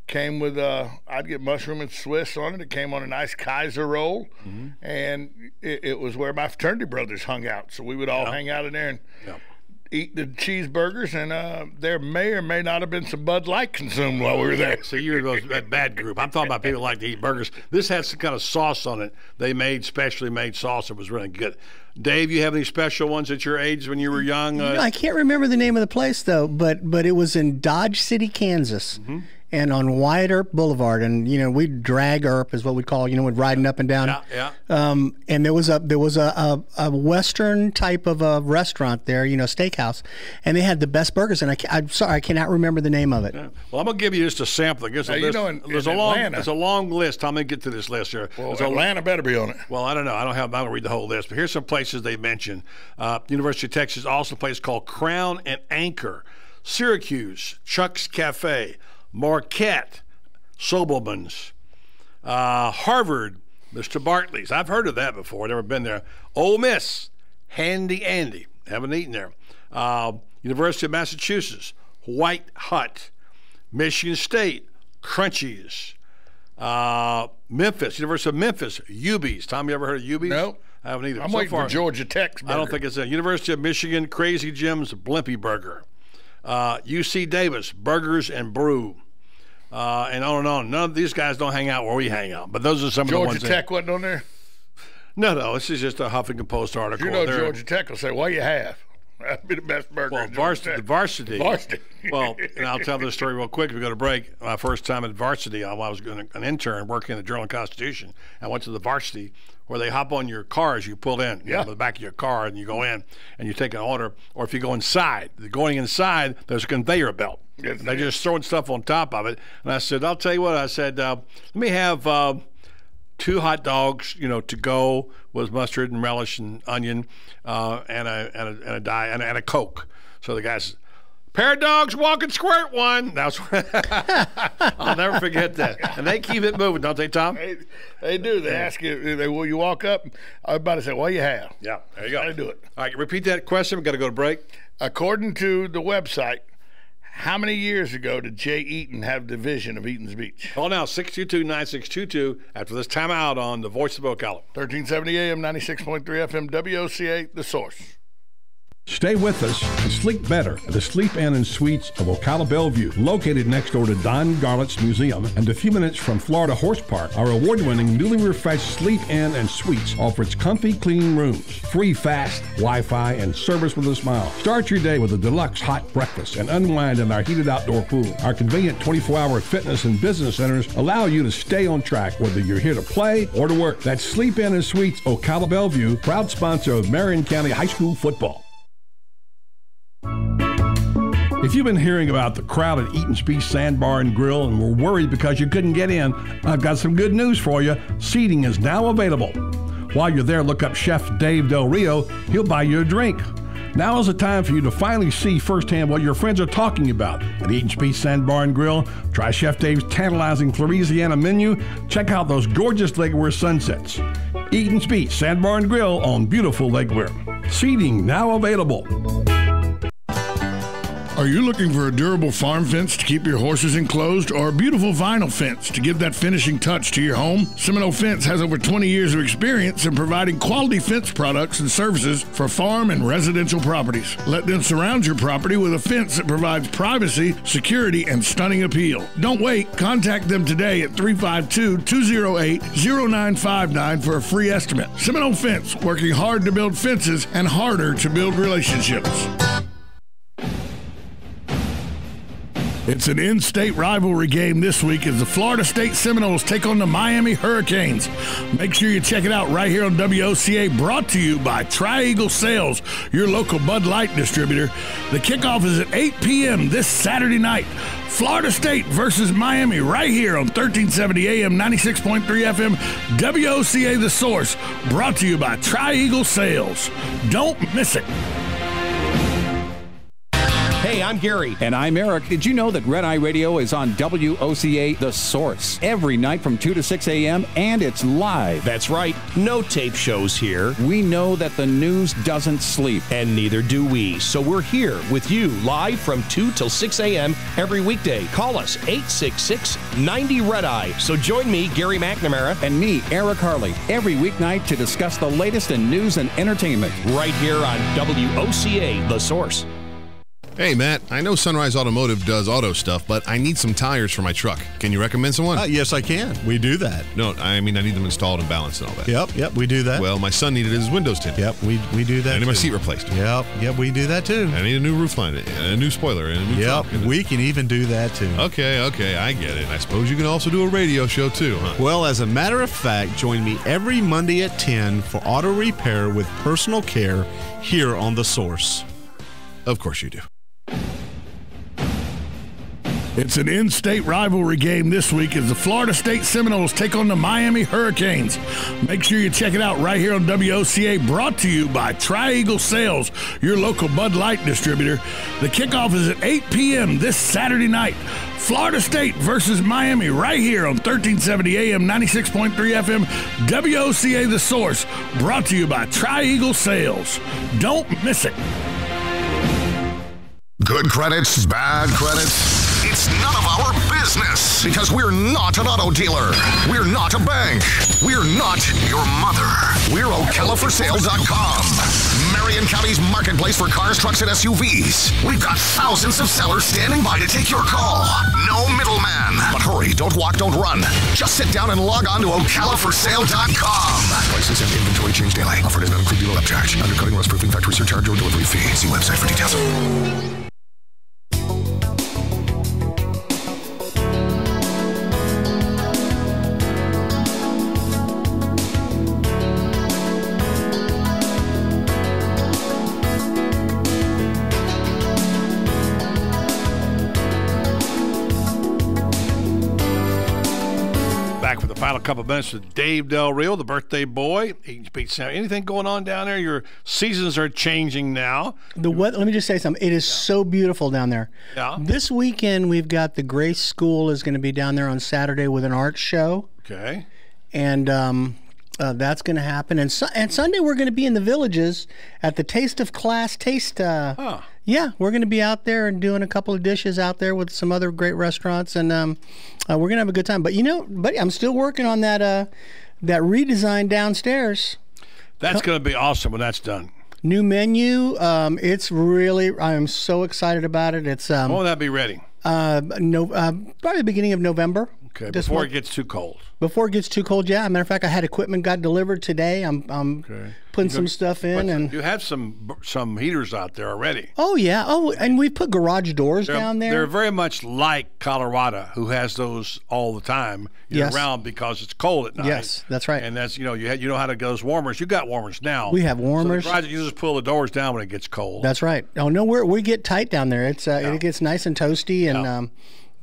[SPEAKER 1] came with I'd get mushroom and Swiss on it. It came on a nice Kaiser roll, and it was where my fraternity brothers hung out. So we would all hang out in there and eat the cheeseburgers, and there may or may not have been some Bud Light consumed while we were there.
[SPEAKER 4] So you're that bad group. I'm talking about people who like to eat burgers. This had some kind of sauce on it. They made specially made sauce. It was really good. Dave, you have any special ones at your age when you were young?
[SPEAKER 21] I can't remember the name of the place though, but it was in Dodge City, Kansas. And on Wyatt Earp Boulevard, and we'd drag Earp is what we call, we'd riding up and down. And there was a Western type of a restaurant there, steakhouse, and they had the best burgers. And I'm sorry, I cannot remember the name of it.
[SPEAKER 4] Yeah. Well, I'm gonna give you just a sample. There's a long list. I'm gonna get to this list here.
[SPEAKER 1] Well, Atlanta better be on it.
[SPEAKER 4] Well, I don't know. I'm gonna read the whole list, but here's some places they mentioned. University of Texas, also a place called Crown and Anchor, Syracuse, Chuck's Cafe, Marquette, Sobelman's, Harvard, Mr. Bartley's. I've heard of that before. Never been there. Ole Miss, Handy Andy. Haven't eaten there. University of Massachusetts, White Hut, Michigan State, Crunchies, Memphis, University of Memphis, UB's. Tom, you ever heard of UB's?
[SPEAKER 1] No.
[SPEAKER 4] I haven't either.
[SPEAKER 1] I'm waiting for Georgia Tech's burger.
[SPEAKER 4] I don't think it's a University of Michigan, Crazy Jim's Blimpie Burger. UC Davis, Burgers and Brew, and on and on. None of these guys don't hang out where we hang out, but those are some of the ones.
[SPEAKER 1] Georgia Tech wasn't on there?
[SPEAKER 4] No, this is just a Huffington Post article.
[SPEAKER 1] Georgia Tech will say, well, you have. That'd be the best burger.
[SPEAKER 4] Well, varsity. Well, and I'll tell this story real quick if we go to break. My first time at varsity, I was an intern working in the Journal-Constitution. I went to the varsity where they hop on your car as you pull in, the back of your car, and you go in and you take an order. Or if you go inside, going inside, there's a conveyor belt. Yes, they're just throwing stuff on top of it. And I said, I'll tell you what. I said, let me have 2 hot dogs, to go with mustard and relish and onion, and a Coke. So the guy says, pair of dogs, walk and squirt one. That's I'll never forget that. And they keep it moving, don't they, Tom?
[SPEAKER 1] They do. They ask you, will you walk up? Everybody say, what do you have?
[SPEAKER 4] Yeah, there you go.
[SPEAKER 1] They do it.
[SPEAKER 4] All right, repeat that question. We've got to go to break.
[SPEAKER 1] According to the website, how many years ago did Jay Eaton have division of Eaton's Beach?
[SPEAKER 4] Call now, 622-9622, after this timeout on the Voice of Ocala.
[SPEAKER 1] 1370 AM, 96.3 FM, WOCA, The Source.
[SPEAKER 3] Stay with us and sleep better at the Sleep Inn and Suites of Ocala Bellevue, located next door to Don Garlett's Museum and a few minutes from Florida Horse Park. Our award-winning, newly refreshed Sleep Inn and Suites offers comfy, clean rooms, free fast Wi-Fi, and service with a smile. Start your day with a deluxe hot breakfast and unwind in our heated outdoor pool. Our convenient 24-hour fitness and business centers allow you to stay on track whether you're here to play or to work. That's Sleep Inn and Suites Ocala Bellevue, proud sponsor of Marion County High School football. If you've been hearing about the crowded Eaton's Beach Sandbar and Grill and were worried because you couldn't get in, I've got some good news for you. Seating is now available. While you're there, look up Chef Dave Del Rio. He'll buy you a drink. Now is the time for you to finally see firsthand what your friends are talking about at Eaton's Beach Sandbar and Grill. Try Chef Dave's tantalizing Louisiana menu. Check out those gorgeous Lake Weir sunsets. Eaton's Beach Sandbar and Grill on beautiful Lake Weir. Seating now available.
[SPEAKER 1] Are you looking for a durable farm fence to keep your horses enclosed or a beautiful vinyl fence to give that finishing touch to your home? Seminole Fence has over 20 years of experience in providing quality fence products and services for farm and residential properties. Let them surround your property with a fence that provides privacy, security, and stunning appeal. Don't wait. Contact them today at 352-208-0959 for a free estimate. Seminole Fence, working hard to build fences and harder to build relationships. It's an in-state rivalry game this week as the Florida State Seminoles take on the Miami Hurricanes. Make sure you check it out right here on WOCA, brought to you by Tri-Eagle Sales, your local Bud Light distributor. The kickoff is at 8 p.m. this Saturday night. Florida State versus Miami right here on 1370 AM, 96.3 FM, WOCA The Source, brought to you by Tri-Eagle Sales. Don't miss it.
[SPEAKER 16] Hey, I'm Gary. And I'm Eric. Did you know that Red Eye Radio is on WOCA The Source every night from 2 to 6 a.m. and it's live?
[SPEAKER 17] That's right. No tape shows here.
[SPEAKER 16] We know that the news doesn't sleep.
[SPEAKER 17] And neither do we. So we're here with you live from 2 till 6 a.m. every weekday. Call us 866-90-RED-EYE. So join me, Gary McNamara.
[SPEAKER 16] And me, Eric Harley, every weeknight to discuss the latest in news and entertainment.
[SPEAKER 17] Right here on WOCA The Source.
[SPEAKER 8] Hey, Matt, I know Sunrise Automotive does auto stuff, but I need some tires for my truck. Can you recommend someone?
[SPEAKER 18] Yes, I can. We do that.
[SPEAKER 8] No, I mean I need them installed and balanced and all that.
[SPEAKER 18] Yep, we do that.
[SPEAKER 8] Well, my son needed his windows tinted.
[SPEAKER 18] Yep, we do that.
[SPEAKER 8] I need my seat replaced.
[SPEAKER 18] Yep, we do that too.
[SPEAKER 8] I need a new roof line, and a new spoiler, and a new
[SPEAKER 18] Yep,
[SPEAKER 8] trunk,
[SPEAKER 18] we can even do that too.
[SPEAKER 8] Okay, I get it. I suppose you can also do a radio show too, huh?
[SPEAKER 18] Well, as a matter of fact, join me every Monday at 10 for auto repair with personal care here on The Source.
[SPEAKER 8] Of course you do.
[SPEAKER 1] It's an in-state rivalry game this week as the Florida State Seminoles take on the Miami Hurricanes. Make sure you check it out right here on WOCA, brought to you by Tri-Eagle Sales, your local Bud Light distributor. The kickoff is at 8 p.m. this Saturday night. Florida State versus Miami right here on 1370 AM, 96.3 FM, WOCA The Source, brought to you by Tri-Eagle Sales. Don't miss it.
[SPEAKER 7] Good credits, bad credits. It's none of our business. business because we're not an auto dealer. We're not a bank. We're not your mother. We're ocalaforsale.com. Marion County's marketplace for cars, trucks, and SUVs. We've got thousands of sellers standing by to take your call. No middleman. But hurry, don't walk, don't run. Just sit down and log on to ocalaforsale.com. Prices and inventory change daily. Offered and include dealer upcharge. Undercutting, rust proofing, factory surcharge, or delivery fee. See website for details.
[SPEAKER 4] Back for the final couple of minutes with Dave Del Rio, the birthday boy. Anything going on down there? Your seasons are changing now.
[SPEAKER 21] Let me just say something. It is so beautiful down there.
[SPEAKER 4] Yeah.
[SPEAKER 21] This weekend, we've got the Grace School is going to be down there on Saturday with an art show.
[SPEAKER 4] Okay.
[SPEAKER 21] And that's going to happen. And Sunday, we're going to be in the Villages at the Taste of Class Taste. Yeah, we're going to be out there and doing a couple of dishes out there with some other great restaurants, and we're going to have a good time. But buddy, I'm still working on that redesign downstairs.
[SPEAKER 4] That's going to be awesome when that's done.
[SPEAKER 21] New menu. It's really. I am so excited about it. It's.
[SPEAKER 4] When will that be ready?
[SPEAKER 21] Probably the beginning of November.
[SPEAKER 4] Okay, before it gets too cold.
[SPEAKER 21] Before it gets too cold, yeah. As a matter of fact, I had equipment got delivered today. I'm putting some stuff in, and
[SPEAKER 4] you have some heaters out there already.
[SPEAKER 21] Oh yeah. Oh, and we put garage doors down there.
[SPEAKER 4] They're very much like Colorado, who has those all the time around because it's cold at night.
[SPEAKER 21] Yes, that's right.
[SPEAKER 4] And that's you know how to get those warmers. You got warmers now.
[SPEAKER 21] We have warmers.
[SPEAKER 4] So you just pull the doors down when it gets cold.
[SPEAKER 21] That's right. Oh no, we get tight down there. It's it gets nice and toasty and.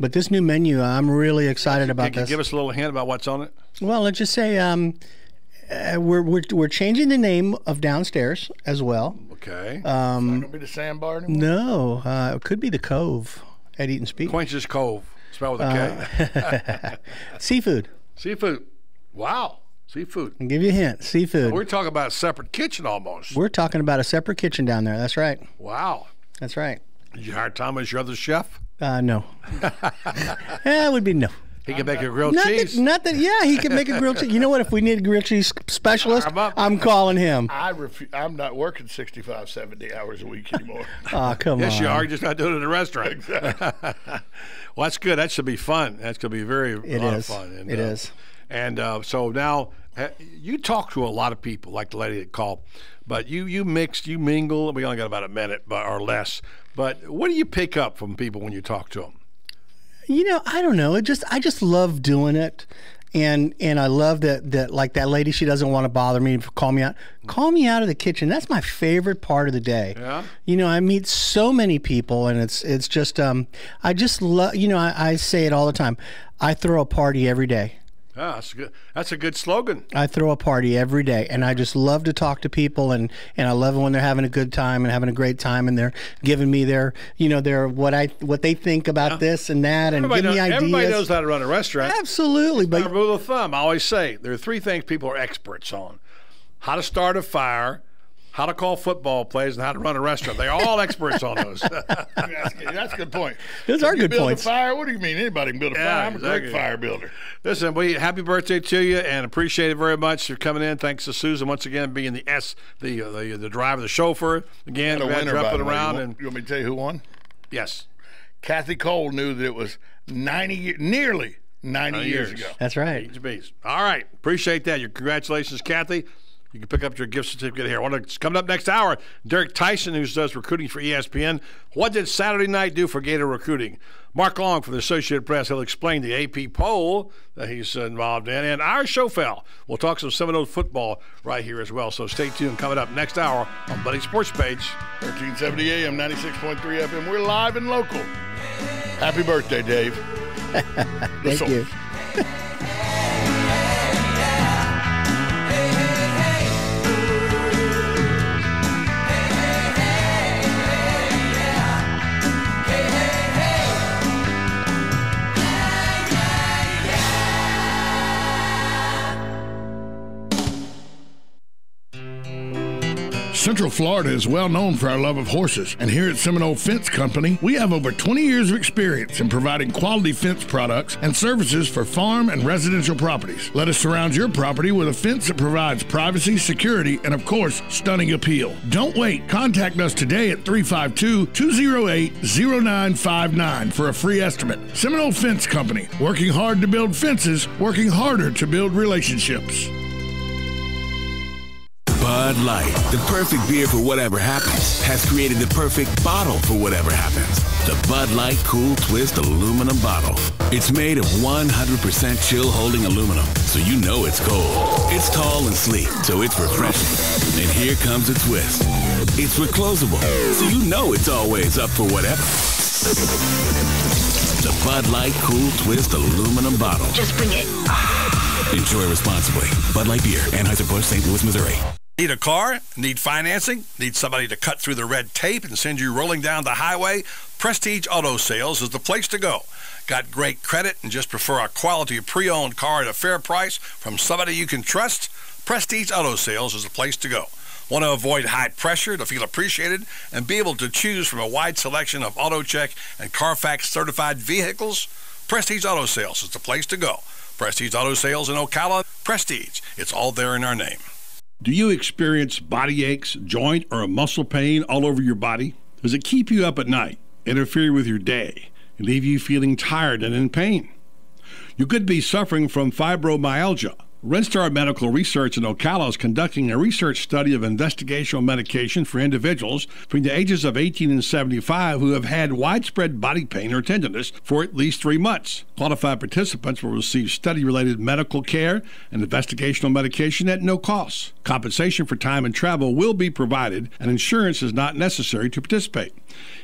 [SPEAKER 21] But this new menu, I'm really excited about this.
[SPEAKER 4] Can you give us a little hint about what's on it?
[SPEAKER 21] Well, let's just say we're changing the name of downstairs as well.
[SPEAKER 4] Okay.
[SPEAKER 1] It's not going to be the Sandbar anymore?
[SPEAKER 21] No, it could be the Cove at Eat and Speak.
[SPEAKER 4] Quench's Cove, spelled with a K.
[SPEAKER 21] Seafood.
[SPEAKER 4] Seafood. Wow. Seafood.
[SPEAKER 21] I'll give you a hint. Seafood.
[SPEAKER 4] We're talking about a separate kitchen almost.
[SPEAKER 21] We're talking about a separate kitchen down there. That's right.
[SPEAKER 4] Wow.
[SPEAKER 21] That's right.
[SPEAKER 4] Did you hire Tom as your other chef?
[SPEAKER 21] No. It would be no.
[SPEAKER 4] He can make a grilled cheese.
[SPEAKER 21] He can make a grilled cheese. You know what? If we need a grilled cheese specialist, I'm calling him.
[SPEAKER 1] I'm not working 65, 70 hours a week anymore.
[SPEAKER 21] Oh, come on.
[SPEAKER 4] Yes, you are. You're just not doing it in a restaurant.
[SPEAKER 1] Exactly.
[SPEAKER 4] Well, that's good. That should be fun. That's going to be very a lot of fun. And,
[SPEAKER 21] it is.
[SPEAKER 4] And so now you talk to a lot of people, like the lady that called, but you mix, you mingle. We only got about a minute or less. But what do you pick up from people when you talk to them?
[SPEAKER 21] I don't know. I just love doing it, and I love that like that lady. She doesn't want to bother me. Call me out of the kitchen. That's my favorite part of the day.
[SPEAKER 4] Yeah.
[SPEAKER 21] I meet so many people, and it's just I just love. I say it all the time. I throw a party every day.
[SPEAKER 4] Ah, that's good. That's a good slogan.
[SPEAKER 21] I throw a party every day, and I just love to talk to people, and I love it when they're having a good time and having a great time, and they're giving me their what they think about this and that, and giving me ideas.
[SPEAKER 4] Everybody knows how to run a restaurant.
[SPEAKER 21] Absolutely, but
[SPEAKER 4] a rule of thumb, I always say there are three things people are experts on: how to start a fire, how to call football plays, and how to run a restaurant. They're all experts on those.
[SPEAKER 1] That's a good point.
[SPEAKER 21] Those are good points.
[SPEAKER 1] Build a fire? What do you mean? Anybody can build a fire. I'm a great fire builder.
[SPEAKER 4] Listen, happy birthday to you, and appreciate it very much for coming in. Thanks to Susan once again being the driver, the chauffeur. Again, jumping around.
[SPEAKER 1] You want me to tell you who won?
[SPEAKER 4] Yes.
[SPEAKER 1] Kathy Cole knew that it was nearly 90 years ago.
[SPEAKER 21] That's right.
[SPEAKER 4] All right. Appreciate that. Congratulations, Kathy. You can pick up your gift certificate here. Coming up next hour, Derek Tyson, who does recruiting for ESPN. What did Saturday night do for Gator recruiting? Mark Long from the Associated Press. He'll explain the AP poll that he's involved in. And our show fell. We'll talk some Seminole football right here as well. So stay tuned. Coming up next hour on Buddy Sports Page.
[SPEAKER 1] 1370 AM, 96.3 FM. We're live and local. Happy birthday, Dave.
[SPEAKER 21] Thank you.
[SPEAKER 1] Central Florida is well known for our love of horses, and here at Seminole Fence Company, we have over 20 years of experience in providing quality fence products and services for farm and residential properties. Let us surround your property with a fence that provides privacy, security, and of course, stunning appeal. Don't wait. Contact us today at 352-208-0959 for a free estimate. Seminole Fence Company, working hard to build fences, working harder to build relationships.
[SPEAKER 5] Bud Light, the perfect beer for whatever happens, has created the perfect bottle for whatever happens. The Bud Light Cool Twist aluminum bottle. It's made of 100% chill-holding aluminum, so you know it's cold. It's tall and sleek, so it's refreshing. And here comes a twist. It's reclosable, so you know it's always up for whatever. The Bud Light Cool Twist aluminum bottle.
[SPEAKER 9] Just bring it.
[SPEAKER 5] Enjoy responsibly. Bud Light Beer, Anheuser-Busch, St. Louis, Missouri.
[SPEAKER 4] Need a car? Need financing? Need somebody to cut through the red tape and send you rolling down the highway? Prestige Auto Sales is the place to go. Got great credit and just prefer a quality pre-owned car at a fair price from somebody you can trust? Prestige Auto Sales is the place to go. Want to avoid high pressure to feel appreciated and be able to choose from a wide selection of AutoCheck and Carfax certified vehicles? Prestige Auto Sales is the place to go. Prestige Auto Sales in Ocala. Prestige. It's all there in our name.
[SPEAKER 3] Do you experience body aches, joint, or a muscle pain all over your body? Does it keep you up at night, interfere with your day, and leave you feeling tired and in pain? You could be suffering from fibromyalgia. Renstar Medical Research in Ocala is conducting a research study of investigational medication for individuals between the ages of 18 and 75 who have had widespread body pain or tenderness for at least 3 months. Qualified participants will receive study-related medical care and investigational medication at no cost. Compensation for time and travel will be provided, and insurance is not necessary to participate.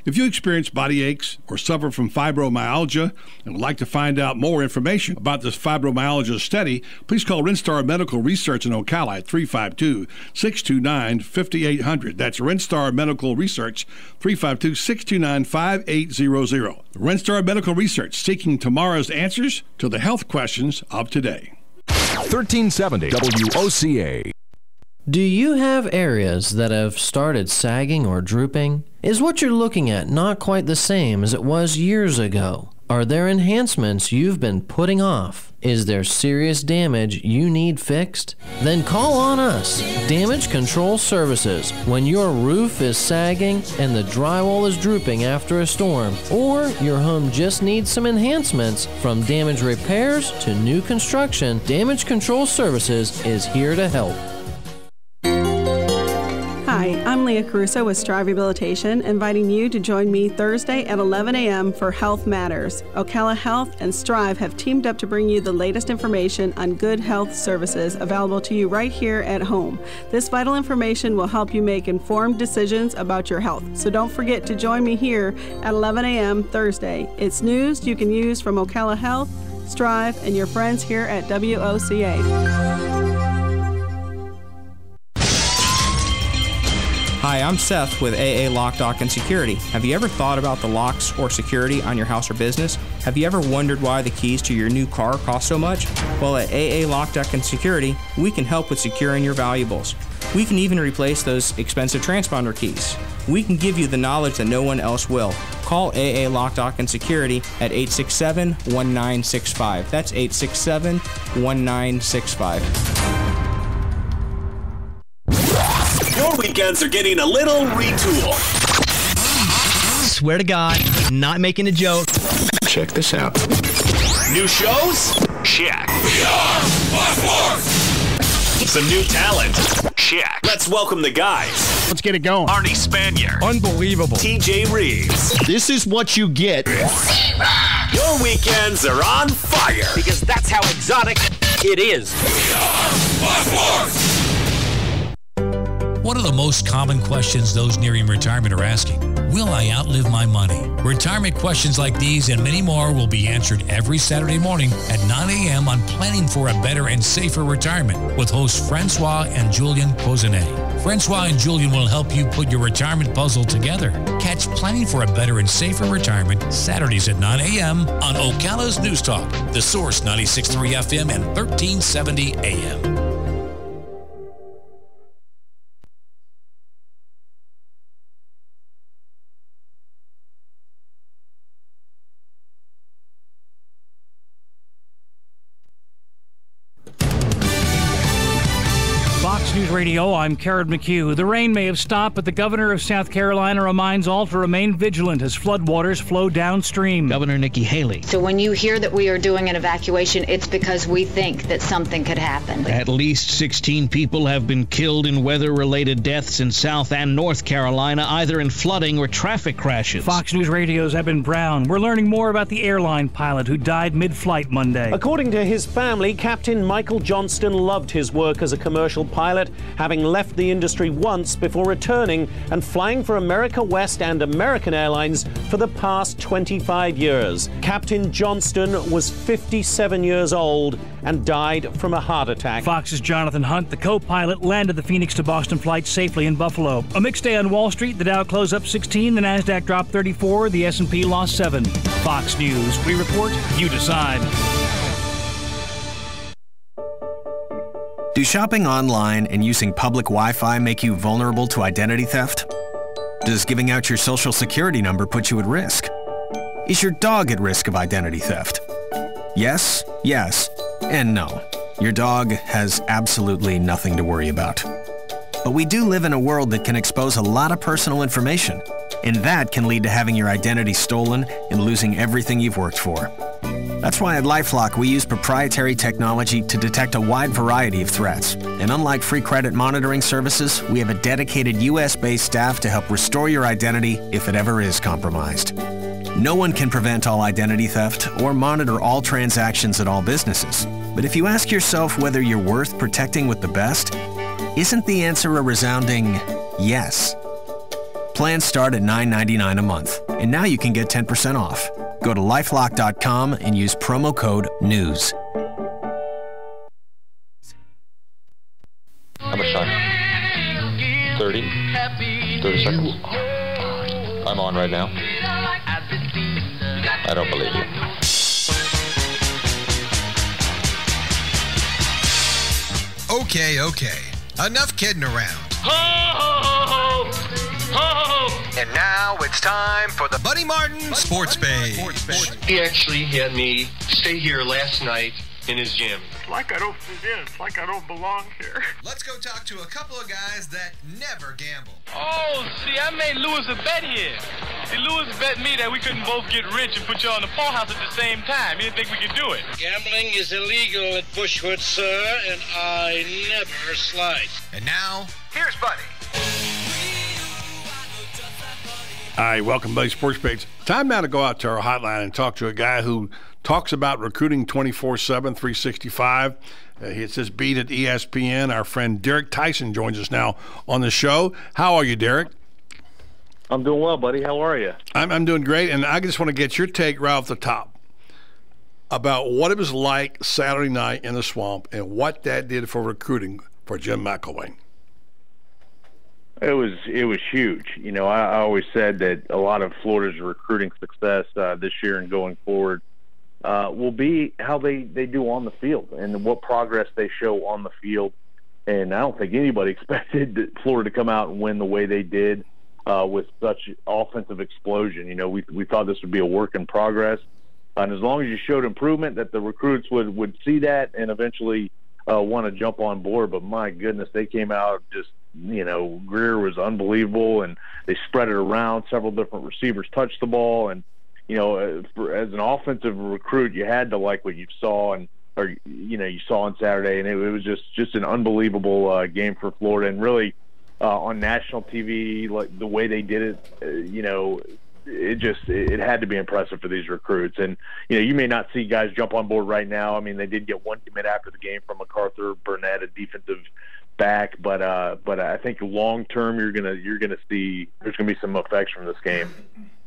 [SPEAKER 3] If you experience body aches or suffer from fibromyalgia and would like to find out more information about this fibromyalgia study, please call Renstar Medical Research in Ocala at 352-629-5800. That's Renstar Medical Research, 352-629-5800. Renstar Medical Research, seeking tomorrow's answers to the health questions of today.
[SPEAKER 13] 1370 WOCA.
[SPEAKER 20] Do you have areas that have started sagging or drooping? Is what you're looking at not quite the same as it was years ago? Are there enhancements you've been putting off? Is there serious damage you need fixed? Then call on us, Damage Control Services, when your roof is sagging and the drywall is drooping after a storm, or your home just needs some enhancements. From damage repairs to new construction, Damage Control Services is here to help.
[SPEAKER 22] Hi, I'm Leah Caruso with Strive Rehabilitation, inviting you to join me Thursday at 11 a.m. for Health Matters. Ocala Health and Strive have teamed up to bring you the latest information on good health services available to you right here at home. This vital information will help you make informed decisions about your health. So don't forget to join me here at 11 a.m. Thursday. It's news you can use from Ocala Health, Strive, and your friends here at WOCA.
[SPEAKER 23] Hi, I'm Seth with AA Lock, Dock, and Security. Have you ever thought about the locks or security on your house or business? Have you ever wondered why the keys to your new car cost so much? Well, at AA Lock, Dock, and Security, we can help with securing your valuables. We can even replace those expensive transponder keys. We can give you the knowledge that no one else will. Call AA Lock, Dock, and Security at 867-1965. That's 867-1965.
[SPEAKER 24] Your weekends are getting a little retool.
[SPEAKER 28] Swear to God, not making a joke.
[SPEAKER 24] Check this out. New shows? Check. We are Force. Some new talent? Check. Let's welcome the guys.
[SPEAKER 28] Let's get it going.
[SPEAKER 24] Arnie Spanier.
[SPEAKER 28] Unbelievable.
[SPEAKER 24] TJ Reeves.
[SPEAKER 28] This is what you get.
[SPEAKER 24] Your weekends are on fire.
[SPEAKER 28] Because that's how exotic it is.
[SPEAKER 24] We are Force.
[SPEAKER 10] One of the most common questions those nearing retirement are asking, will I outlive my money? Retirement questions like these and many more will be answered every Saturday morning at 9 a.m. on Planning for a Better and Safer Retirement with hosts Francois and Julian Pozenet. Francois and Julian will help you put your retirement puzzle together. Catch Planning for a Better and Safer Retirement Saturdays at 9 a.m. on Ocala's News Talk, The Source 96.3 FM and 1370 AM.
[SPEAKER 6] News Radio, I'm Karen McHugh. The rain may have stopped, but the governor of South Carolina reminds all to remain vigilant as floodwaters flow downstream.
[SPEAKER 28] Governor Nikki Haley.
[SPEAKER 9] So when you hear that we are doing an evacuation, it's because we think that something could happen.
[SPEAKER 28] At least 16 people have been killed in weather-related deaths in South and North Carolina, either in flooding or traffic crashes.
[SPEAKER 6] Fox News Radio's Eben Brown. We're learning more about the airline pilot who died mid-flight Monday.
[SPEAKER 11] According to his family, Captain Michael Johnston loved his work as a commercial pilot, having left the industry once before returning and flying for America West and American Airlines for the past 25 years. Captain Johnston was 57 years old and died from a heart attack.
[SPEAKER 6] Fox's Jonathan Hunt, the co-pilot, landed the Phoenix to Boston flight safely in Buffalo. A mixed day on Wall Street. The Dow closed up 16, the Nasdaq dropped 34, the S&P lost 7. Fox News. We report, you decide.
[SPEAKER 12] Do shopping online and using public Wi-Fi make you vulnerable to identity theft? Does giving out your social security number put you at risk? Is your dog at risk of identity theft? Yes, yes, and no. Your dog has absolutely nothing to worry about. But we do live in a world that can expose a lot of personal information, and that can lead to having your identity stolen and losing everything you've worked for. That's why at LifeLock we use proprietary technology to detect a wide variety of threats. And unlike free credit monitoring services, we have a dedicated US-based staff to help restore your identity if it ever is compromised. No one can prevent all identity theft or monitor all transactions at all businesses. But if you ask yourself whether you're worth protecting with the best, isn't the answer a resounding yes? Plans start at $9.99 a month, and now you can get 10% off. Go to lifelock.com and use promo code NEWS.
[SPEAKER 19] How much time? 30 seconds. I'm on right now. I don't believe you.
[SPEAKER 25] Okay. Enough kidding around.
[SPEAKER 26] Ho, ho, ho, ho, ho.
[SPEAKER 25] And now it's time for the Buddy Martin Sports Page.
[SPEAKER 26] He actually had me stay here last night in his gym.
[SPEAKER 27] It's like I don't fit in. It's like I don't belong here.
[SPEAKER 25] Let's go talk to a couple of guys that never gamble.
[SPEAKER 26] Oh, see, I made Lewis a bet here. See, Lewis bet me that we couldn't both get rich and put you on the poorhouse at the same time. He didn't think we could do it.
[SPEAKER 29] Gambling is illegal at Bushwood, sir, and I never slide.
[SPEAKER 25] And now, here's Buddy.
[SPEAKER 4] All right, welcome, Buddy Sports Page. Time now to go out to our hotline and talk to a guy who talks about recruiting 24/7, 365. It says beat at ESPN. Our friend Derek Tyson joins us now on the show. How are you, Derek?
[SPEAKER 30] I'm doing well, buddy. How are you?
[SPEAKER 4] I'm doing great, and I just want to get your take right off the top about what it was like Saturday night in the Swamp and what that did for recruiting for Jim McElwain.
[SPEAKER 30] It was huge. You know, I always said that a lot of Florida's recruiting success this year and going forward will be how they do on the field and what progress they show on the field. And I don't think anybody expected Florida to come out and win the way they did with such offensive explosion. You know, we thought this would be a work in progress. And as long as you showed improvement, that the recruits would see that and eventually want to jump on board. But my goodness, they came out just, you know, Greer was unbelievable, and they spread it around. Several different receivers touched the ball, and you know, as an offensive recruit, you had to like what you saw you saw on Saturday, and it was just an unbelievable game for Florida, and really on national TV, like the way they did it, you know, it had to be impressive for these recruits. And you know, you may not see guys jump on board right now. I mean, they did get one commit after the game from MacArthur Burnett, a defensive back, but I think long term you're gonna see there's gonna be some effects from this game.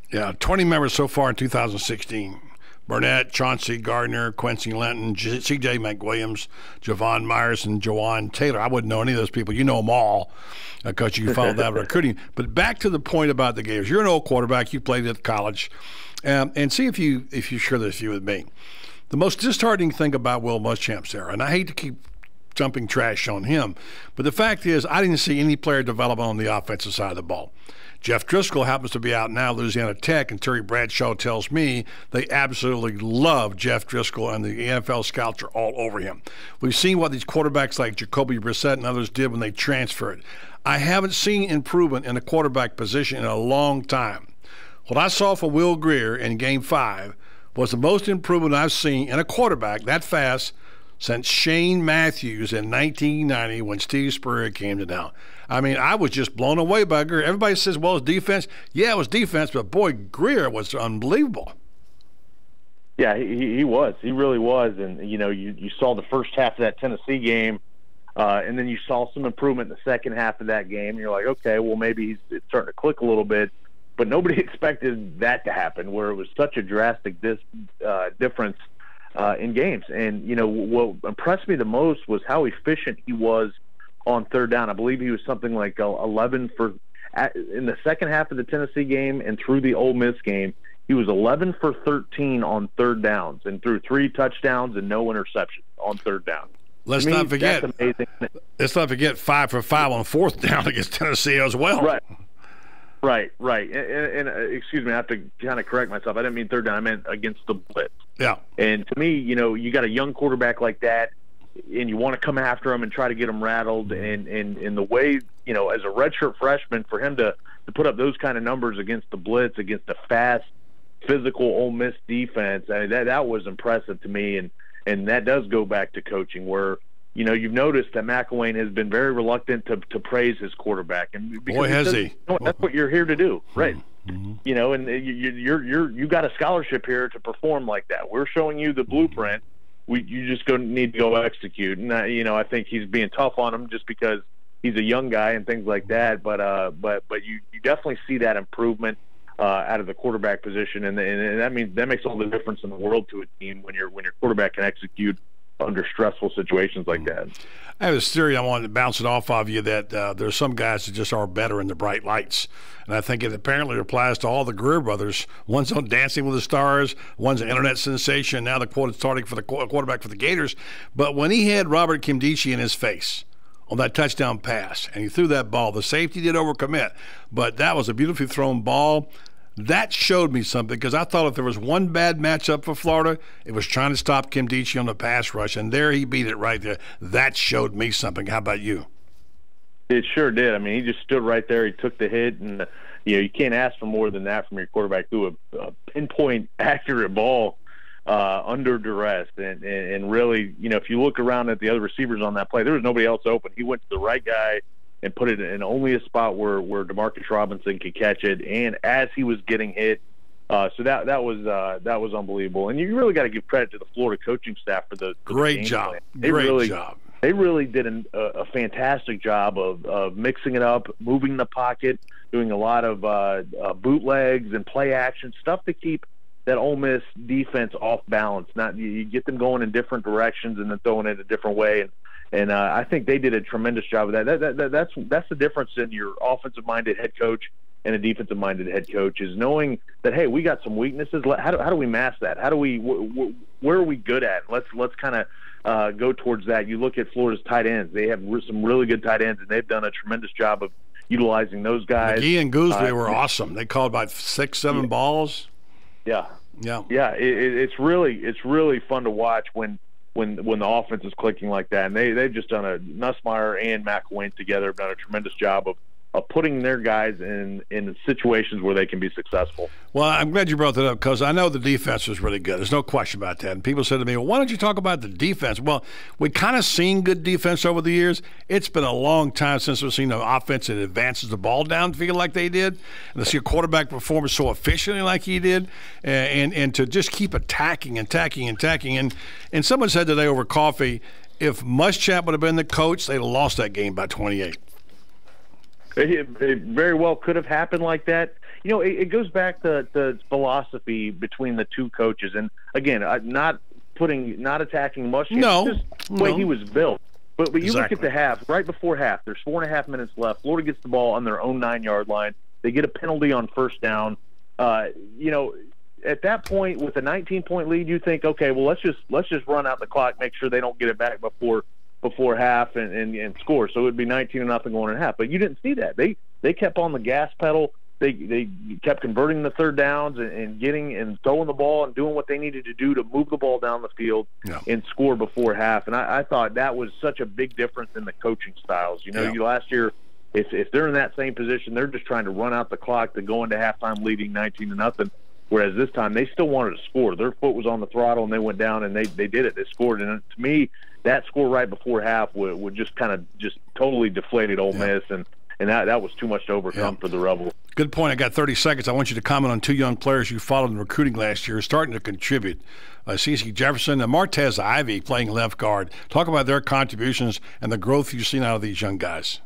[SPEAKER 4] Yeah, 20 members so far in 2016. Burnett, Chauncey Gardner, Quincy Linton, C.J. McWilliams, Javon Myers, and Jawan Taylor. I wouldn't know any of those people. You know them all because you follow that recruiting. But back to the point about the Gators. You're an old quarterback. You played at college. And see if you share this view with me. The most disheartening thing about Will Muschamp's era, and I hate to keep
[SPEAKER 3] jumping trash on him. But the fact is, I didn't see any player development on the offensive side of the ball. Jeff Driscoll happens to be out now, Louisiana Tech, and Terry Bradshaw tells me they absolutely love Jeff Driscoll, and the NFL scouts are all over him. We've seen what these quarterbacks like Jacoby Brissett and others did when they transferred. I haven't seen improvement in the quarterback position in a long time. What I saw from Will Grier in Game 5 was the most improvement I've seen in a quarterback that fast since Shane Matthews in 1990 when Steve Spurrier came to town. I mean, I was just blown away by Grier. Everybody says, well, it's defense. Yeah, it was defense, but boy, Grier was unbelievable.
[SPEAKER 30] Yeah, he was. He really was. And, you saw the first half of that Tennessee game, and then you saw some improvement in the second half of that game. And you're like, okay, well, maybe it's starting to click a little bit. But nobody expected that to happen, where it was such a drastic difference in games. And, what impressed me the most was how efficient he was on third down. I believe he was something like 11 in the second half of the Tennessee game and through the Ole Miss game. He was 11 for 13 on third downs and threw 3 touchdowns and no interceptions on third down.
[SPEAKER 3] Let's not forget 5 for 5 on fourth down against Tennessee as well.
[SPEAKER 30] Right. And excuse me, I have to kind of correct myself. I didn't mean third down. I meant against the blitz.
[SPEAKER 3] Yeah.
[SPEAKER 30] And to me, you got a young quarterback like that, and you want to come after him and try to get him rattled. And the way, as a redshirt freshman, for him to put up those kind of numbers against the blitz, against a fast, physical Ole Miss defense, I mean, that was impressive to me. And that does go back to coaching, where you've noticed that McElwain has been very reluctant to praise his quarterback, and
[SPEAKER 3] boy has he.
[SPEAKER 30] That's what you're here to do, right? Mm-hmm. And you got a scholarship here to perform like that. We're showing you the blueprint. You just need to go execute. And I think he's being tough on him just because he's a young guy and things like that. But you definitely see that improvement out of the quarterback position, and that makes all the difference in the world to a team when your quarterback can execute under stressful situations like that.
[SPEAKER 3] I have this theory I wanted to bounce it off of you that there's some guys that just are better in the bright lights. And I think it apparently applies to all the Grier brothers. One's on Dancing with the Stars, one's an internet sensation, now the quote is starting for the quarterback for the Gators. But when he had Robert Kimdichie in his face on that touchdown pass, and he threw that ball, the safety did overcommit, but that was a beautifully thrown ball. That showed me something, because I thought if there was one bad matchup for Florida, it was trying to stop Kimdichie on the pass rush, and there he beat it right there. That showed me something. How about you?
[SPEAKER 30] It sure did. I mean, he just stood right there. He took the hit, and you can't ask for more than that from your quarterback. Threw a pinpoint accurate ball under duress, and really, if you look around at the other receivers on that play, there was nobody else open. He went to the right guy and put it in only a spot where Demarcus Robinson could catch it, and as he was getting hit, so that was unbelievable. And you really got to give credit to the Florida coaching staff for the
[SPEAKER 3] great job.
[SPEAKER 30] Great job. They really did a fantastic job of mixing it up, moving the pocket, doing a lot of bootlegs and play action stuff to keep that Ole Miss defense off balance. You get them going in different directions and then throwing it a different way. And I think they did a tremendous job of that. That's the difference in your offensive-minded head coach and a defensive-minded head coach, is knowing that, hey, we got some weaknesses. How do we mask that? Where are we good at? Let's kind of go towards that. You look at Florida's tight ends; they have some really good tight ends, and they've done a tremendous job of utilizing those guys.
[SPEAKER 3] McGee and Gooseby were awesome. They called about 6-7 balls.
[SPEAKER 30] Yeah. It's really fun to watch when the offense is clicking like that. And they've just done Nussmeier and McElwain together have done a tremendous job of putting their guys in situations where they can be successful.
[SPEAKER 3] Well, I'm glad you brought that up, because I know the defense was really good. There's no question about that. And people said to me, well, why don't you talk about the defense? Well, we kind of seen good defense over the years. It's been a long time since we've seen an offense that advances the ball downfield like they did, and to see a quarterback perform so efficiently like he did, and to just keep attacking. And someone said today over coffee, if Muschamp would have been the coach, they'd have lost that game by 28.
[SPEAKER 30] It very well could have happened like that. It goes back to the philosophy between the two coaches. And again, not attacking Muschamp. Just the way he was built. But you look at the half, right before half, there's 4.5 minutes left. Florida gets the ball on their own 9-yard line. They get a penalty on first down. At that point, with a 19-point lead, you think, okay, well, let's just run out the clock, make sure they don't get it back before before half and score. So it would be 19-0 going in half. But you didn't see that. They kept on the gas pedal. They kept converting the third downs and getting and throwing the ball and doing what they needed to do to move the ball down the field and score before half. And I thought that was such a big difference in the coaching styles. Last year, if they're in that same position, they're just trying to run out the clock to go into halftime leading 19-0. Whereas this time they still wanted to score. Their foot was on the throttle and they went down and they did it. They scored. And to me, that score right before half would just kind of just totally deflated Ole Miss, and that was too much to overcome for the Rebels.
[SPEAKER 4] Good point. I got 30 seconds. I want you to comment on two young players you followed in recruiting last year starting to contribute. CeCe Jefferson and Martez Ivey playing left guard. Talk about their contributions and the growth you've seen out of these young guys.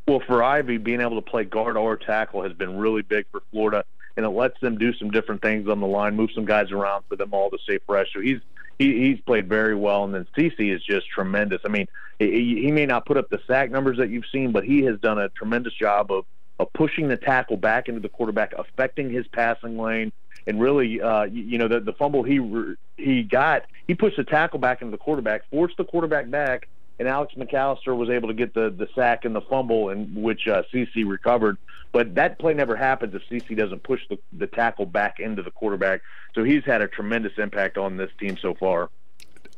[SPEAKER 30] Well, for Ivey, being able to play guard or tackle has been really big for Florida, and it lets them do some different things on the line, move some guys around for them all to stay fresh. So he's played very well, and then CeCe is just tremendous. I mean, he may not put up the sack numbers that you've seen, but he has done a tremendous job of pushing the tackle back into the quarterback, affecting his passing lane, and really, the fumble he got, he pushed the tackle back into the quarterback, forced the quarterback back, and Alex McAllister was able to get the sack and the fumble, in which CeCe recovered. But that play never happens if CeCe doesn't push the tackle back into the quarterback. So he's had a tremendous impact on this team so far.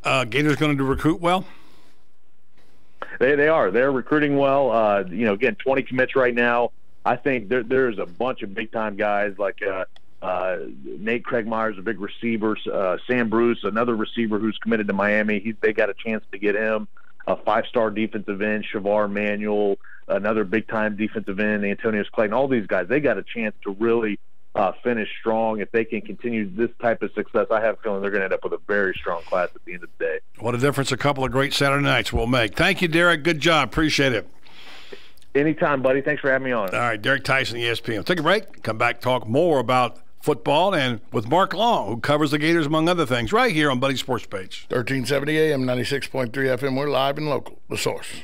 [SPEAKER 4] Gators going to recruit well?
[SPEAKER 30] They are. They're recruiting well. Again, 20 commits right now. I think there's a bunch of big-time guys like Nate Craigmeyer's a big receiver. Sam Bruce, another receiver who's committed to Miami. They got a chance to get him. A 5-star defensive end, Shavar Manuel, another big-time defensive end, Antonius Clayton. All these guys, they got a chance to really finish strong. If they can continue this type of success, I have a feeling they're going to end up with a very strong class at the end of the day.
[SPEAKER 4] What a difference a couple of great Saturday nights will make. Thank you, Derek. Good job. Appreciate it.
[SPEAKER 30] Anytime, buddy. Thanks for having me on.
[SPEAKER 4] All right, Derek Tyson, ESPN. Take a break. Come back, talk more about football and with Mark Long, who covers the Gators, among other things, right here on Buddy's Sports Page.
[SPEAKER 1] 1370 AM, 96.3 FM. We're live and local. The Source.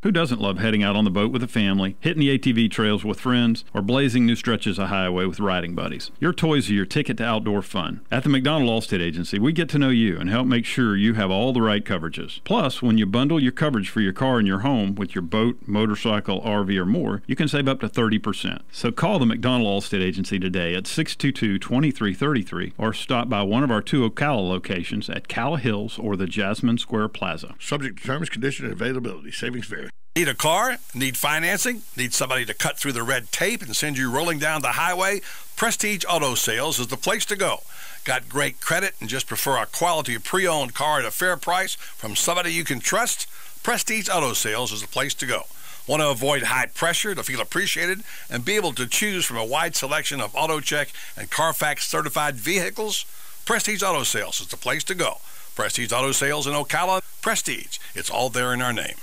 [SPEAKER 2] Who doesn't love heading out on the boat with a family, hitting the ATV trails with friends, or blazing new stretches of highway with riding buddies? Your toys are your ticket to outdoor fun. At the McDonald Allstate Agency, we get to know you and help make sure you have all the right coverages. Plus, when you bundle your coverage for your car and your home with your boat, motorcycle, RV, or more, you can save up to 30%. So call the McDonald Allstate Agency today at 622-2333 or stop by one of our 2 Ocala locations at Calla Hills or the Jasmine Square Plaza.
[SPEAKER 1] Subject to terms, condition, and availability. Savings vary.
[SPEAKER 4] Need a car? Need financing? Need somebody to cut through the red tape and send you rolling down the highway? Prestige Auto Sales is the place to go. Got great credit and just prefer a quality pre-owned car at a fair price from somebody you can trust? Prestige Auto Sales is the place to go. Want to avoid high pressure to feel appreciated and be able to choose from a wide selection of AutoCheck and Carfax certified vehicles? Prestige Auto Sales is the place to go. Prestige Auto Sales in Ocala. Prestige. It's all there in our name.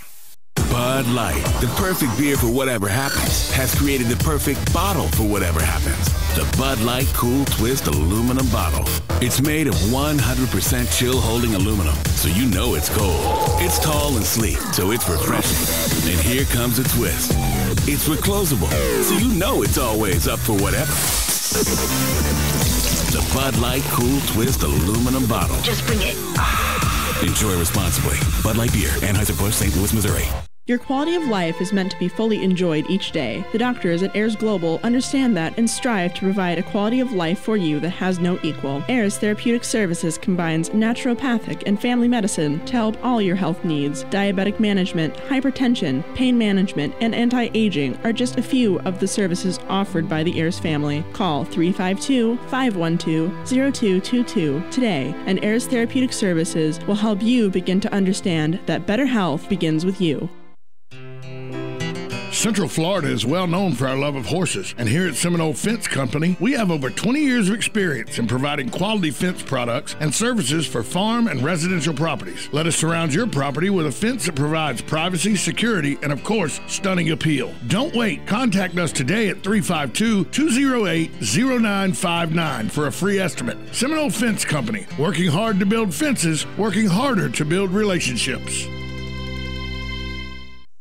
[SPEAKER 5] Bud Light, the perfect beer for whatever happens, has created the perfect bottle for whatever happens. The Bud Light Cool Twist aluminum bottle. It's made of 100% chill-holding aluminum, so you know it's cold. It's tall and sleek, so it's refreshing. And here comes a twist. It's reclosable, so you know it's always up for whatever. The Bud Light Cool Twist aluminum bottle.
[SPEAKER 7] Just bring it.
[SPEAKER 5] Enjoy responsibly. Bud Light Beer, Anheuser-Busch, St. Louis, Missouri.
[SPEAKER 8] Your quality of life is meant to be fully enjoyed each day. The doctors at Ayers Global understand that and strive to provide a quality of life for you that has no equal. Ayers Therapeutic Services combines naturopathic and family medicine to help all your health needs. Diabetic management, hypertension, pain management, and anti-aging are just a few of the services offered by the Ayers family. Call 352-512-0222 today, and Ayers Therapeutic Services will help you begin to understand that better health begins with you.
[SPEAKER 1] Central Florida is well known for our love of horses, and here at Seminole Fence Company, we have over 20 years of experience in providing quality fence products and services for farm and residential properties. Let us surround your property with a fence that provides privacy, security, and of course, stunning appeal. Don't wait. Contact us today at 352-208-0959 for a free estimate. Seminole Fence Company, working hard to build fences, working harder to build relationships.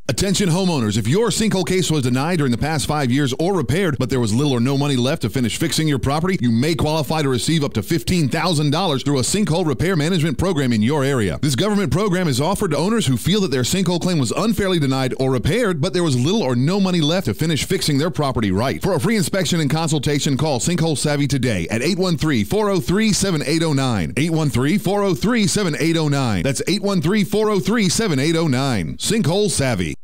[SPEAKER 14] Attention
[SPEAKER 7] Attention homeowners, if your sinkhole case was denied during the past 5 years or repaired, but there was little or no money left to finish fixing your property, you may qualify to receive up to $15,000 through a sinkhole repair management program in your area. This government program is offered to owners who feel that their sinkhole claim was unfairly denied or repaired, but there was little or no money left to finish fixing their property right. For a free inspection and consultation, call Sinkhole Savvy today at 813-403-7809. 813-403-7809. That's 813-403-7809. Sinkhole Savvy.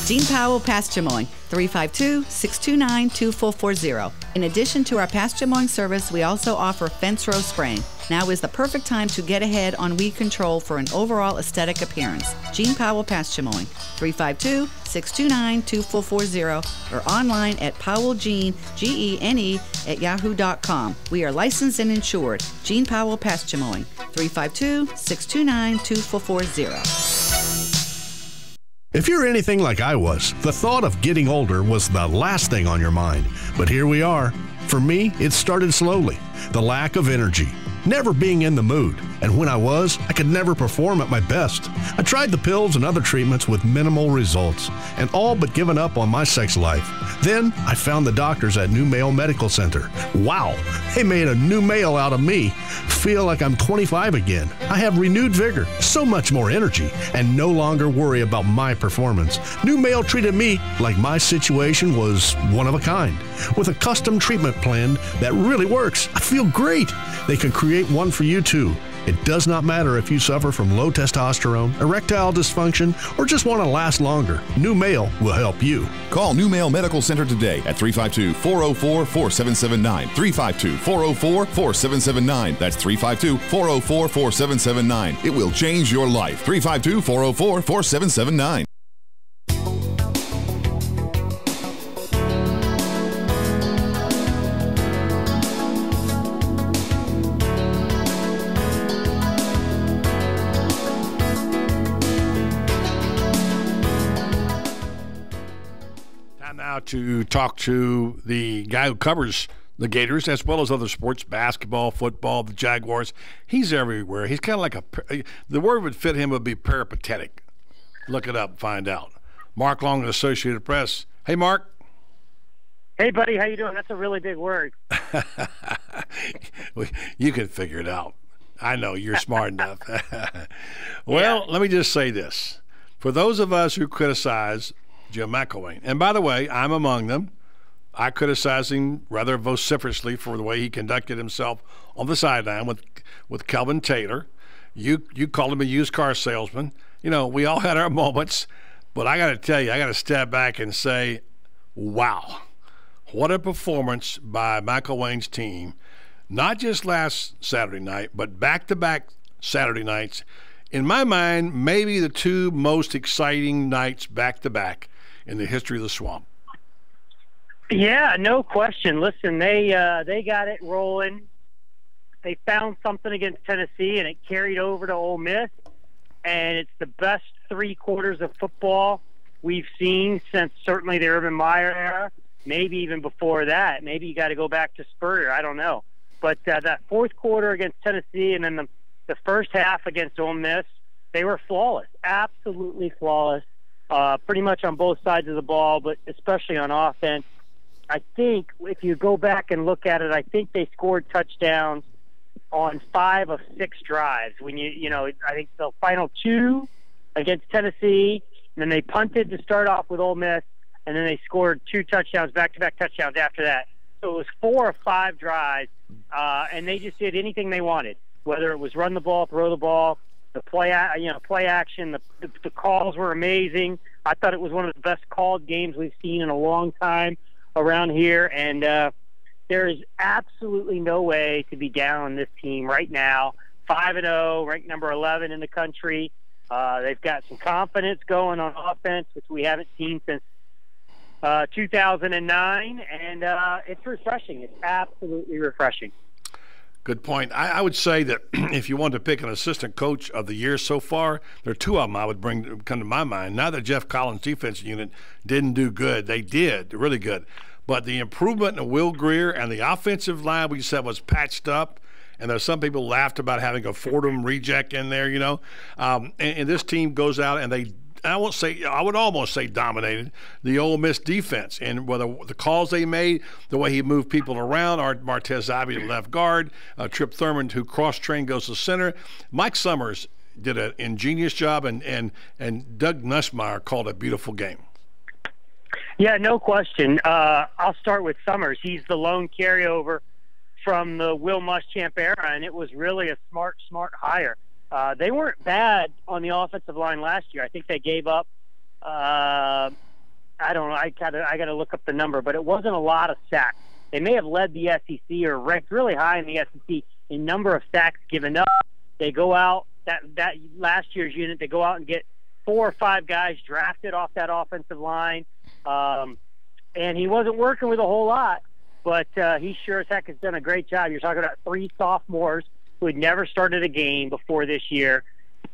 [SPEAKER 13] Gene Powell Pasture Mowing, 352-629-2440. In addition to our pasture mowing service, we also offer fence row spraying. Now is the perfect time to get ahead on weed control for an overall aesthetic appearance. Gene Powell Pasture Mowing, 352-629-2440 or online at powellgene, Gene, at yahoo.com. We are licensed and insured. Gene Powell Pasture Mowing, 352-629-2440.
[SPEAKER 14] If you're anything like I was, the thought of getting older was the last thing on your mind. But here we are. For me, it started slowly. The lack of energy, never being in the mood, and when I was, I could never perform at my best. I tried the pills and other treatments with minimal results, and all but given up on my sex life. Then I found the doctors at New Male Medical Center. Wow, they made a new male out of me. Feel like I'm 25 again. I have renewed vigor, so much more energy, and no longer worry about my performance. New Male treated me like my situation was one of a kind, with a custom treatment plan that really works. I feel great. They can create one for you too. It does not matter if you suffer from low testosterone, erectile dysfunction, or just want to last longer. New Male will help you.
[SPEAKER 7] Call New Male Medical Center today at 352-404-4779. 352-404-4779. That's 352-404-4779. It will change your life. 352-404-4779.
[SPEAKER 4] To talk to the guy who covers the Gators as well as other sports, basketball, football, the Jaguars. He's everywhere. He's kind of like the word would fit him would be peripatetic. Look it up, find out. Mark Long of the Associated Press. Hey, Mark.
[SPEAKER 15] Hey, buddy. How you doing? That's a really big word.
[SPEAKER 4] You can figure it out. I know you're smart enough. Well, let me just say this. For those of us who criticize Jim McElwain. And by the way, I'm among them. I criticize him rather vociferously for the way he conducted himself on the sideline with Kelvin Taylor. You called him a used car salesman. You know, we all had our moments, but I got to tell you, I got to step back and say, wow, what a performance by McElwain's team. Not just last Saturday night, but back-to-back Saturday nights. In my mind, maybe the two most exciting nights back-to-back in the history of the Swamp.
[SPEAKER 15] Yeah, no question. Listen, they got it rolling. They found something against Tennessee, and it carried over to Ole Miss. And it's the best 3 quarters of football we've seen since certainly the Urban Meyer era, maybe even before that. Maybe you got to go back to Spurrier. I don't know. But that fourth quarter against Tennessee and then the first half against Ole Miss, they were flawless, absolutely flawless. Pretty much on both sides of the ball, but especially on offense. I think if you go back and look at it, I think they scored touchdowns on 5 of 6 drives. When I think the final 2 against Tennessee, and then they punted to start off with Ole Miss, and then they scored 2 touchdowns, back-to-back touchdowns after that. So it was 4 or 5 drives, and they just did anything they wanted, whether it was run the ball, throw the ball, the play action. The calls were amazing. I thought it was one of the best called games we've seen in a long time around here, and there is absolutely no way to be down on this team right now. 5-0, ranked number 11 in the country. They've got some confidence going on offense, which we haven't seen since 2009, and it's refreshing. It's absolutely refreshing.
[SPEAKER 4] Good point. I would say that if you wanted to pick an assistant coach of the year so far, there are 2 of them I would come to my mind. Not that Jeff Collins' defense unit didn't do good. They did, really good. But the improvement in Will Grier and the offensive line we said was patched up, and there's some people laughed about having a Fordham reject in there, and this team goes out and they I would almost say dominated the Ole Miss defense. And whether the calls they made, the way he moved people around, Martez Ivey to left guard, Trip Thurman, who cross-trained, goes to center. Mike Summers did an ingenious job, and Doug Nussmeier called a beautiful game.
[SPEAKER 15] Yeah, no question. I'll start with Summers. He's the lone carryover from the Will Muschamp era, and it was really a smart hire. They weren't bad on the offensive line last year. I think they gave up, I don't know, I got to look up the number, but it wasn't a lot of sacks. They may have led the SEC or ranked really high in the SEC in number of sacks given up. They go out, that last year's unit, they go out and get 4 or 5 guys drafted off that offensive line. And he wasn't working with a whole lot, but he sure as heck has done a great job. You're talking about 3 sophomores who had never started a game before this year,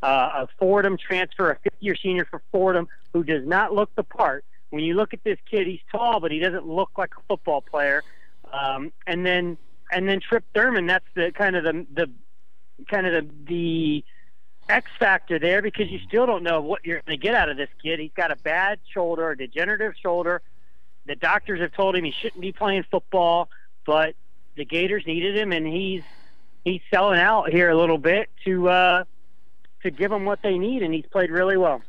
[SPEAKER 15] a Fordham transfer, a fifth-year senior for Fordham, who does not look the part. When you look at this kid, he's tall, but he doesn't look like a football player. And then Trip Thurman, that's the kind of the X factor there, because you still don't know what you're going to get out of this kid. He's got a bad shoulder, a degenerative shoulder. The doctors have told him he shouldn't be playing football, but the Gators needed him, and he's selling out here a little bit to give them what they need, and he's played really well.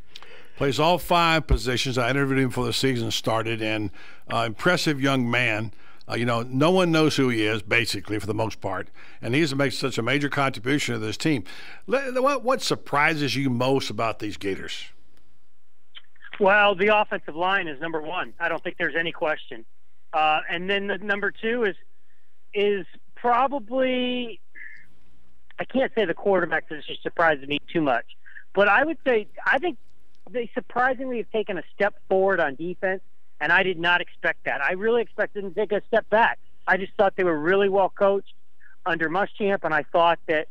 [SPEAKER 4] Plays all 5 positions. I interviewed him before the season started, and impressive young man. No one knows who he is, basically, for the most part, and he's made such a major contribution to this team. What surprises you most about these Gators?
[SPEAKER 15] Well, the offensive line is number 1. I don't think there's any question. And then the number 2 is probably, I can't say the quarterback because it just surprises me too much, but I would say I think they surprisingly have taken a step forward on defense, and I did not expect that. I really expected them to take a step back. I just thought they were really well coached under Muschamp, and I thought that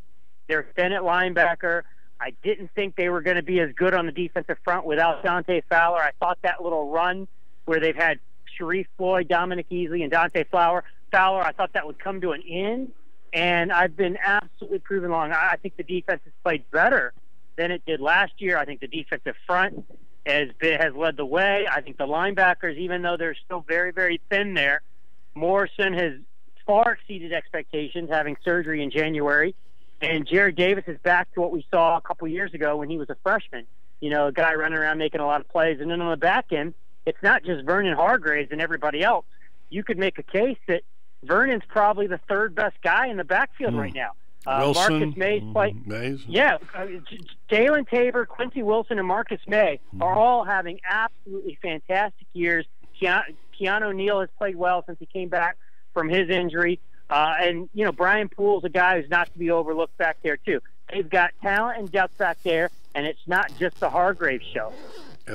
[SPEAKER 15] their Bennett linebacker, I didn't think they were going to be as good on the defensive front without Dante Fowler. I thought that little run where they've had Sharif Floyd, Dominic Easley, and Dante Fowler, I thought that would come to an end, and I've been absolutely proven wrong. I think the defense has played better than it did last year. I think the defensive front has led the way. I think the linebackers, even though they're still very, very thin there, Morrison has far exceeded expectations, having surgery in January. And Jared Davis is back to what we saw a couple years ago when he was a freshman. A guy running around making a lot of plays. And then on the back end, it's not just Vernon Hargraves and everybody else. You could make a case that Vernon's probably the 3rd best guy in the backfield right now.
[SPEAKER 4] Wilson,
[SPEAKER 15] Marcus May's playing. Yeah, Jalen Tabor, Quincy Wilson, and Marcus May are all having absolutely fantastic years. Keanu Neal has played well since he came back from his injury. And, Brian Poole's a guy who's not to be overlooked back there, too. They've got talent and depth back there, and it's not just the Hargraves show.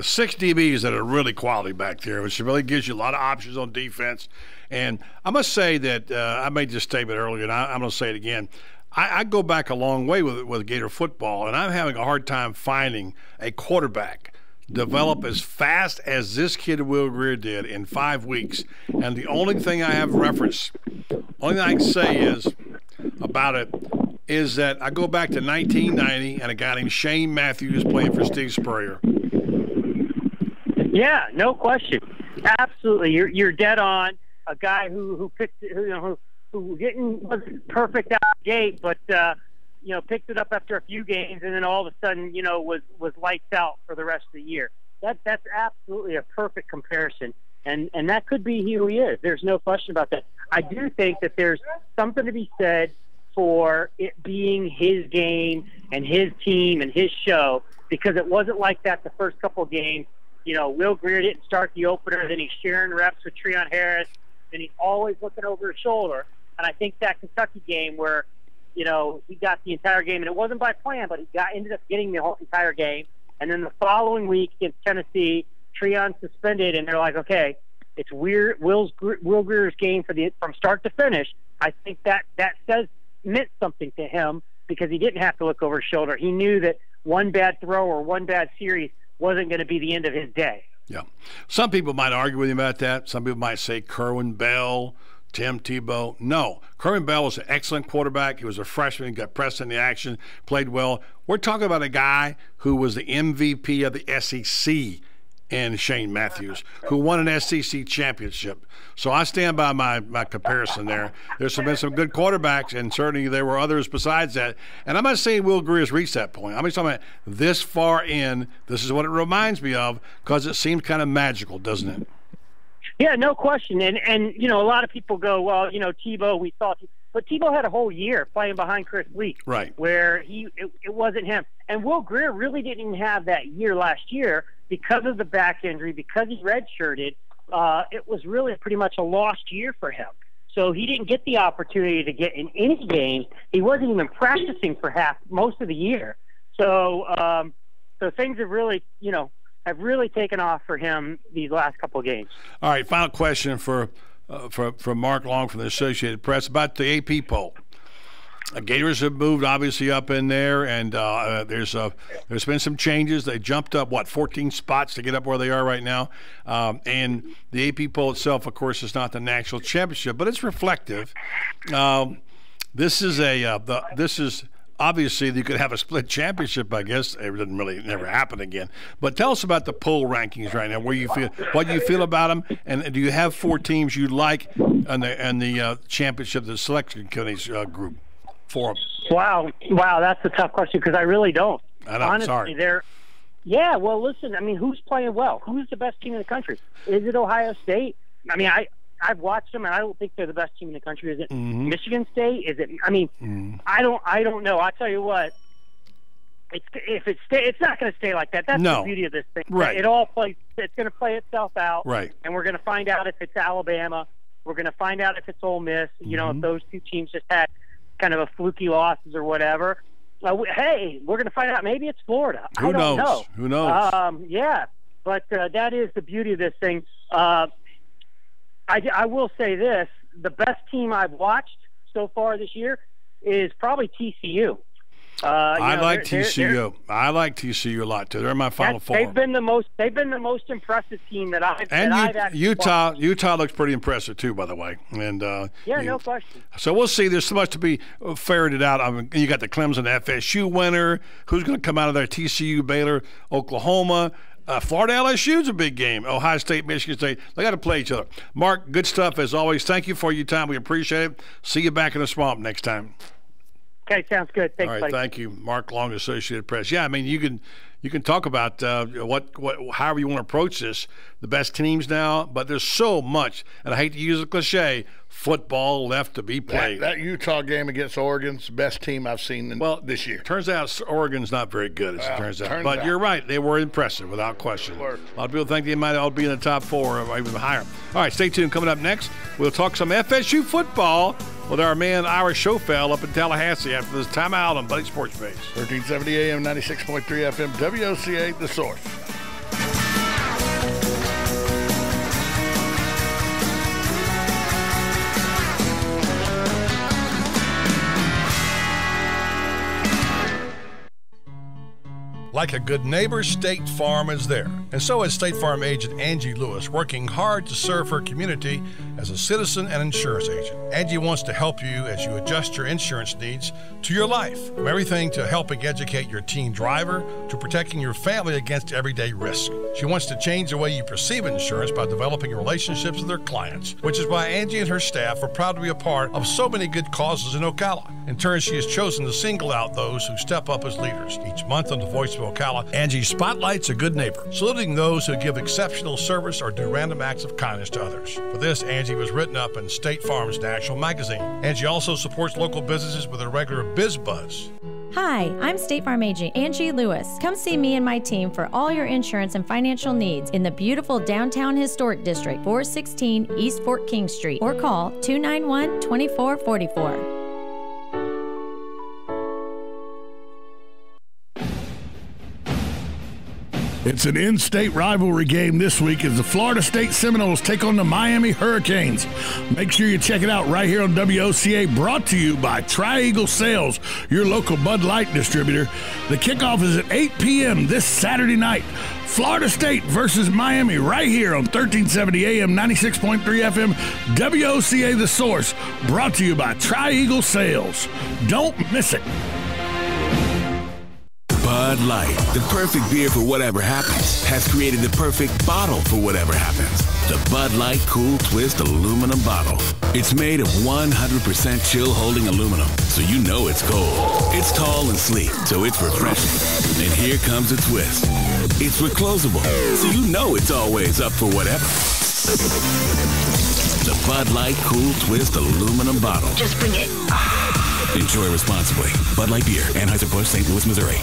[SPEAKER 4] 6 DBs that are really quality back there, which really gives you a lot of options on defense. And I must say that I made this statement earlier, and I'm going to say it again. I go back a long way with Gator football, and I'm having a hard time finding a quarterback develop as fast as this kid Will Grier did in 5 weeks. And the only thing I have reference, only thing I can say is about it is that I go back to 1990 and a guy named Shane Matthews playing for Steve Spurrier.
[SPEAKER 15] Yeah, no question. Absolutely, you're dead on. A guy who wasn't perfect out of the gate, but picked it up after a few games, and then all of a sudden, was lights out for the rest of the year. That's absolutely a perfect comparison, and that could be who he is. There's no question about that. I do think that there's something to be said for it being his game and his team and his show, because it wasn't like that the first couple of games. Will Grier didn't start the opener, then he's sharing reps with Treon Harris, and he's always looking over his shoulder. And I think that Kentucky game where, he got the entire game, and it wasn't by plan, but he ended up getting the whole entire game. And then the following week against Tennessee, Treon suspended, and they're like, okay, it's Will Grier's game from start to finish. I think that meant something to him because he didn't have to look over his shoulder. He knew that one bad throw or one bad series wasn't going to be the end of his day.
[SPEAKER 4] Yeah. Some people might argue with him about that. Some people might say Kerwin Bell, Tim Tebow? No. Kerwin Bell was an excellent quarterback. He was a freshman, got pressed in the action, played well. We're talking about a guy who was the MVP of the SEC and Shane Matthews, who won an SEC championship. So I stand by my comparison there. There's been some good quarterbacks, and certainly there were others besides that. And I'm not saying Will Greer's reached that point. I'm just talking about this far in. This is what it reminds me of, because it seems kind of magical, doesn't it?
[SPEAKER 15] Yeah, no question. And you know, a lot of people go, well, you know, Tebow, we thought, but Tebow had a whole year playing behind Chris Leak,
[SPEAKER 4] right,
[SPEAKER 15] where it wasn't him. And Will Greer really didn't even have that year last year because of the back injury, because he redshirted. It was really pretty much a lost year for him. So he didn't get the opportunity to get in any games. He wasn't even practicing for most of the year. So so things have really, you know, taken off for him these last couple of games. All
[SPEAKER 4] right, final question for Mark Long from the Associated Press about the AP poll. Gators have moved obviously up in there, and there's been some changes. They jumped up 14 spots to get up where they are right now. And the AP poll itself, of course, is not the national championship, but it's reflective. This is obviously you could have a split championship. I guess it didn't really never happen again. But tell us about the poll rankings right now. What do you feel about them, and do you have 4 teams you like on the championship, the selection committee's group?
[SPEAKER 15] Wow, that's a tough question because I really don't.
[SPEAKER 4] I know.
[SPEAKER 15] Honestly,
[SPEAKER 4] sorry.
[SPEAKER 15] Yeah, well, listen. I mean, who's playing well? Who's the best team in the country? Is it Ohio State? I mean, I've watched them, and I don't think they're the best team in the country. Is it Michigan State? Is it? I mean, I don't know. I tell you what, it's not going to stay like that. That's the beauty of this thing.
[SPEAKER 4] Right.
[SPEAKER 15] It all plays. It's going to play itself out.
[SPEAKER 4] Right.
[SPEAKER 15] And we're going to find out if it's Alabama. We're going to find out if it's Ole Miss. You know, if those two teams just had kind of a fluky losses or whatever. Hey, we're going to find out. Maybe it's Florida.
[SPEAKER 4] Who knows?
[SPEAKER 15] Know.
[SPEAKER 4] Who knows?
[SPEAKER 15] Yeah, but that is the beauty of this thing. I will say this: the best team I've watched so far this year is probably TCU.
[SPEAKER 4] I like TCU. I like TCU a lot too. They're in my Final Four.
[SPEAKER 15] They've been the most impressive team that I've.
[SPEAKER 4] And Utah looks pretty impressive too, by the way. And
[SPEAKER 15] no question.
[SPEAKER 4] So we'll see. There's so much to be ferreted out. I mean, you got the Clemson FSU winner. Who's going to come out of there? TCU, Baylor, Oklahoma. Florida LSU is a big game. Ohio State, Michigan State. They got to play each other. Mark, good stuff as always. Thank you for your time. We appreciate it. See you back in the swamp next time.
[SPEAKER 15] Okay, sounds good. Thanks,
[SPEAKER 4] all right,
[SPEAKER 15] buddy.
[SPEAKER 4] Thank you, Mark Long, Associated Press. Yeah, I mean, you can talk about however you want to approach this. The best teams now, but there's so much, and I hate to use a cliche, football left to be played.
[SPEAKER 1] That Utah game against Oregon's the best team I've seen this year.
[SPEAKER 4] Turns out Oregon's not very good, as it turns out. But you're right, they were impressive without question. A lot of people think they might all be in the top 4 or even higher. All right, stay tuned. Coming up next, we'll talk some FSU football with our man Ira Schofel up in Tallahassee after this timeout on Buddy Sports Base.
[SPEAKER 1] 1370 AM, 96.3 FM, WOCA, The Source.
[SPEAKER 4] Like a good neighbor, State Farm is there. And so is State Farm agent Angie Lewis, working hard to serve her community as a citizen and insurance agent. Angie wants to help you as you adjust your insurance needs to your life. From everything to helping educate your teen driver to protecting your family against everyday risk. She wants to change the way you perceive insurance by developing relationships with her clients, which is why Angie and her staff are proud to be a part of so many good causes in Ocala. In turn, she has chosen to single out those who step up as leaders. Each month on the Voice of Ocala, Angie spotlights a good neighbor, saluting those who give exceptional service or do random acts of kindness to others. For this, Angie was written up in State Farm's National Magazine. Angie also supports local businesses with a regular Biz Buzz.
[SPEAKER 9] Hi, I'm State Farm agent Angie Lewis. Come see me and my team for all your insurance and financial needs in the beautiful downtown historic district, 416 East Fort King Street, or call 291-2444.
[SPEAKER 1] It's an in-state rivalry game this week as the Florida State Seminoles take on the Miami Hurricanes. Make sure you check it out right here on WOCA, brought to you by Tri-Eagle Sales, your local Bud Light distributor. The kickoff is at 8 p.m. this Saturday night. Florida State versus Miami right here on 1370 AM, 96.3 FM, WOCA The Source, brought to you by Tri-Eagle Sales. Don't miss it.
[SPEAKER 5] Bud Light, the perfect beer for whatever happens, has created the perfect bottle for whatever happens. The Bud Light Cool Twist aluminum bottle. It's made of 100% chill-holding aluminum, so you know it's cold. It's tall and sleek, so it's refreshing. And here comes a twist. It's reclosable, so you know it's always up for whatever. The Bud Light Cool Twist aluminum bottle. Just bring it. Enjoy responsibly. Bud Light Beer, Anheuser-Busch, St. Louis, Missouri.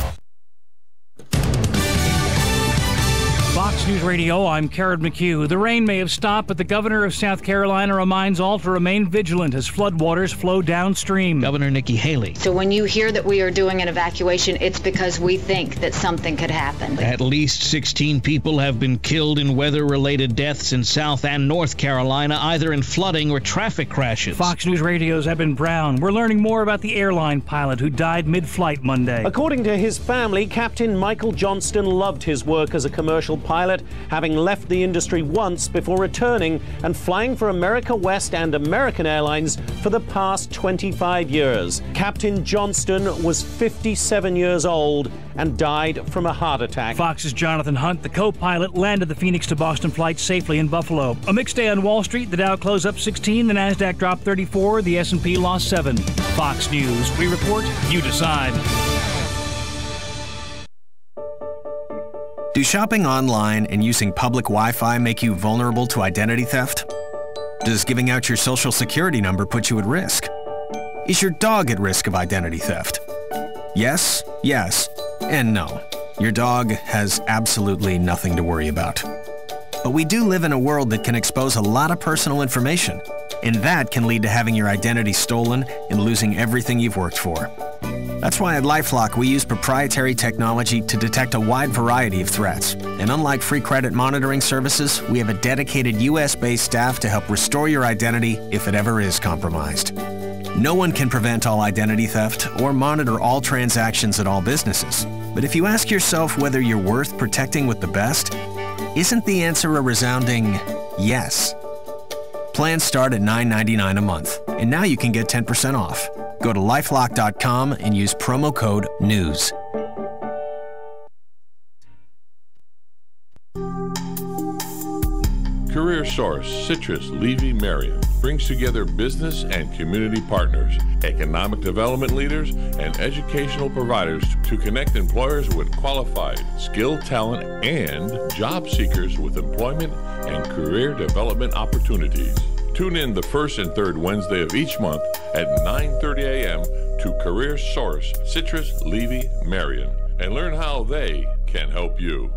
[SPEAKER 6] Fox News Radio, I'm Karen McHugh. The rain may have stopped, but the governor of South Carolina reminds all to remain vigilant as floodwaters flow downstream.
[SPEAKER 10] Governor Nikki Haley.
[SPEAKER 16] So when you hear that we are doing an evacuation, it's because we think that something could happen.
[SPEAKER 10] At least 16 people have been killed in weather-related deaths in South and North Carolina, either in flooding or traffic crashes.
[SPEAKER 6] Fox News Radio's Eben Brown. We're learning more about the airline pilot who died mid-flight Monday.
[SPEAKER 11] According to his family, Captain Michael Johnston loved his work as a commercial pilot, having left the industry once before returning and flying for America West and American Airlines for the past 25 years. Captain Johnston was 57 years old and died from a heart attack.
[SPEAKER 6] Fox's Jonathan Hunt, the co-pilot, landed the Phoenix to Boston flight safely in Buffalo. A mixed day on Wall Street. The Dow closed up 16, the NASDAQ dropped 34, the S&P lost 7. Fox News. We report, you decide.
[SPEAKER 12] Do shopping online and using public Wi-Fi make you vulnerable to identity theft? Does giving out your social security number put you at risk? Is your dog at risk of identity theft? Yes, yes, and no. Your dog has absolutely nothing to worry about. But we do live in a world that can expose a lot of personal information, and that can lead to having your identity stolen and losing everything you've worked for. That's why at LifeLock we use proprietary technology to detect a wide variety of threats. And unlike free credit monitoring services, we have a dedicated US-based staff to help restore your identity if it ever is compromised. No one can prevent all identity theft or monitor all transactions at all businesses. But if you ask yourself whether you're worth protecting with the best, isn't the answer a resounding yes? Plans start at $9.99 a month, and now you can get 10% off. Go to lifelock.com and use promo code NEWS.
[SPEAKER 17] Career Source Citrus Levy Marion brings together business and community partners, economic development leaders, and educational providers to connect employers with qualified, skilled talent and job seekers with employment and career development opportunities. Tune in the first and third Wednesday of each month at 9:30 a.m. to Career Source Citrus Levy Marion and learn how they can help you.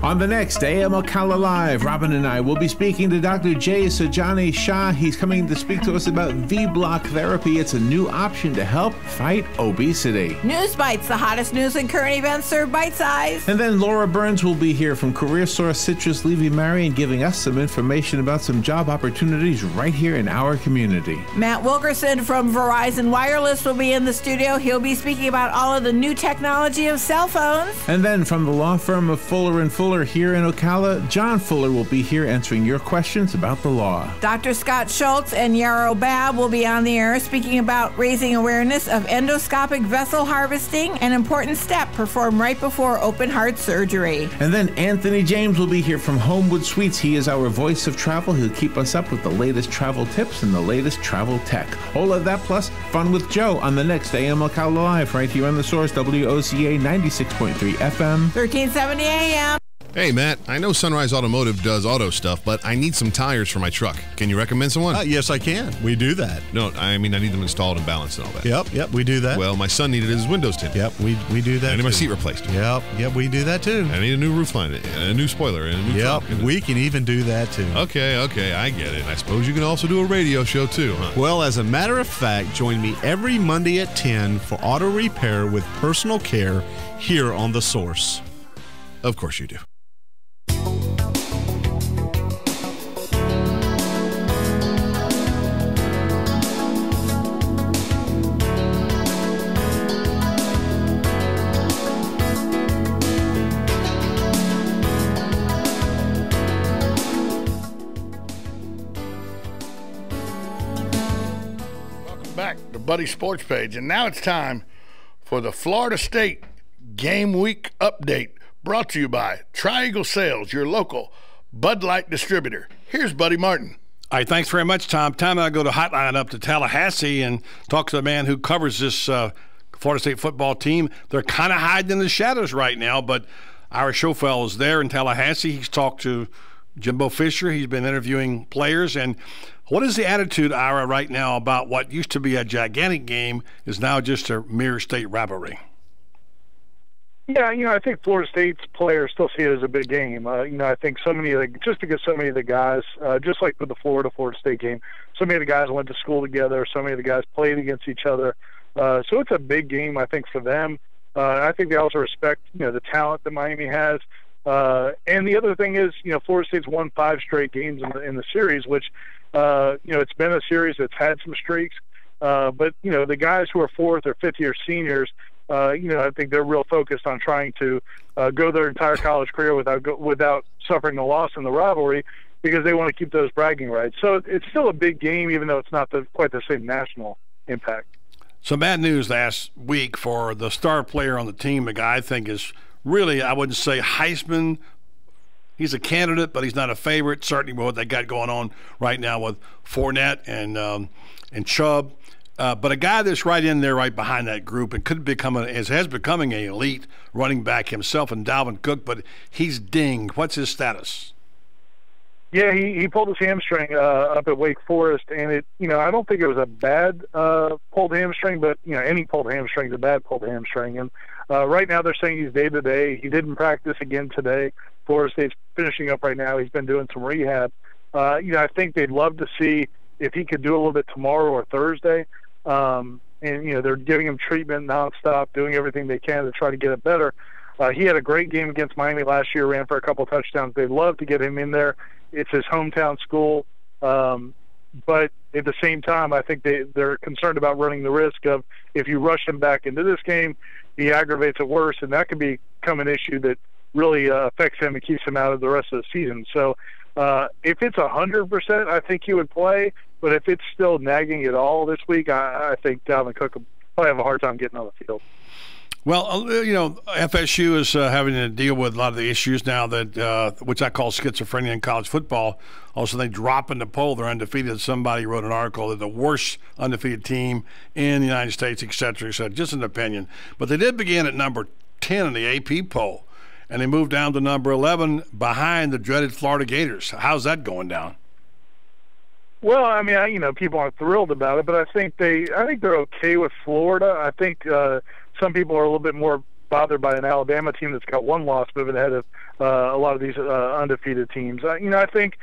[SPEAKER 18] On the next AM Ocala Live, Robin and I will be speaking to Dr. Jay Sajani Shah. He's coming to speak to us about V-block therapy. It's a new option to help fight obesity.
[SPEAKER 20] News Bites, the hottest news and current events served bite-sized.
[SPEAKER 18] And then Laura Burns will be here from Career Source Citrus Levy Marion giving us some information about some job opportunities right here in our community.
[SPEAKER 20] Matt Wilkerson from Verizon Wireless will be in the studio. He'll be speaking about all of the new technology of cell phones.
[SPEAKER 18] And then from the law firm of Fuller & Fuller here in Ocala, John Fuller will be here answering your questions about the law.
[SPEAKER 20] Dr. Scott Schultz and Yarrow Babb will be on the air speaking about raising awareness of endoscopic vessel harvesting, an important step performed right before open heart surgery.
[SPEAKER 18] And then Anthony James will be here from Homewood Suites. He is our voice of travel. He'll keep us up with the latest travel tips and the latest travel tech. All of that plus Fun with Joe on the next AM Ocala Live right here on The Source, WOCA 96.3 FM.
[SPEAKER 20] 1370 AM.
[SPEAKER 7] Hey, Matt, I know Sunrise Automotive does auto stuff, but I need some tires for my truck. Can you recommend someone?
[SPEAKER 14] Yes, I can. We do that.
[SPEAKER 7] No, I mean I need them installed and balanced and all that.
[SPEAKER 14] Yep, we do that.
[SPEAKER 7] Well, my son needed his windows tinted.
[SPEAKER 14] Yep, we do that.
[SPEAKER 7] I need my seat replaced.
[SPEAKER 14] Yep, we do that too.
[SPEAKER 7] I need a new roof line, a new spoiler, and a new trunk.
[SPEAKER 14] We can even do that too.
[SPEAKER 7] Okay, I get it. I suppose you can also do a radio show too, huh?
[SPEAKER 14] Well, as a matter of fact, join me every Monday at 10 for auto repair with personal care here on The Source.
[SPEAKER 7] Of course you do.
[SPEAKER 1] Back to Buddy Sports Page, and now it's time for the Florida State Game Week Update, brought to you by Tri-Eagle Sales, your local Bud Light distributor. Here's Buddy Martin.
[SPEAKER 4] All right, thanks very much, Tom. Time I go to hotline up to Tallahassee and talk to the man who covers this Florida State football team. They're kind of hiding in the shadows right now, but our show fellow is there in Tallahassee. He's talked to Jimbo Fisher. He's been interviewing players. And what is the attitude, Ira, right now about what used to be a gigantic game is now just a mere state rivalry?
[SPEAKER 19] Yeah, I think Florida State's players still see it as a big game. I think just because so many of the guys, just like with the Florida State game, so many of the guys went to school together, so many of the guys played against each other. So it's a big game, I think, for them. I think they also respect, the talent that Miami has. And the other thing is, Florida State's won 5 straight games in the series, which, it's been a series that's had some streaks. But, the guys who are 4th or 5th year seniors, I think they're real focused on trying to go their entire college career without suffering a loss in the rivalry, because they want to keep those bragging rights. So it's still a big game, even though it's not quite the same national impact.
[SPEAKER 4] Some bad news last week for the star player on the team, a guy I think is really, I wouldn't say Heisman. He's a candidate, but he's not a favorite. Certainly with what they got going on right now with Fournette and Chubb. But a guy that's right in there, right behind that group, and could become has becoming an elite running back himself, and Dalvin Cook, but he's dinged. What's his status?
[SPEAKER 19] Yeah, he pulled his hamstring up at Wake Forest, and I don't think it was a bad pulled hamstring, but any pulled hamstring is a bad pulled hamstring. And right now they're saying he's day-to-day. He didn't practice again today. Florida State's finishing up right now. He's been doing some rehab. I think they'd love to see if he could do a little bit tomorrow or Thursday. And they're giving him treatment nonstop, doing everything they can to try to get it better. He had a great game against Miami last year, ran for a couple touchdowns. They'd love to get him in there. It's his hometown school. But at the same time, I think they're concerned about running the risk of, if you rush him back into this game, he aggravates it worse, and that could become an issue that really affects him and keeps him out of the rest of the season. So if it's 100%, I think he would play. But if it's still nagging at all this week, I think Dalvin Cook will probably have a hard time getting on the field.
[SPEAKER 4] Well, FSU is having to deal with a lot of the issues now that, which I call schizophrenia in college football. Also, they drop in the poll. They're undefeated. Somebody wrote an article that the worst undefeated team in the United States, et cetera, just an opinion. But they did begin at number 10 in the AP poll, and they moved down to number 11 behind the dreaded Florida Gators. How's that going down?
[SPEAKER 19] Well, I mean, people aren't thrilled about it, but I think they're okay with Florida. I think some people are a little bit more bothered by an Alabama team that's got one loss moving ahead of a lot of these undefeated teams. I think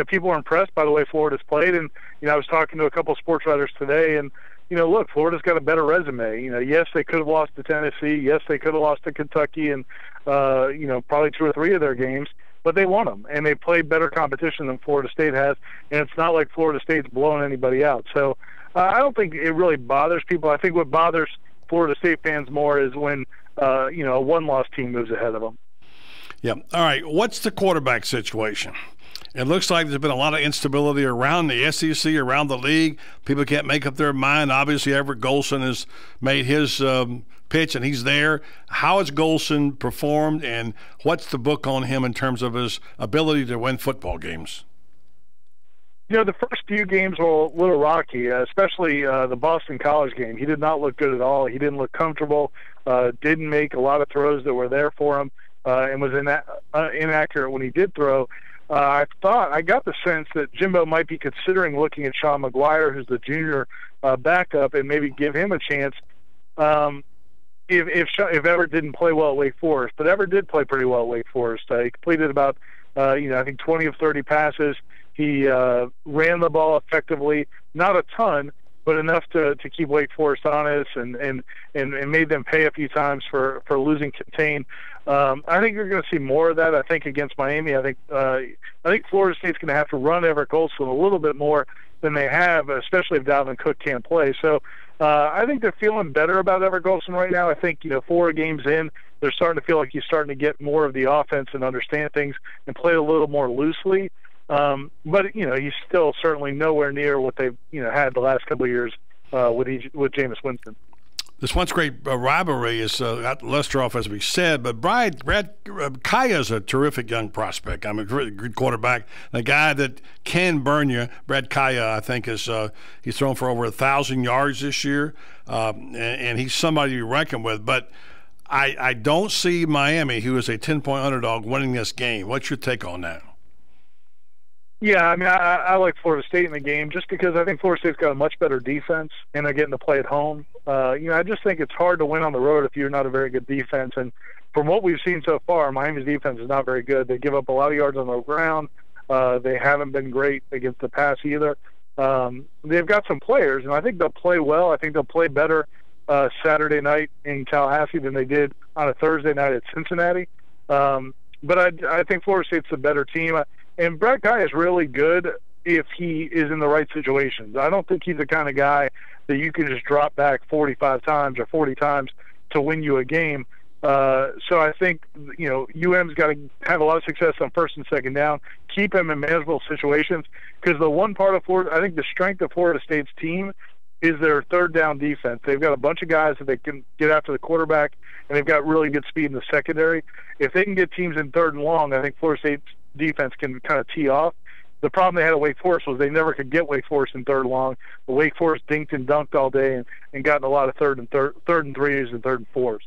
[SPEAKER 19] people are impressed by the way Florida's played, and I was talking to a couple of sports writers today, and look, Florida's got a better resume. Yes, they could have lost to Tennessee. Yes, they could have lost to Kentucky, and probably 2 or 3 of their games. But they won them, and they played better competition than Florida State has, and it's not like Florida State's blowing anybody out. So I don't think it really bothers people. I think what bothers Florida State fans more is when a one-loss team moves ahead of them.
[SPEAKER 4] Yeah. All right. What's the quarterback situation? It looks like there's been a lot of instability around the SEC, around the league. People can't make up their mind. Obviously, Everett Golson has made his pitch, and he's there. How has Golson performed, and what's the book on him in terms of his ability to win football games?
[SPEAKER 19] The first few games were a little rocky, especially the Boston College game. He did not look good at all. He didn't look comfortable, didn't make a lot of throws that were there for him, and was inaccurate when he did throw. I got the sense that Jimbo might be considering looking at Sean McGuire, who's the junior backup, and maybe give him a chance if Everett didn't play well at Wake Forest. But Everett did play pretty well at Wake Forest. He completed about, I think 20 of 30 passes. He ran the ball effectively, not a ton, but enough to keep Wake Forest honest and made them pay a few times for losing contain. I think you're going to see more of that. I think against Miami, I think Florida State's going to have to run Everett Golson a little bit more than they have, especially if Dalvin Cook can't play. So I think they're feeling better about Everett Golson right now. I think 4 games in, they're starting to feel like he's starting to get more of the offense and understand things and play a little more loosely. But he's still certainly nowhere near what they've had the last couple of years with Jameis Winston.
[SPEAKER 4] This once great rivalry is got Lester off, as we said, but Brad Kaya is a terrific young prospect. I'm a good quarterback, a guy that can burn you. Brad Kaya, I think, is he's thrown for over 1,000 yards this year, and he's somebody you reckon with. But I don't see Miami, who is a 10-point underdog, winning this game. What's your take on that?
[SPEAKER 19] Yeah, I mean, I like Florida State in the game just because I think Florida State's got a much better defense, and they're getting to play at home. I just think it's hard to win on the road if you're not a very good defense. And from what we've seen so far, Miami's defense is not very good. They give up a lot of yards on the ground. They haven't been great against the pass either. They've got some players, and I think they'll play well. I think they'll play better Saturday night in Tallahassee than they did on a Thursday night at Cincinnati. But I think Florida State's a better team. And Brett Guy is really good if he is in the right situations. I don't think he's the kind of guy that you can just drop back 45 times or 40 times to win you a game. So I think, UM's got to have a lot of success on first and second down, keep him in manageable situations, because the one part of Florida, I think the strength of Florida State's team is their third down defense. They've got a bunch of guys that they can get after the quarterback, and they've got really good speed in the secondary. If they can get teams in third and long, I think Florida State's defense can kind of tee off. The problem they had at Wake Forest was they never could get Wake Forest in third and long. The Wake Forest dinked and dunked all day and gotten a lot of third and threes and third and fours.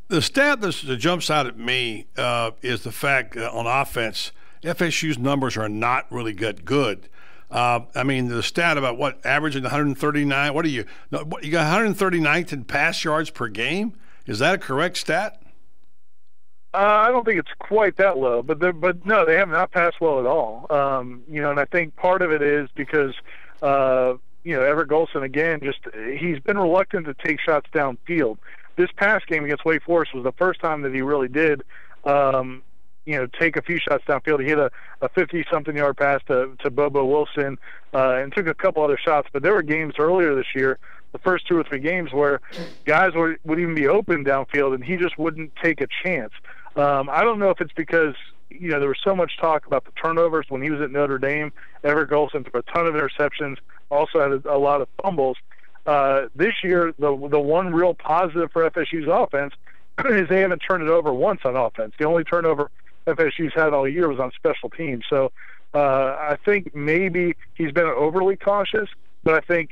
[SPEAKER 4] The stat that jumps out at me is the fact on offense, FSU's numbers are not really good. I mean, the stat about averaging 139. What are you got 139th in pass yards per game? Is that a correct stat?
[SPEAKER 19] I don't think it's quite that low, but no, they have not passed well at all. And I think part of it is because Everett Golson again, he's been reluctant to take shots downfield. This past game against Wake Forest was the first time that he really did, take a few shots downfield. He hit a 50-something yard pass to Bobo Wilson and took a couple other shots. But there were games earlier this year, the first 2 or 3 games, where guys would even be open downfield, and he just wouldn't take a chance. I don't know if it's because, there was so much talk about the turnovers when he was at Notre Dame. Everett Golson took a ton of interceptions, also had a lot of fumbles. This year, the one real positive for FSU's offense is they haven't turned it over once on offense. The only turnover FSU's had all year was on special teams. So I think maybe he's been overly cautious, but I think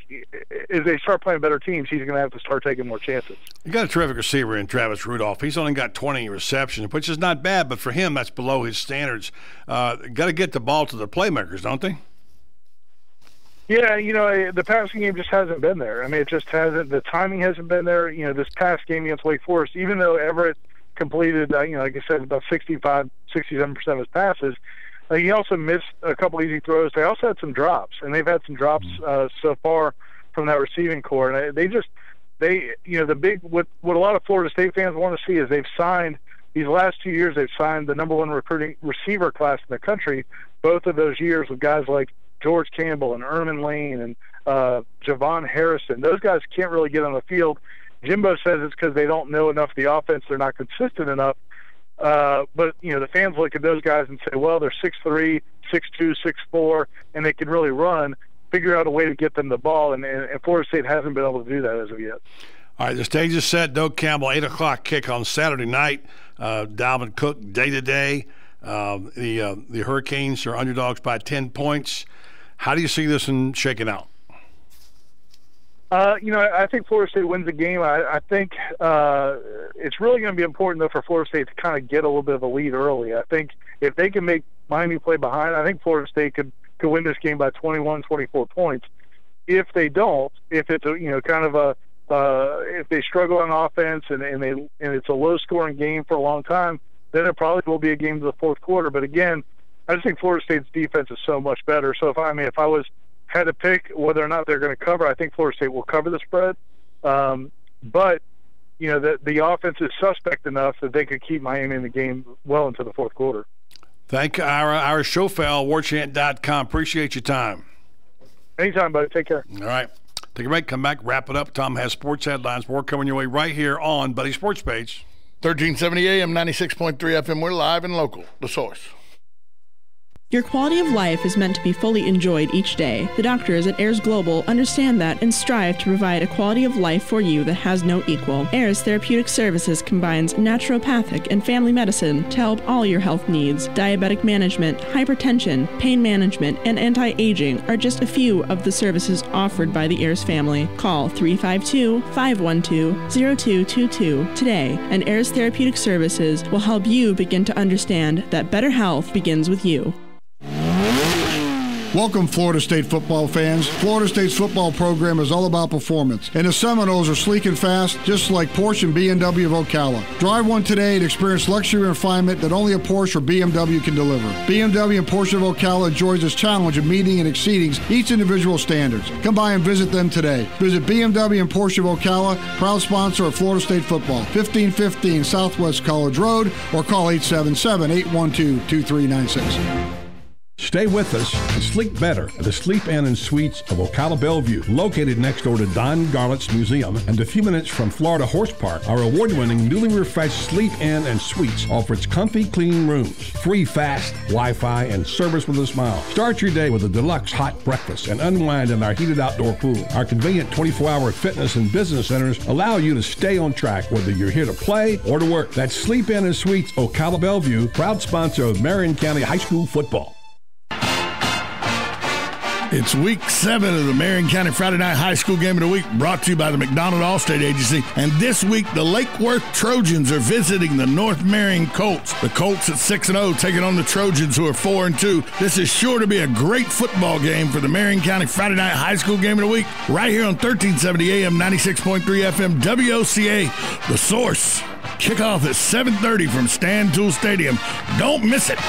[SPEAKER 19] as they start playing better teams, he's going to have to start taking more chances.
[SPEAKER 4] You got a terrific receiver in Travis Rudolph. He's only got 20 receptions, which is not bad, but for him, that's below his standards. Got to get the ball to the playmakers, don't they?
[SPEAKER 19] Yeah, the passing game just hasn't been there. I mean, it just hasn't. The timing hasn't been there. This past game against Wake Forest, even though Everett completed, like I said, about 67% of his passes, he also missed a couple easy throws. They also had some drops, and they've had some drops so far from that receiving core. And what a lot of Florida State fans want to see is they've signed these last 2 years. They've signed the number 1 recruiting receiver class in the country. Both of those years with guys like George Campbell and Erman Lane and Javon Harrison. Those guys can't really get on the field. Jimbo says it's because they don't know enough of the offense. They're not consistent enough. But the fans look at those guys and say, well, they're 6'3", 6'2", 6'4", and they can really run. Figure out a way to get them the ball, and Florida State hasn't been able to do that as of yet.
[SPEAKER 4] All right, the stage is set. Doak Campbell, 8 o'clock kick on Saturday night. Dalvin Cook, day-to-day. The Hurricanes are underdogs by 10 points. How do you see this one shaking out?
[SPEAKER 19] I think Florida State wins the game. I think it's really going to be important, though, for Florida State to kind of get a little bit of a lead early. I think if they can make Miami play behind, I think Florida State could win this game by 21, 24 points. If they don't, if it's if they struggle on offense and it's a low-scoring game for a long time, then it probably will be a game to the fourth quarter. But again, I just think Florida State's defense is so much better. So if I had to pick whether or not they're going to cover, I think Florida State will cover the spread. But the offense is suspect enough that they could keep Miami in the game well into the fourth quarter.
[SPEAKER 4] Thank you, Ira Schofel, warchant.com. Appreciate your time.
[SPEAKER 19] Anytime, buddy. Take care.
[SPEAKER 4] All right. Take a break, come back, wrap it up. Tom has sports headlines. More coming your way right here on Buddy Sports Page.
[SPEAKER 1] 1370 AM, 96.3 FM. We're live and local. The Source.
[SPEAKER 8] Your quality of life is meant to be fully enjoyed each day. The doctors at Ayers Global understand that and strive to provide a quality of life for you that has no equal. Ayers Therapeutic Services combines naturopathic and family medicine to help all your health needs. Diabetic management, hypertension, pain management, and anti-aging are just a few of the services offered by the Ayers family. Call 352-512-0222 today, and Ayers Therapeutic Services will help you begin to understand that better health begins with you.
[SPEAKER 3] Welcome, Florida State football fans. Florida State's football program is all about performance, and the Seminoles are sleek and fast, just like Porsche and BMW of Ocala. Drive one today and experience luxury and refinement that only a Porsche or BMW can deliver. BMW and Porsche of Ocala enjoys this challenge of meeting and exceeding each individual standards. Come by and visit them today. Visit BMW and Porsche of Ocala, proud sponsor of Florida State football. 1515 Southwest College Road, or call 877-812-2396.
[SPEAKER 4] Stay with us and sleep better at the Sleep Inn and Suites of Ocala Bellevue, located next door to Don Garlett's Museum and a few minutes from Florida Horse Park. Our award-winning, newly refreshed Sleep Inn and Suites offers comfy, clean rooms, free fast Wi-Fi, and service with a smile. Start your day with a deluxe hot breakfast and unwind in our heated outdoor pool. Our convenient 24-hour fitness and business centers allow you to stay on track whether you're here to play or to work. That's Sleep Inn and Suites Ocala Bellevue, proud sponsor of Marion County High School football.
[SPEAKER 1] It's week 7 of the Marion County Friday Night High School Game of the Week, brought to you by the McDonald Allstate Agency. And this week, the Lake Worth Trojans are visiting the North Marion Colts. The Colts at 6-0 taking on the Trojans, who are 4-2. This is sure to be a great football game for the Marion County Friday Night High School Game of the Week, right here on 1370 AM, 96.3 FM, WOCA, The Source. Kickoff at 7:30 from Stan Tool Stadium. Don't miss it.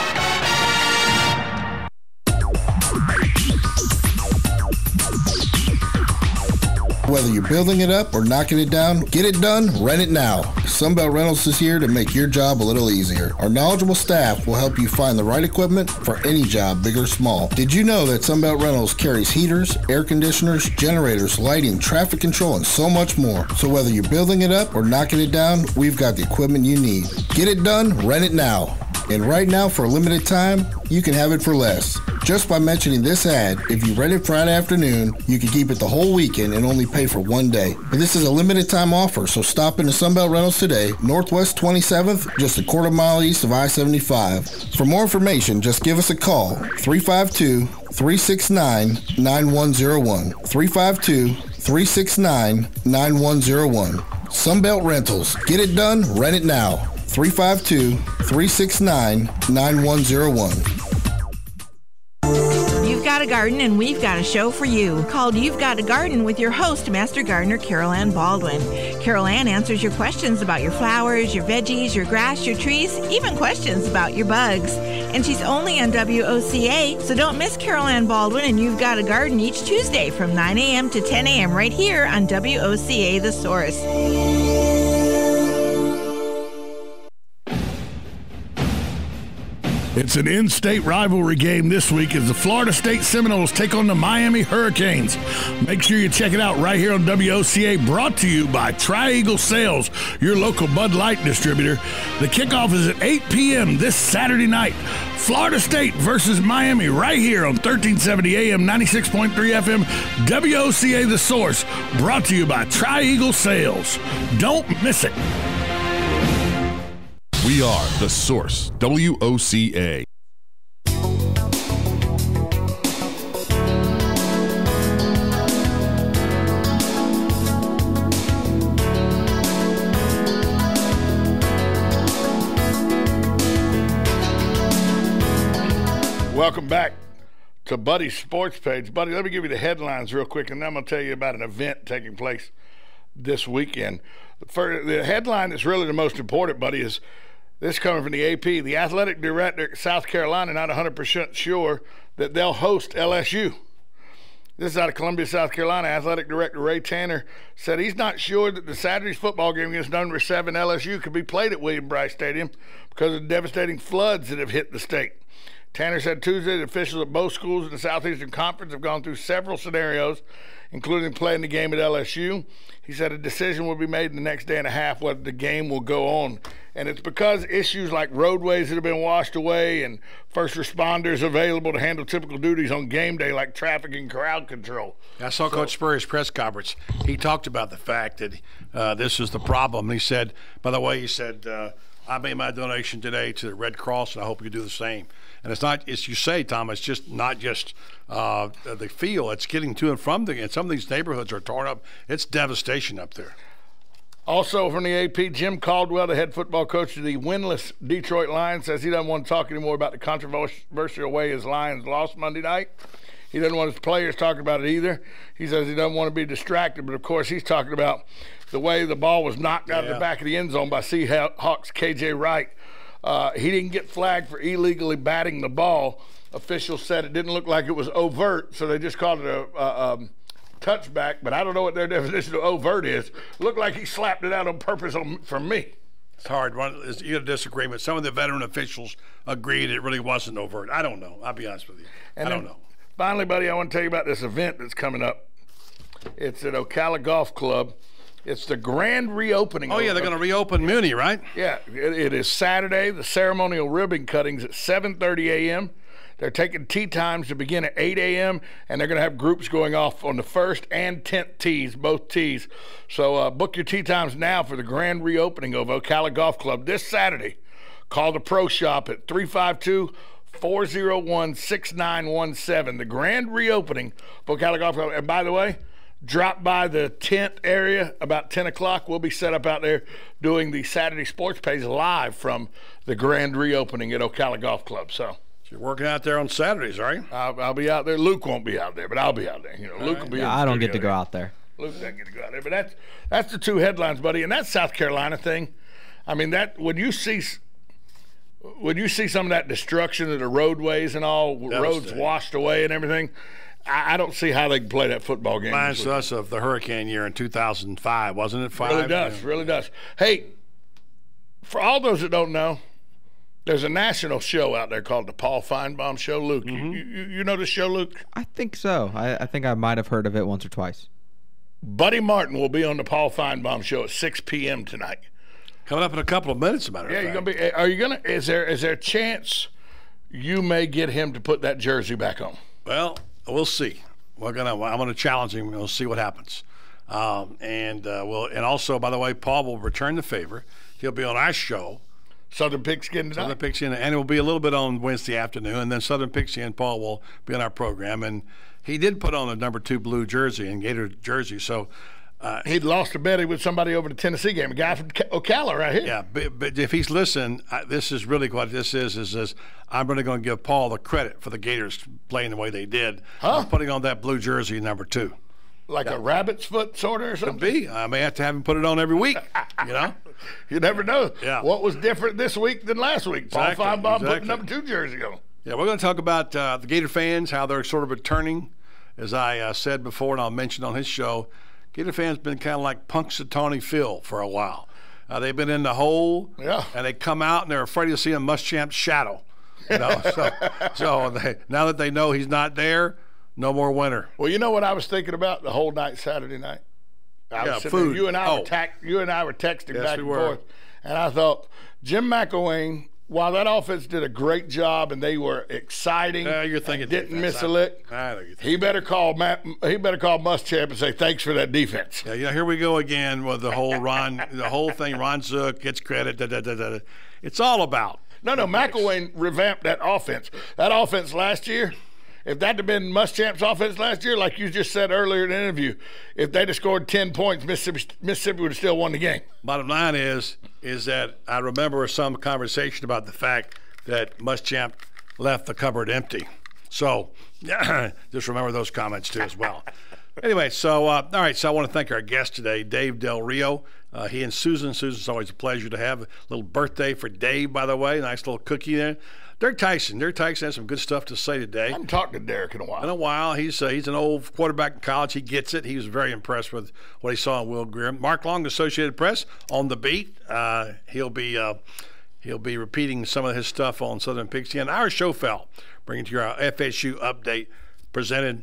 [SPEAKER 21] Whether you're building it up or knocking it down, get it done, rent it now. Sunbelt Rentals is here to make your job a little easier. Our knowledgeable staff will help you find the right equipment for any job, big or small. Did you know that Sunbelt Rentals carries heaters, air conditioners, generators, lighting, traffic control, and so much more? So whether you're building it up or knocking it down, we've got the equipment you need. Get it done, rent it now. And right now, for a limited time, you can have it for less. Just by mentioning this ad, if you rent it Friday afternoon, you can keep it the whole weekend and only pay for one day. But this is a limited time offer, so stop into Sunbelt Rentals today, Northwest 27th, just a quarter mile east of I-75. For more information, just give us a call, 352-369-9101. 352-369-9101. Sunbelt Rentals. Get it done, rent it now. 352-369-9101.
[SPEAKER 20] You've got a garden and we've got a show for you called You've Got a Garden with your host, Master Gardener Carol Ann Baldwin. Carol Ann answers your questions about your flowers, your veggies, your grass, your trees, even questions about your bugs. And she's only on WOCA, so don't miss Carol Ann Baldwin and You've Got a Garden each Tuesday from 9 a.m. to 10 a.m. right here on WOCA The Source.
[SPEAKER 1] It's an in-state rivalry game this week as the Florida State Seminoles take on the Miami Hurricanes. Make sure you check it out right here on WOCA, brought to you by Tri-Eagle Sales, your local Bud Light distributor. The kickoff is at 8 p.m. this Saturday night. Florida State versus Miami right here on 1370 AM, 96.3 FM, WOCA The Source, brought to you by Tri-Eagle Sales. Don't miss it.
[SPEAKER 7] We are The Source, WOCA.
[SPEAKER 1] Welcome back to Buddy's Sports Page. Buddy, let me give you the headlines real quick, and then I'm going to tell you about an event taking place this weekend. The headline that's really the most important, Buddy, is this coming from the AP. The athletic director at South Carolina not 100% sure that they'll host LSU. This is out of Columbia, South Carolina. Athletic Director Ray Tanner said he's not sure that the Saturday's football game against number 7 LSU could be played at William Bryce Stadium because of the devastating floods that have hit the state. Tanner said Tuesday the officials at both schools in the Southeastern Conference have gone through several scenarios, including playing the game at LSU. He said a decision will be made in the next day and a half whether the game will go on. And it's because issues like roadways that have been washed away and first responders available to handle typical duties on game day like traffic and crowd control.
[SPEAKER 4] I saw Coach Spurrier's press conference. He talked about the fact that this is the problem. He said, by the way, I made my donation today to the Red Cross, and I hope you do the same. And it's not, as you say, Tom, it's just not just the field. It's getting to and from and some of these neighborhoods are torn up. It's devastation up there.
[SPEAKER 1] Also from the AP, Jim Caldwell, the head football coach of the winless Detroit Lions, says he doesn't want to talk anymore about the controversial way his Lions lost Monday night. He doesn't want his players talking about it either. He says he doesn't want to be distracted, but of course he's talking about the way the ball was knocked out of the back of the end zone by Seahawks KJ Wright. He didn't get flagged for illegally batting the ball. Officials said it didn't look like it was overt, so they just called it a touchback, but I don't know what their definition of overt is. It looked like he slapped it out on purpose for me.
[SPEAKER 4] It's hard. You get a disagreement. Some of the veteran officials agreed it really wasn't overt. I don't know. I'll be honest with you. I don't know.
[SPEAKER 1] Finally, buddy, I want to tell you about this event that's coming up. It's at Ocala Golf Club. It's the grand reopening.
[SPEAKER 4] Oh, yeah, they're going to reopen Muni, right?
[SPEAKER 1] Yeah, it is Saturday. The ceremonial ribbon cutting's at 7:30 a.m. They're taking tee times to begin at 8 a.m., and they're going to have groups going off on the 1st and 10th tees, both tees. So book your tee times now for the grand reopening of Ocala Golf Club this Saturday. Call the Pro Shop at 352-401-6917. The grand reopening of Ocala Golf Club. And by the way, drop by the tent area about 10 o'clock. We'll be set up out there doing the Saturday Sports Page live from the grand reopening at Ocala Golf Club. So
[SPEAKER 4] you're working out there on Saturdays, right?
[SPEAKER 1] I'll be out there. Luke won't be out there, but I'll be out there. Luke will be.
[SPEAKER 2] Yeah, I don't get to go out there.
[SPEAKER 1] Luke doesn't get to go out there, but that's the two headlines, buddy. And that South Carolina thing, I mean, that when you see some of that destruction of the roadways and all, roads washed away and everything, I don't see how they can play that football game.
[SPEAKER 4] Reminds us of the hurricane year in 2005, wasn't it?
[SPEAKER 1] Really does. Hey, for all those that don't know, there's a national show out there called the Paul Feinbaum Show. Luke, you know the show, Luke?
[SPEAKER 2] I think so. I think I might have heard of it once or twice.
[SPEAKER 1] Buddy Martin will be on the Paul Feinbaum Show at 6 p.m. tonight.
[SPEAKER 4] Coming up in a couple of minutes, matter of fact.
[SPEAKER 1] You're gonna be. Are you gonna? Is there a chance you may get him to put that jersey back on?
[SPEAKER 4] Well, we'll see. I'm gonna challenge him. We'll see what happens. And also, by the way, Paul will return the favor. He'll be on our show.
[SPEAKER 1] Southern Pigskin tonight.
[SPEAKER 4] Southern Pigskin, and it will be a little bit on Wednesday afternoon, and then Southern Pigskin and Paul will be on our program. And he did put on a number 2 blue jersey and Gator jersey, so
[SPEAKER 1] he'd lost a bet with somebody over the Tennessee game, a guy from Ocala right here.
[SPEAKER 4] Yeah, but if he's listening, this is really what this is I'm really going to give Paul the credit for the Gators playing the way they did, putting on that blue jersey number 2.
[SPEAKER 1] Like a rabbit's foot sort of or something?
[SPEAKER 4] Could be. I may have to have him put it on every week,
[SPEAKER 1] You never know.
[SPEAKER 4] Yeah.
[SPEAKER 1] What was different this week than last week?
[SPEAKER 4] Exactly.
[SPEAKER 1] Paul Feinbaum put number 2 jersey on.
[SPEAKER 4] Yeah, we're going to talk about the Gator fans, how they're sort of returning. As I said before, and I'll mention on his show, Gator fans been kind of like Punxsutawney Phil for a while. They've been in the hole, and they come out and they're afraid to see a Muschamp's shadow. Now that they know he's not there, no more winter.
[SPEAKER 1] Well, you know what I was thinking about the whole night Saturday night?
[SPEAKER 4] Food.
[SPEAKER 1] You and I were texting back and forth, and I thought Jim McElwain, while that offense did a great job and they were exciting,
[SPEAKER 4] you're thinking
[SPEAKER 1] didn't miss a lick. He better call Muschamp and say thanks for that defense.
[SPEAKER 4] Yeah, here we go again with the whole thing. Ron Zook gets credit. It's all about.
[SPEAKER 1] No, McElwain revamped that offense. That offense last year. If that had been Muschamp's offense last year, like you just said earlier in the interview, if they'd have scored 10 points, Mississippi would have still won the game.
[SPEAKER 4] Bottom line is that I remember some conversation about the fact that Muschamp left the cupboard empty. So just remember those comments too as well. Anyway, all right, so I want to thank our guest today, Dave Del Rio. He and Susan. Susan's always a pleasure to have. A little birthday for Dave, by the way. Nice little cookie there. Derek Tyson. Derek Tyson has some good stuff to say today.
[SPEAKER 1] I haven't talked to Derek in a while.
[SPEAKER 4] He's an old quarterback in college. He gets it. He was very impressed with what he saw in Will Greer. Mark Long, Associated Press, on the beat. He'll be repeating some of his stuff on Southern Pigskin. Our show fell, bringing to you our FSU update, presented,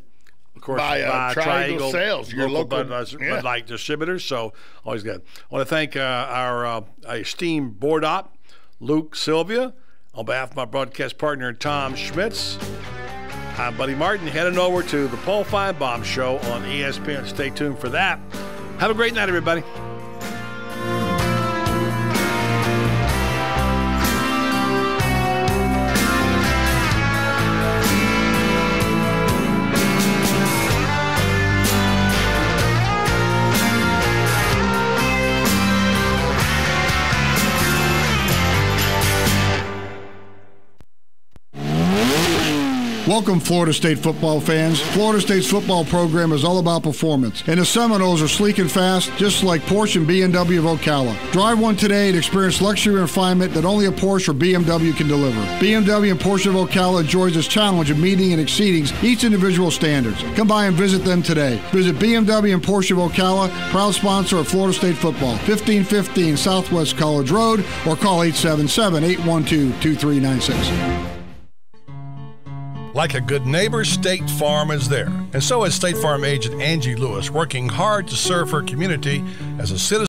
[SPEAKER 4] of course, by Triangle Sales, your local Bud Light distributors. So always good. I want to thank our esteemed board op, Luke Sylvia, on behalf of my broadcast partner, Tom Schmitz. I'm Buddy Martin, heading over to the Paul Feinbaum Show on ESPN. Stay tuned for that. Have a great night, everybody.
[SPEAKER 3] Welcome, Florida State football fans. Florida State's football program is all about performance, and the Seminoles are sleek and fast, just like Porsche and BMW of Ocala. Drive one today and experience luxury and refinement that only a Porsche or BMW can deliver. BMW and Porsche of Ocala enjoys this challenge of meeting and exceeding each individual standards. Come by and visit them today. Visit BMW and Porsche of Ocala, proud sponsor of Florida State football, 1515 Southwest College Road, or call 877-812-2396.
[SPEAKER 4] Like a good neighbor, State Farm is there. And so is State Farm agent Angie Lewis, working hard to serve her community as a citizen.